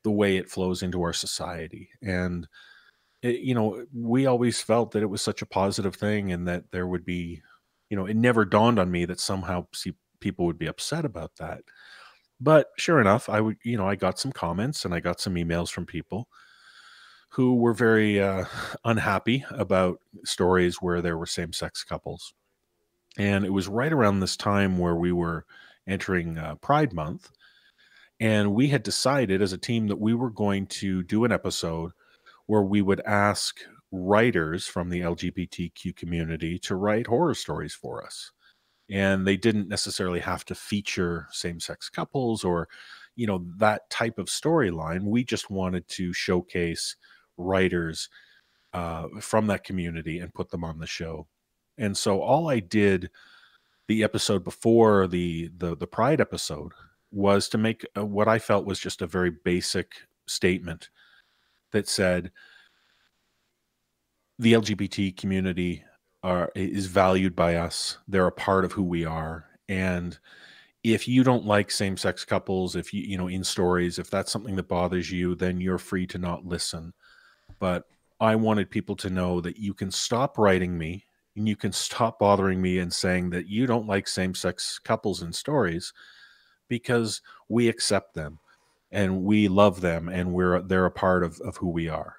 the way it flows into our society. And we always felt that it was such a positive thing, and that there would be, it never dawned on me that somehow people would be upset about that. But sure enough, I got some comments and I got some emails from people who were very unhappy about stories where there were same-sex couples. And it was right around this time where we were entering Pride Month. And we had decided as a team that we were going to do an episode where we would ask writers from the LGBTQ community to write horror stories for us. And they didn't necessarily have to feature same-sex couples or, that type of storyline. We just wanted to showcase writers from that community and put them on the show. And so all I did the episode before the Pride episode was to make what I felt was just a very basic statement that said the LGBT community is valued by us. They're a part of who we are. And if you don't like same-sex couples, if in stories, if that's something that bothers you, then you're free to not listen. But I wanted people to know that you can stop writing me and you can stop bothering me and saying that you don't like same-sex couples in stories, because we accept them and we love them and they're a part of who we are.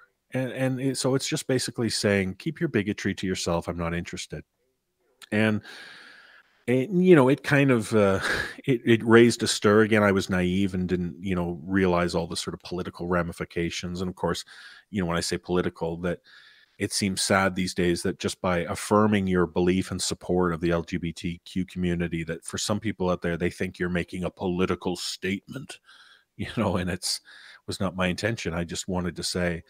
So it's just basically saying, keep your bigotry to yourself. I'm not interested. And it kind of it raised a stir again. I was naive and didn't realize all the sort of political ramifications. And of course, when I say political, that it seems sad these days that just by affirming your belief and support of the LGBTQ community, that for some people out there, they think you're making a political statement, and was not my intention. I just wanted to say,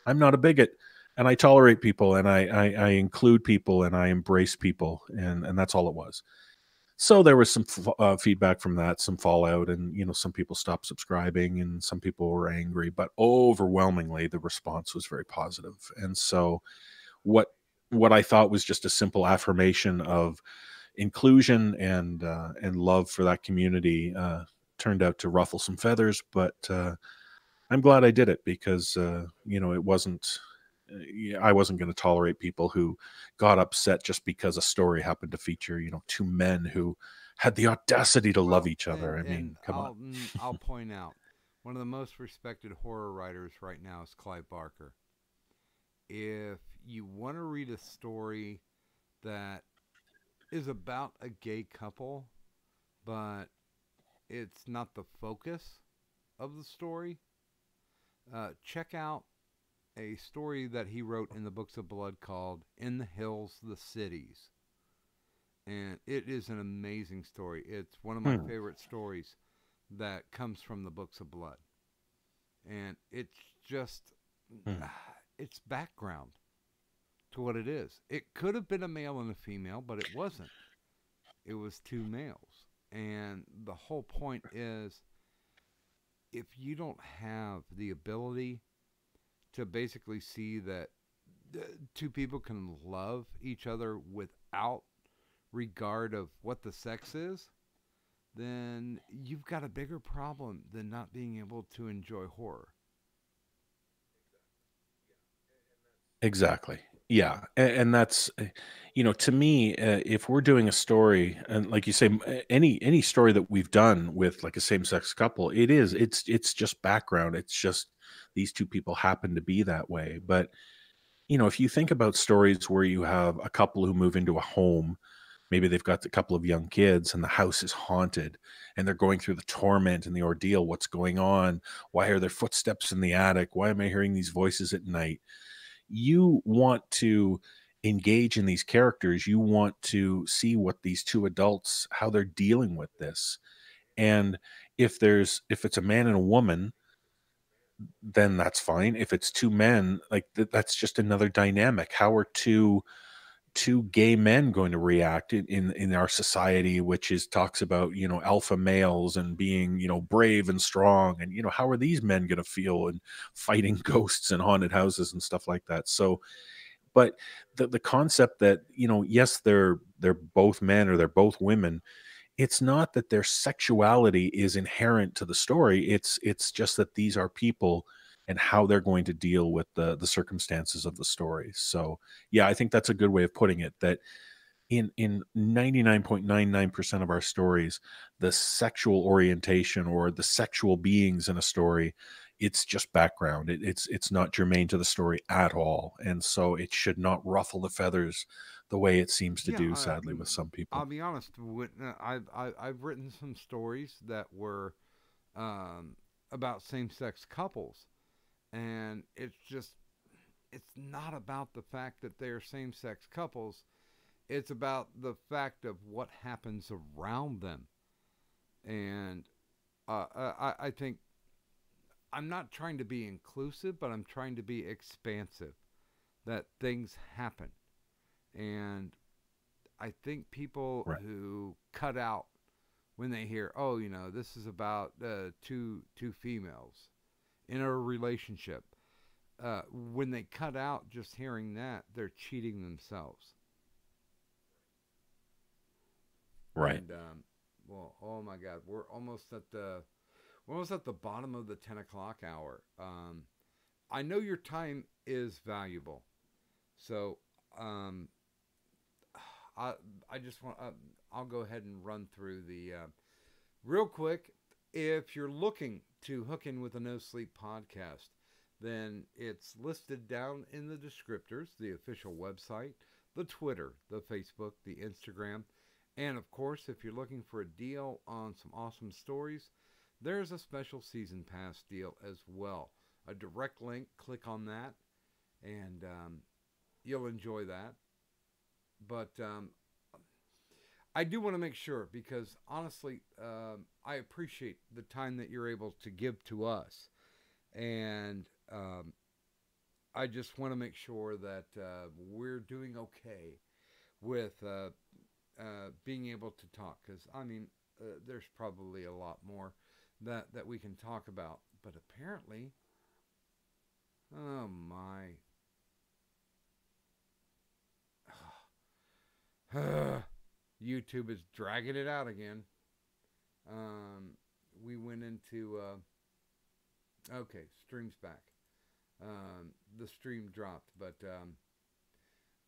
I'm not a bigot, and I tolerate people, and I include people, and I embrace people, and that's all it was. So there was some feedback from that, some fallout, and some people stopped subscribing, and some people were angry, but overwhelmingly the response was very positive. And so what I thought was just a simple affirmation of inclusion and love for that community turned out to ruffle some feathers, but I'm glad I did it, because it wasn't. I wasn't going to tolerate people who got upset just because a story happened to feature, two men who had the audacity to love each other. Come on. I'll point out, one of the most respected horror writers right now is Clive Barker. If you want to read a story that is about a gay couple, but it's not the focus of the story, check out a story that he wrote in the Books of Blood called In the Hills, the Cities. And it is an amazing story. It's one of my favorite stories that comes from the Books of Blood. And it's just, it's background to what it is. It could have been a male and a female, but it wasn't. It was two males. And the whole point is, if you don't have the ability to basically see that two people can love each other without regard of what the sex is, then you've got a bigger problem than not being able to enjoy horror. Exactly. Yeah. And that's, to me, if we're doing a story, and like you say, any story that we've done with like a same-sex couple, it's just background. It's just these two people happen to be that way. But, if you think about stories where you have a couple who move into a home, maybe they've got a couple of young kids and the house is haunted and they're going through the torment and the ordeal. What's going on? Why are there footsteps in the attic? Why am I hearing these voices at night? You want to engage in these characters. You want to see what these two adults, how they're dealing with this. And if it's a man and a woman, then that's fine. If it's two men, like that's just another dynamic. How are two gay men going to react in our society, which is talks about, alpha males and being, brave and strong, and how are these men going to feel and fighting ghosts and haunted houses and stuff like that. So, but the concept that, yes, they're both men or they're both women, it's not that their sexuality is inherent to the story. It's just that these are people and how they're going to deal with the circumstances of the story. So yeah, I think that's a good way of putting it, that in 99.99% of our stories, the sexual orientation or the sexual beings in a story, it's just background. It's not germane to the story at all. And so it should not ruffle the feathers the way it seems to Yeah, do, sadly, with some I'll people. be honest. I've written some stories that were um, about same sex couples, and it's not about the fact that they're same sex couples. It's about the fact of what happens around them, and I think I'm not trying to be inclusive, but I'm trying to be expansive. That things happen, and I think people Right. who cut out when they hear, oh, this is about two females in a relationship. When they cut out just hearing that, they're cheating themselves. Right. And well, oh my God, we're almost at the bottom of the 10 o'clock hour. I know your time is valuable, so um, I I just want I'll go ahead and run through the real quick. If you're looking to hook in with a No Sleep podcast, then it's listed down in the descriptors, the official website, the Twitter, the Facebook, the Instagram, and of course, if you're looking for a deal on some awesome stories, there's a special season pass deal as well. A direct link, click on that, and you'll enjoy that. But I do want to make sure, because honestly, I appreciate the time that you're able to give to us, and I just want to make sure that we're doing okay with being able to talk. Because I mean, there's probably a lot more that we can talk about, but apparently, oh my. YouTube is dragging it out again. We went into okay, stream's back. The stream dropped, but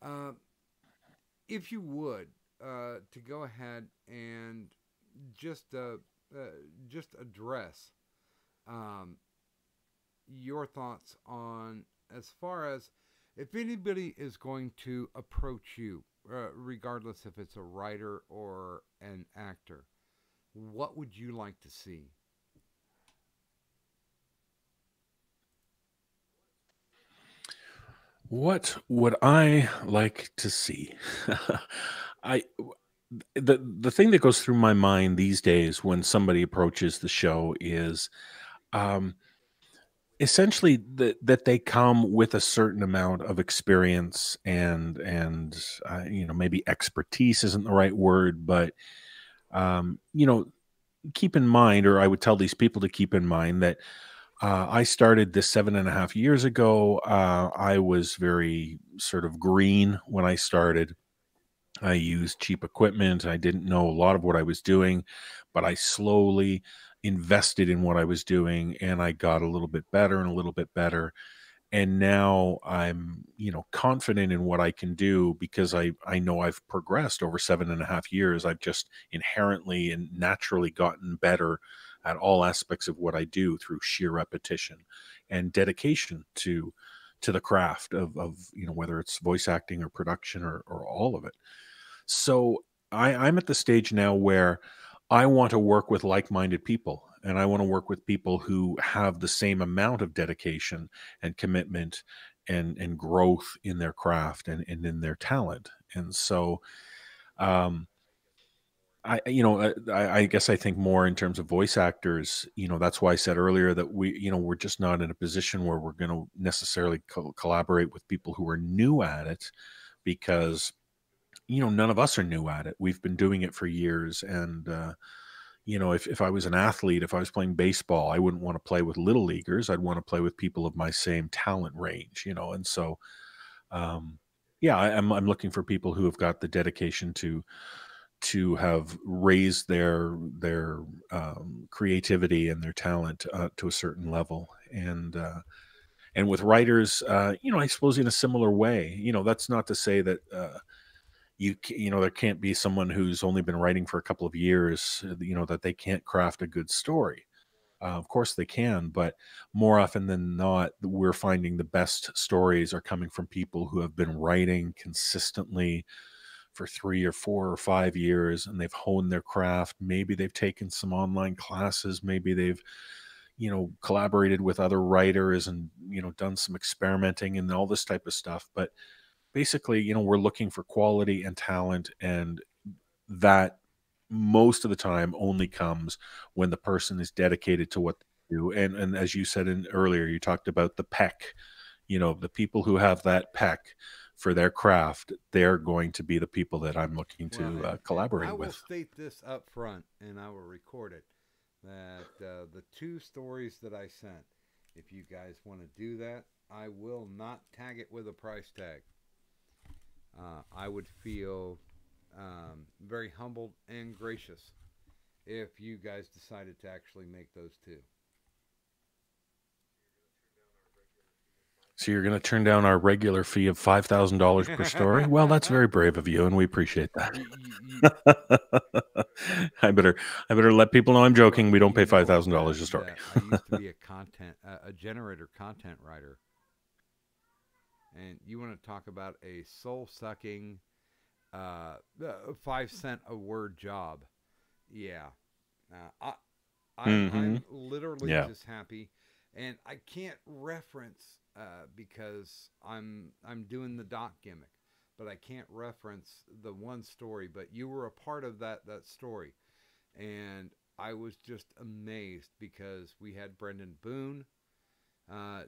uh, if you would to go ahead and just uh, just address um, your thoughts on, as far as, if anybody is going to approach you, regardless if it's a writer or an actor, what would you like to see? What would I like to see? I the thing that goes through my mind these days when somebody approaches the show is um, essentially that they come with a certain amount of experience and maybe expertise isn't the right word, but um, you know keep in mind, or I would tell these people to keep in mind that I started this 7.5 years ago. I was very sort of green when I started. I used cheap equipment. I didn't know a lot of what I was doing, but I slowly invested in what I was doing and I got a little bit better and a little bit better. And now I'm, confident in what I can do because I know I've progressed over 7.5 years. I've just inherently and naturally gotten better at all aspects of what I do through sheer repetition and dedication to the craft of whether it's voice acting or production or all of it. So I'm at the stage now where I want to work with like-minded people, and I want to work with people who have the same amount of dedication and commitment and growth in their craft and in their talent. And so, um, I guess I think more in terms of voice actors. That's why I said earlier that we're just not in a position where we're going to necessarily collaborate with people who are new at it, because none of us are new at it. We've been doing it for years. And if I was an athlete, if I was playing baseball, I wouldn't want to play with little leaguers. I'd want to play with people of my same talent range. And so, yeah, I'm looking for people who have got the dedication to have raised their creativity and their talent to a certain level. And with writers, I suppose in a similar way. That's not to say that there can't be someone who's only been writing for a couple of years, that they can't craft a good story. Of course they can, but more often than not, we're finding the best stories are coming from people who have been writing consistently for 3 or 4 or 5 years, and they've honed their craft. Maybe they've taken some online classes. Maybe they've collaborated with other writers and done some experimenting and all this type of stuff. But basically, we're looking for quality and talent, and that most of the time only comes when the person is dedicated to what they do. And as you said earlier, you talked about the peck. The people who have that peck for their craft, they're going to be the people that I'm looking to collaborate I with. I will state this up front, and I will record it, that the 2 stories that I sent, if you guys want to do that, I will not tag it with a price tag. I would feel very humbled and gracious if you guys decided to actually make those 2. So you're going to turn down our regular fee of $5,000 per story? Well, that's very brave of you, and we appreciate that. I better let people know I'm joking. Well, we don't pay $5,000 a story. I used to be a generator content writer, and you want to talk about a soul-sucking 5 cent a word job? Yeah, I'm literally just happy, and I can't reference because I'm doing the doc gimmick, but I can't reference the one story. But you were a part of that story, and I was just amazed because we had Brendan Boone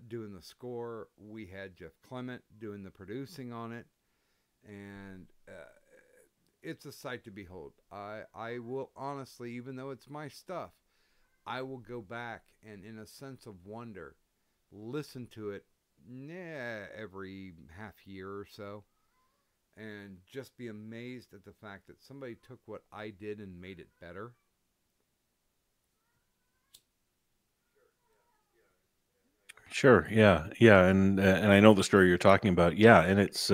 doing the score, we had Jeff Clement doing the producing on it, and it's a sight to behold. I will honestly, even though it's my stuff, I will go back and, in a sense of wonder, listen to it every half year or so, and just be amazed at the fact that somebody took what I did and made it better. Sure. Yeah. Yeah. And I know the story you're talking about. Yeah. And it's,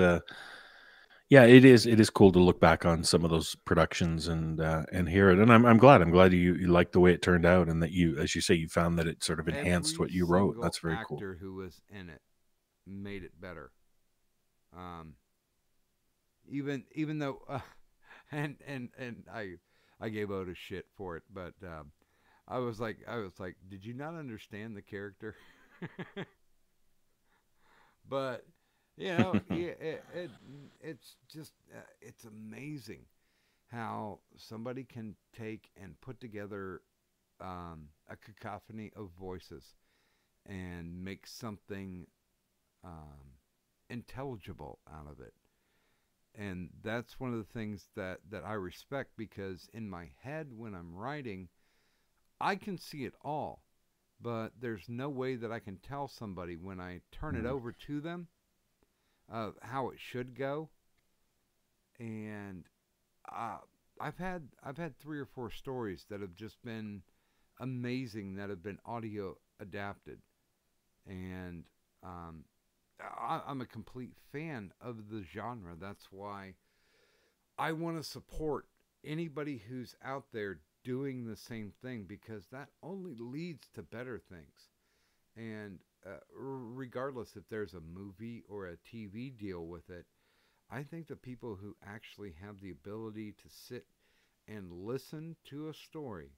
yeah, it is cool to look back on some of those productions and hear it. And I'm glad you liked the way it turned out, and that you, as you say, you found that it sort of enhanced Every what you wrote. single That's very cool. actor who was in it made it better. Um, even though, and I gave Otis shit for it, but I was like, did you not understand the character? But yeah, it's just it's amazing how somebody can take and put together a cacophony of voices and make something um, intelligible out of it. And that's one of the things that I respect, because in my head when I'm writing, I can see it all, but there's no way that I can tell somebody when I turn it over to them how it should go. And uh, I've had 3 or 4 stories that have just been amazing, that have been audio adapted, and I'm a complete fan of the genre. That's why I want to support anybody who's out there doing the same thing, because that only leads to better things. And regardless if there's a movie or a TV deal with it, I think the people who actually have the ability to sit and listen to a story,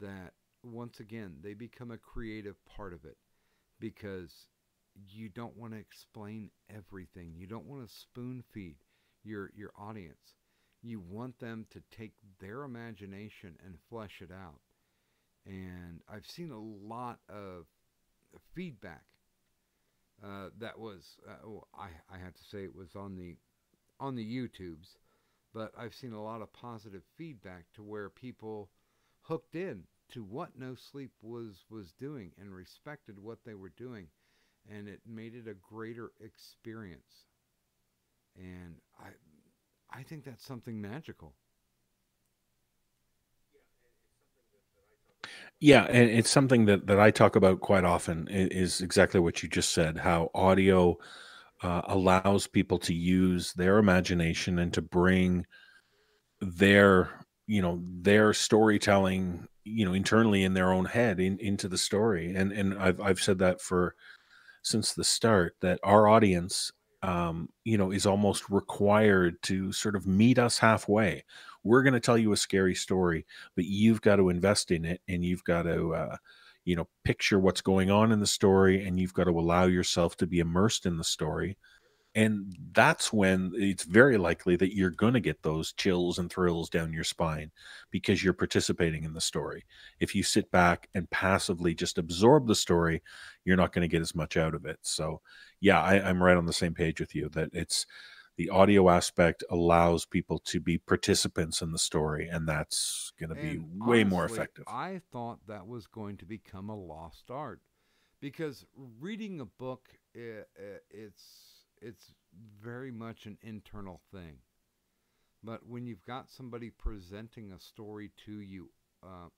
that once again they become a creative part of it, because you don't want to explain everything. You don't want to spoon feed your audience. You want them to take their imagination and flesh it out. And I've seen a lot of feedback that was I have to say it was on the YouTubes, but I've seen a lot of positive feedback to where people hooked in to what No Sleep was doing and respected what they were doing, and it made it a greater experience. And I think that's something magical. Yeah, and it's something that I talk about quite often is exactly what you just said, how audio allows people to use their imagination and to bring their, their storytelling, internally in their own head into the story. And I've said that for since the start, that our audience, is almost required to sort of meet us halfway. We're going to tell you a scary story, but you've got to invest in it, and you've got to picture what's going on in the story, and you've got to allow yourself to be immersed in the story. And that's when it's very likely that you're going to get those chills and thrills down your spine, because you're participating in the story. If you sit back and passively just absorb the story, you're not going to get as much out of it. So, yeah, I'm right on the same page with you that it's the audio aspect allows people to be participants in the story, and that's going to be And way more honestly, effective. I thought that was going to become a lost art because reading a book, it's very much an internal thing. But when you've got somebody presenting a story to you,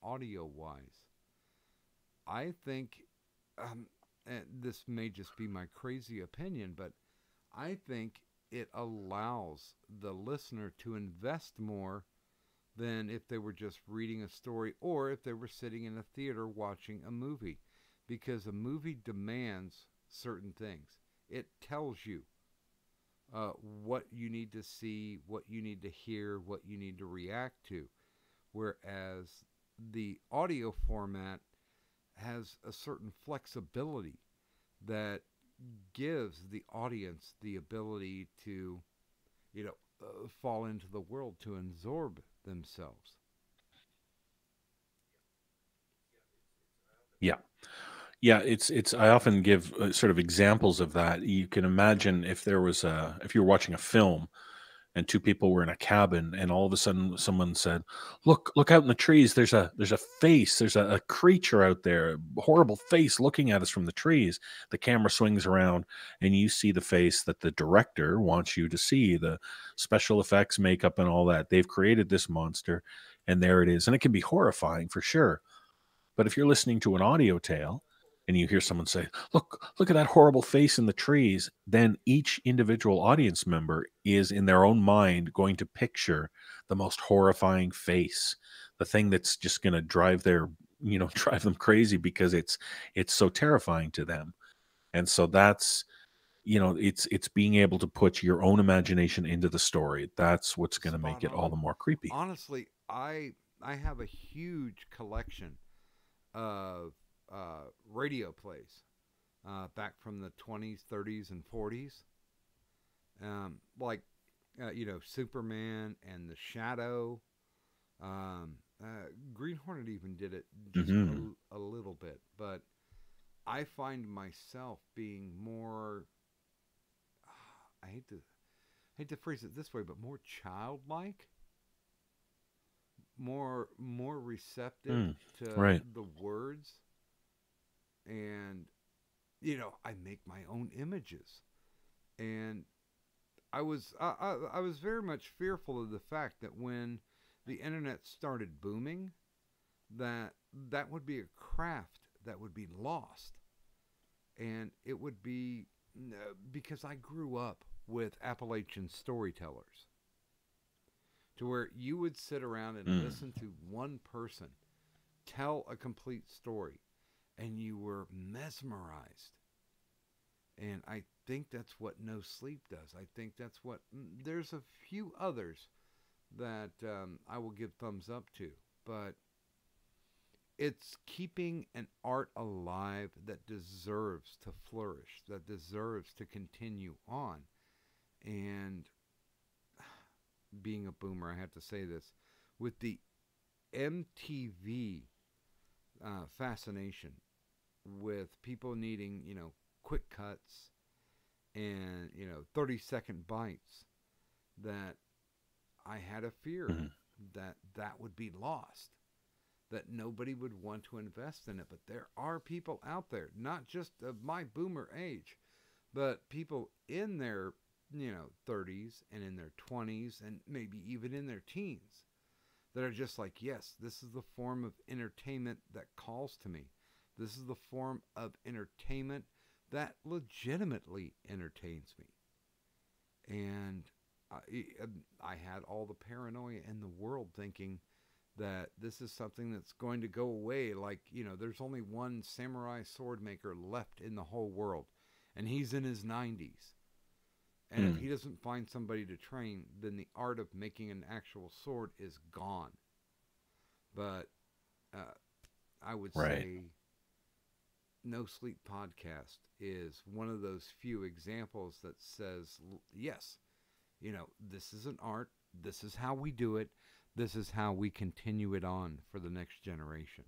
audio wise, I think, and this may just be my crazy opinion, but I think it allows the listener to invest more than if they were just reading a story or if they were sitting in a theater watching a movie. Because a movie demands certain things, it tells you what you need to see, what you need to hear, what you need to react to. Whereas the audio format has a certain flexibility that gives the audience the ability to, fall into the world to absorb themselves. Yeah. Yeah, it's I often give sort of examples of that. You can imagine if there was a if you were watching a film and two people were in a cabin, and all of a sudden someone said, look out in the trees, there's a face, there's a creature out there, a horrible face looking at us from the trees." The camera swings around, and you see the face that the director wants you to see, the special effects, makeup, and all that. They've created this monster, and there it is. And it can be horrifying for sure. But if you're listening to an audio tale and you hear someone say, look at that horrible face in the trees, then each individual audience member is in their own mind going to picture the most horrifying face, the thing that's just going to drive their, drive them crazy, because it's so terrifying to them. And so that's, it's being able to put your own imagination into the story. That's what's going to make Spot it all the on. more creepy. Honestly, I have a huge collection of radio plays back from the 20s, 30s, and 40s. Like, Superman and the Shadow. Green Hornet even did it just Hmm. a little bit. But I find myself being more, I hate to phrase it this way, but more childlike, more receptive Mm, to right. the words, and I make my own images. And I was very much fearful of the fact that when the internet started booming, that would be a craft that would be lost, and it would be because I grew up with Appalachian storytellers, to where you would sit around and Mm. listen to one person tell a complete story, and you were mesmerized. And I think that's what No Sleep does. I think that's what there's a few others that I will give thumbs up to, but it's keeping an art alive that deserves to flourish, that deserves to continue on. And being a boomer, I have to say this, with the MTV fascination, with people needing, quick cuts and, 30-second bites, that I had a fear Mhm. that that would be lost, that nobody would want to invest in it. But there are people out there, not just of my boomer age, but people in their, 30s and in their 20s and maybe even in their teens that are just like, yes, this is the form of entertainment that calls to me. This is the form of entertainment that legitimately entertains me. And I had all the paranoia in the world thinking that this is something that's going to go away. Like, there's only one samurai sword maker left in the whole world, and he's in his 90s. And if he Mm. doesn't find somebody to train, then the art of making an actual sword is gone. But uh, I would Right. say No Sleep Podcast is one of those few examples that says, yes, this is an art. This is how we do it. This is how we continue it on for the next generation.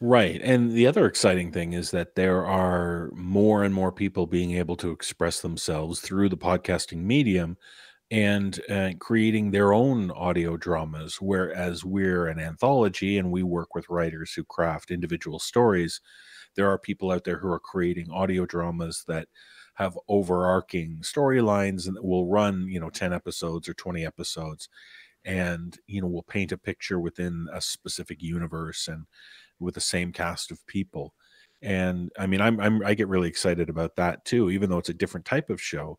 Right. And the other exciting thing is that there are more and more people being able to express themselves through the podcasting medium and creating their own audio dramas. Whereas we're an anthology and we work with writers who craft individual stories, there are people out there who are creating audio dramas that have overarching storylines and that will run, 10 episodes or 20 episodes, and will paint a picture within a specific universe and with the same cast of people. And I mean, I get really excited about that too, even though it's a different type of show.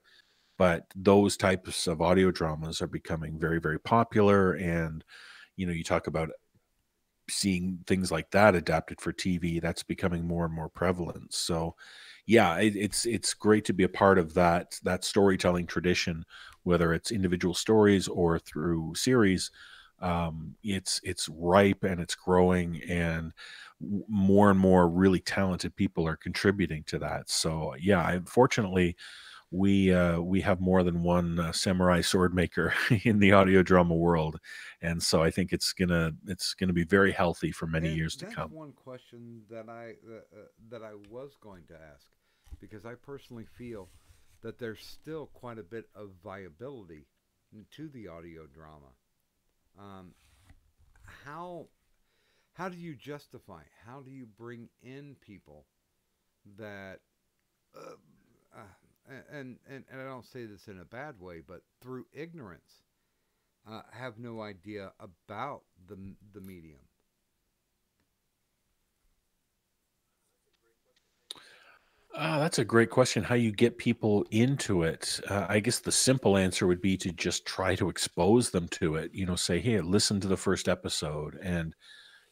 But those types of audio dramas are becoming very, very popular. And you talk about seeing things like that adapted for TV. That's becoming more and more prevalent. So, yeah, it's great to be a part of that storytelling tradition, whether it's individual stories or through series. It's ripe and it's growing, and more and more really talented people are contributing to that. So, yeah, unfortunately, we have more than one samurai sword maker in the audio drama world, and so I think it's gonna be very healthy for many And years to that's come. one question that I was going to ask, because I personally feel that there's still quite a bit of viability to the audio drama. Um, how how do you justify? How do you bring in people that uh, and I don't say this in a bad way, but through ignorance, have no idea about the medium? That's a great question. How you get people into it? I guess the simple answer would be to just try to expose them to it. Say, "Hey, listen to the first episode," and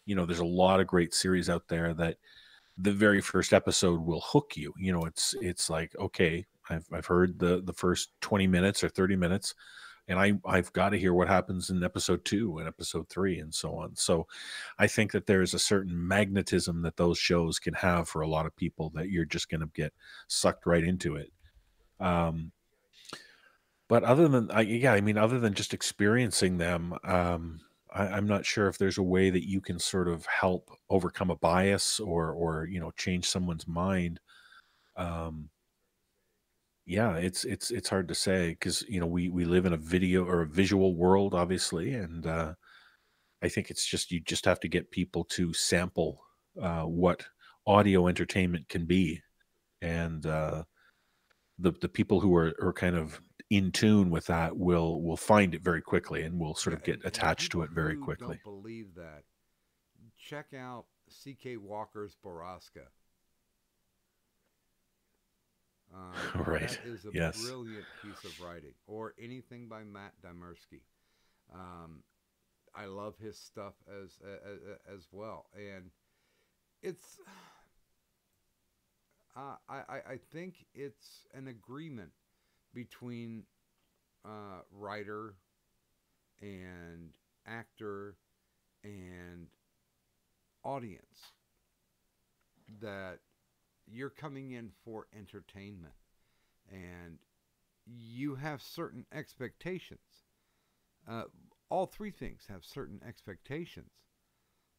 there's a lot of great series out there that the very first episode will hook you. It's like, okay, I've heard the first 20 minutes or 30 minutes, and I've got to hear what happens in episode 2 and episode 3 and so on. So I think that there is a certain magnetism that those shows can have for a lot of people, that you're just going to get sucked right into it. Um, but I mean, other than just experiencing them, I'm not sure if there's a way that you can sort of help overcome a bias or change someone's mind. Um, yeah, it's hard to say because we live in a video or a visual world, obviously, and I think it's just you just have to get people to sample what audio entertainment can be, and the people who are kind of in tune with that will find it very quickly and will sort Yeah, of get and attached to people it very who quickly. don't believe that, check out C.K. Walker's Baraska. Right. That is a Yes. brilliant piece of writing, or anything by Matt Dymersky. Um, I love his stuff as well, and it's I think it's an agreement between writer and actor and audience that you're coming in for entertainment and you have certain expectations. Uh, all three things have certain expectations,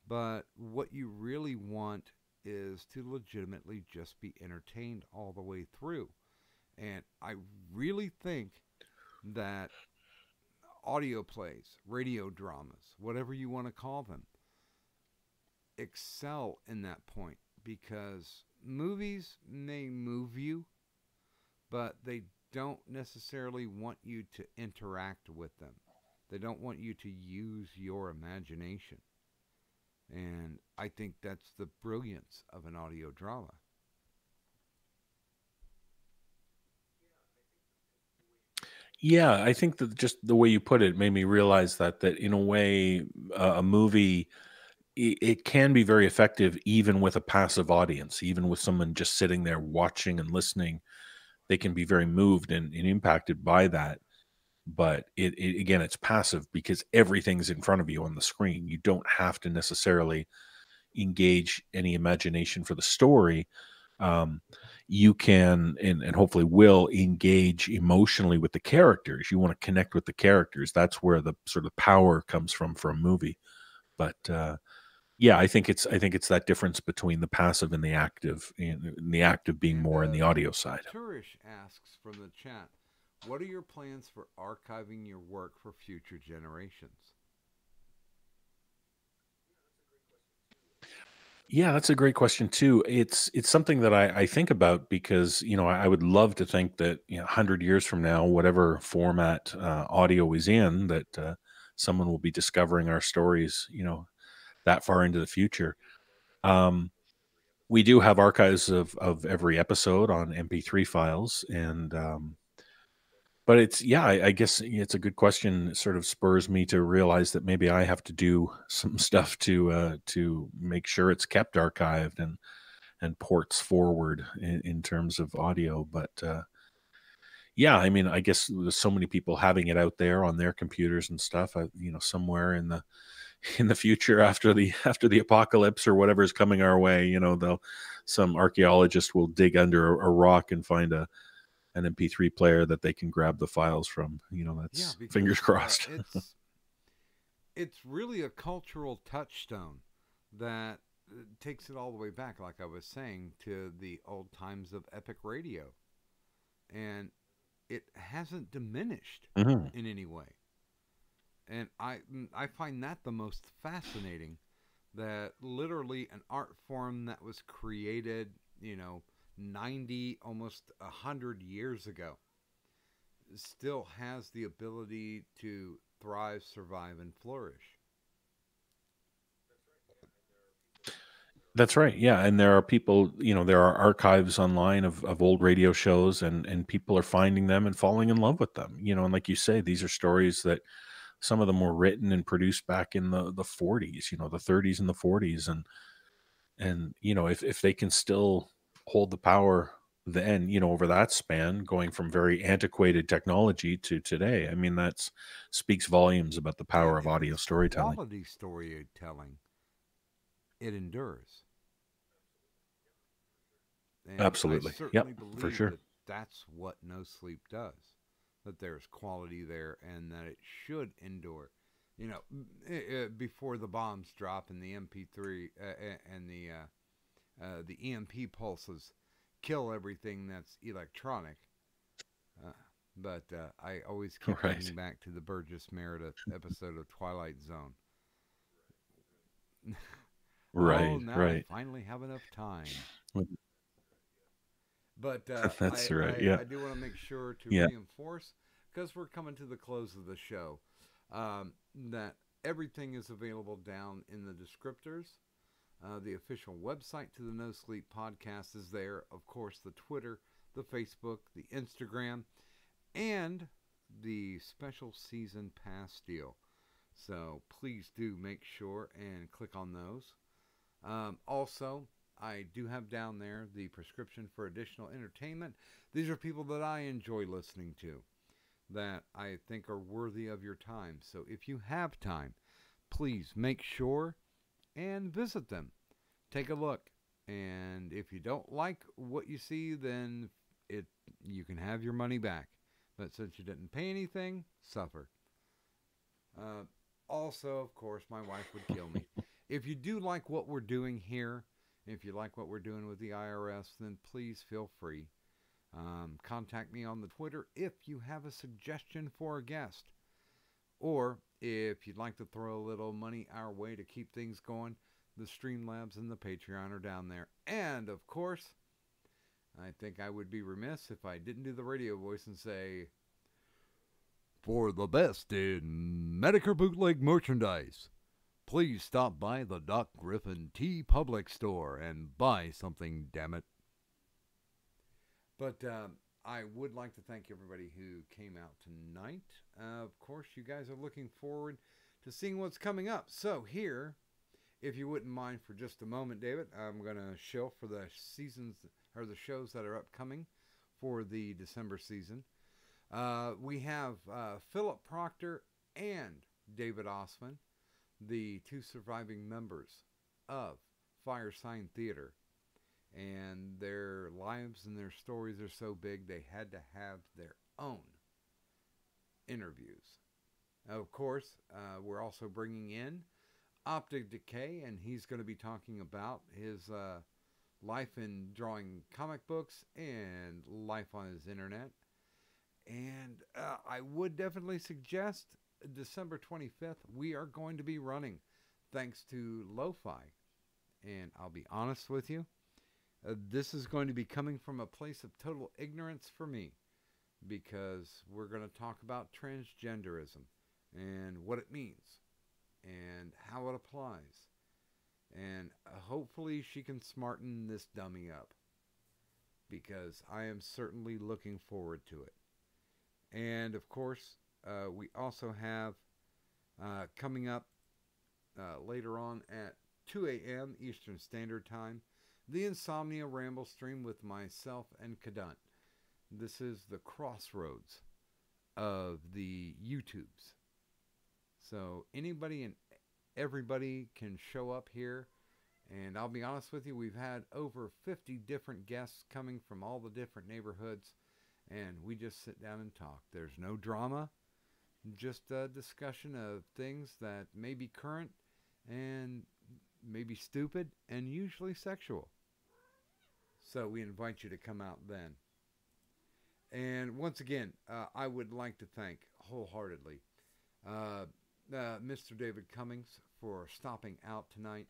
but what you really want is to legitimately just be entertained all the way through. And I really think that audio plays, radio dramas, whatever you want to call them, excel in that point because movies may move you, but they don't necessarily want you to interact with them. They don't want you to use your imagination. And I think that's the brilliance of an audio drama. Yeah, I think that just the way you put it made me realize that in a way, a movie it can be very effective even with a passive audience, even with someone just sitting there watching and listening. They can be very moved and impacted by that. But it again, it's passive because everything's in front of you on the screen. You don't have to necessarily engage any imagination for the story. um, you can and hopefully will engage emotionally with the characters. You want to connect with the characters. That's where the sort of power comes from for a movie. But yeah, I think it's that difference between the passive and the active, and the active being And more in the audio side. Turish asks from the chat, what are your plans for archiving your work for future generations? Yeah, that's a great question too. It's something that I think about because I would love to think that 100 years from now, whatever format audio is in, that someone will be discovering our stories, that far into the future. Um, we do have archives of every episode on MP3 files, and but it's yeah, I guess it's a good question. It sort of spurs me to realize that maybe I have to do some stuff to make sure it's kept archived and ports forward in terms of audio. But yeah, I mean, I guess there's so many people having it out there on their computers and stuff. Somewhere in the future after the apocalypse or whatever is coming our way, they'll some archaeologist will dig under a rock and find an MP3 player that they can grab the files from. Yeah, That's because fingers crossed. it's really a cultural touchstone that takes it all the way back, like I was saying, to the old times of epic radio, and it hasn't diminished Mhm. in any way. And I find that the most fascinating. That literally an art form that was created, 90, almost 100 years ago, still has the ability to thrive, survive, and flourish. That's right. Yeah, and there are people, there are archives online of old radio shows, and people are finding them and falling in love with them. And like you say, these are stories that some of them were written and produced back in the 40s, the 30s and the 40s, and if they can still hold the power then, over that span, going from very antiquated technology to today, I mean, that's speaks volumes about the And power of if audio it's storytelling. quality storytelling, it endures. And I Absolutely. Yep, certainly for believe sure. that that's what No Sleep does. That there's quality there and that it should endure. Before the bombs drop and the MP3 and the EMP pulses kill everything that's electronic. Uh, but I always keep Right. thinking back to the Burgess Meredith episode of Twilight Zone. Oh, Right, now I right. finally have enough time. But That's right. Yeah. I do want to make sure to Yeah. reinforce, because we're coming to the close of the show, that everything is available down in the descriptors. The official website to the No Sleep podcast is there. Of course, the Twitter, the Facebook, the Instagram, and the special season pass deal. So please do make sure and click on those. Also, I do have down there the prescription for additional entertainment. These are people that I enjoy listening to. that I think are worthy of your time. So if you have time, please make sure and visit them. Take a look. And if you don't like what you see, then it you can have your money back. But since you didn't pay anything, suffer. Uh, Also, of course, my wife would kill me. If you do like what we're doing here, if you like what we're doing with the IRS, then please feel free. Contact me on the Twitter if you have a suggestion for a guest. Or if you'd like to throw a little money our way to keep things going, the Streamlabs and the Patreon are down there. And, of course, I think I would be remiss if I didn't do the radio voice and say, for the best in Medicare bootleg merchandise, please stop by the DocGriffon T Public Store and buy something, damn it. But I would like to thank everybody who came out tonight. Of course, you guys are looking forward to seeing what's coming up. So here, if you wouldn't mind for just a moment, David, I'm going to show for the seasons or the shows that are upcoming for the December season. We have Philip Proctor and David Osman, the two surviving members of Fire Sign Theater. And their lives and their stories are so big they had to have their own interviews. Of course, we're also bringing in Optic Decay, and he's going to be talking about his life in drawing comic books and life on his internet. And I would definitely suggest December 25th, we are going to be running thanks to Lo-Fi. And I'll be honest with you, this is going to be coming from a place of total ignorance for me, because we're going to talk about transgenderism and what it means and how it applies. And hopefully she can smarten this dummy up, because I am certainly looking forward to it. And of course, we also have coming up later on at 2 a.m. Eastern Standard Time, the Insomnia Ramble stream with myself and Kadant. This is the crossroads of the YouTubes. So anybody and everybody can show up here. And I'll be honest with you, we've had over 50 different guests coming from all the different neighborhoods. And we just sit down and talk. There's no drama, just a discussion of things that may be current and maybe stupid and usually sexual. So we invite you to come out then. And once again, I would like to thank wholeheartedly Mr. David Cummings for stopping out tonight.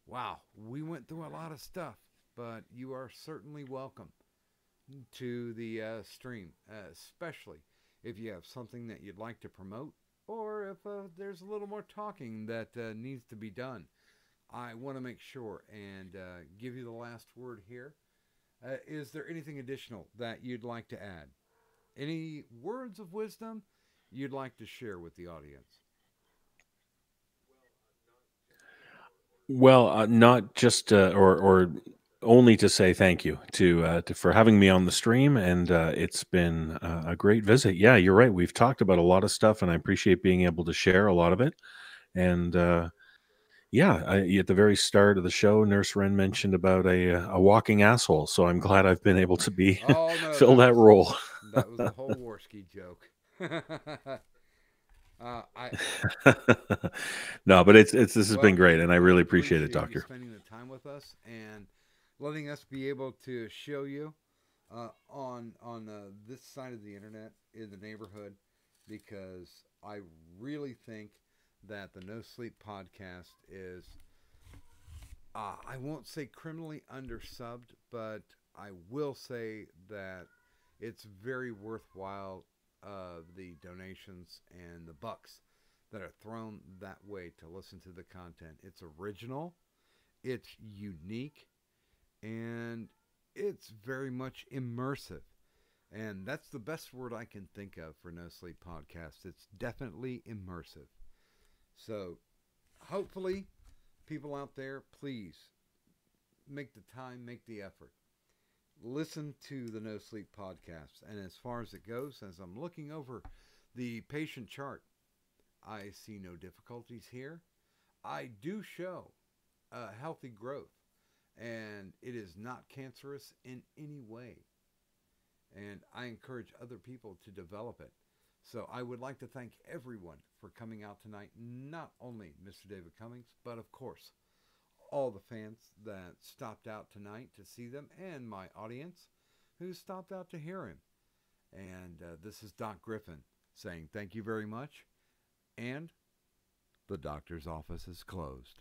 Wow, we went through a lot of stuff, but you are certainly welcome to the stream, especially if you have something that you'd like to promote, or if there's a little more talking that needs to be done. I want to make sure and give you the last word here. Is there anything additional that you'd like to add? Any words of wisdom you'd like to share with the audience? Well, not just or only to say thank you to for having me on the stream, and it's been a great visit. Yeah, you're right. We've talked about a lot of stuff, and I appreciate being able to share a lot of it. And yeah, at the very start of the show, Nurse Wren mentioned about a walking asshole, so I'm glad I've been able to be Oh no, fill that role. That was a whole Warski joke. I No, but it's this has been great, and I really appreciate appreciate it, Doctor. you spending the time with us and letting us be able to show you on this side of the internet in the neighborhood, because I really think that the No Sleep podcast is I won't say criminally undersubbed, but I will say that it's very worthwhile of the donations and the bucks that are thrown that way to listen to the content. It's original, it's unique, and it's very much immersive. And that's the best word I can think of for No Sleep Podcast. It's definitely immersive. So hopefully people out there, please make the time, make the effort. listen to the No Sleep podcast. And as far as it goes, as I'm looking over the patient chart, I see no difficulties here. I do show healthy growth, and it is not cancerous in any way. And I encourage other people to develop it. So I would like to thank everyone for coming out tonight, not only Mr. David Cummings, but of course, all the fans that stopped out tonight to see them, and my audience who stopped out to hear him. And this is DocGriffon saying thank you very much, and the doctor's office is closed.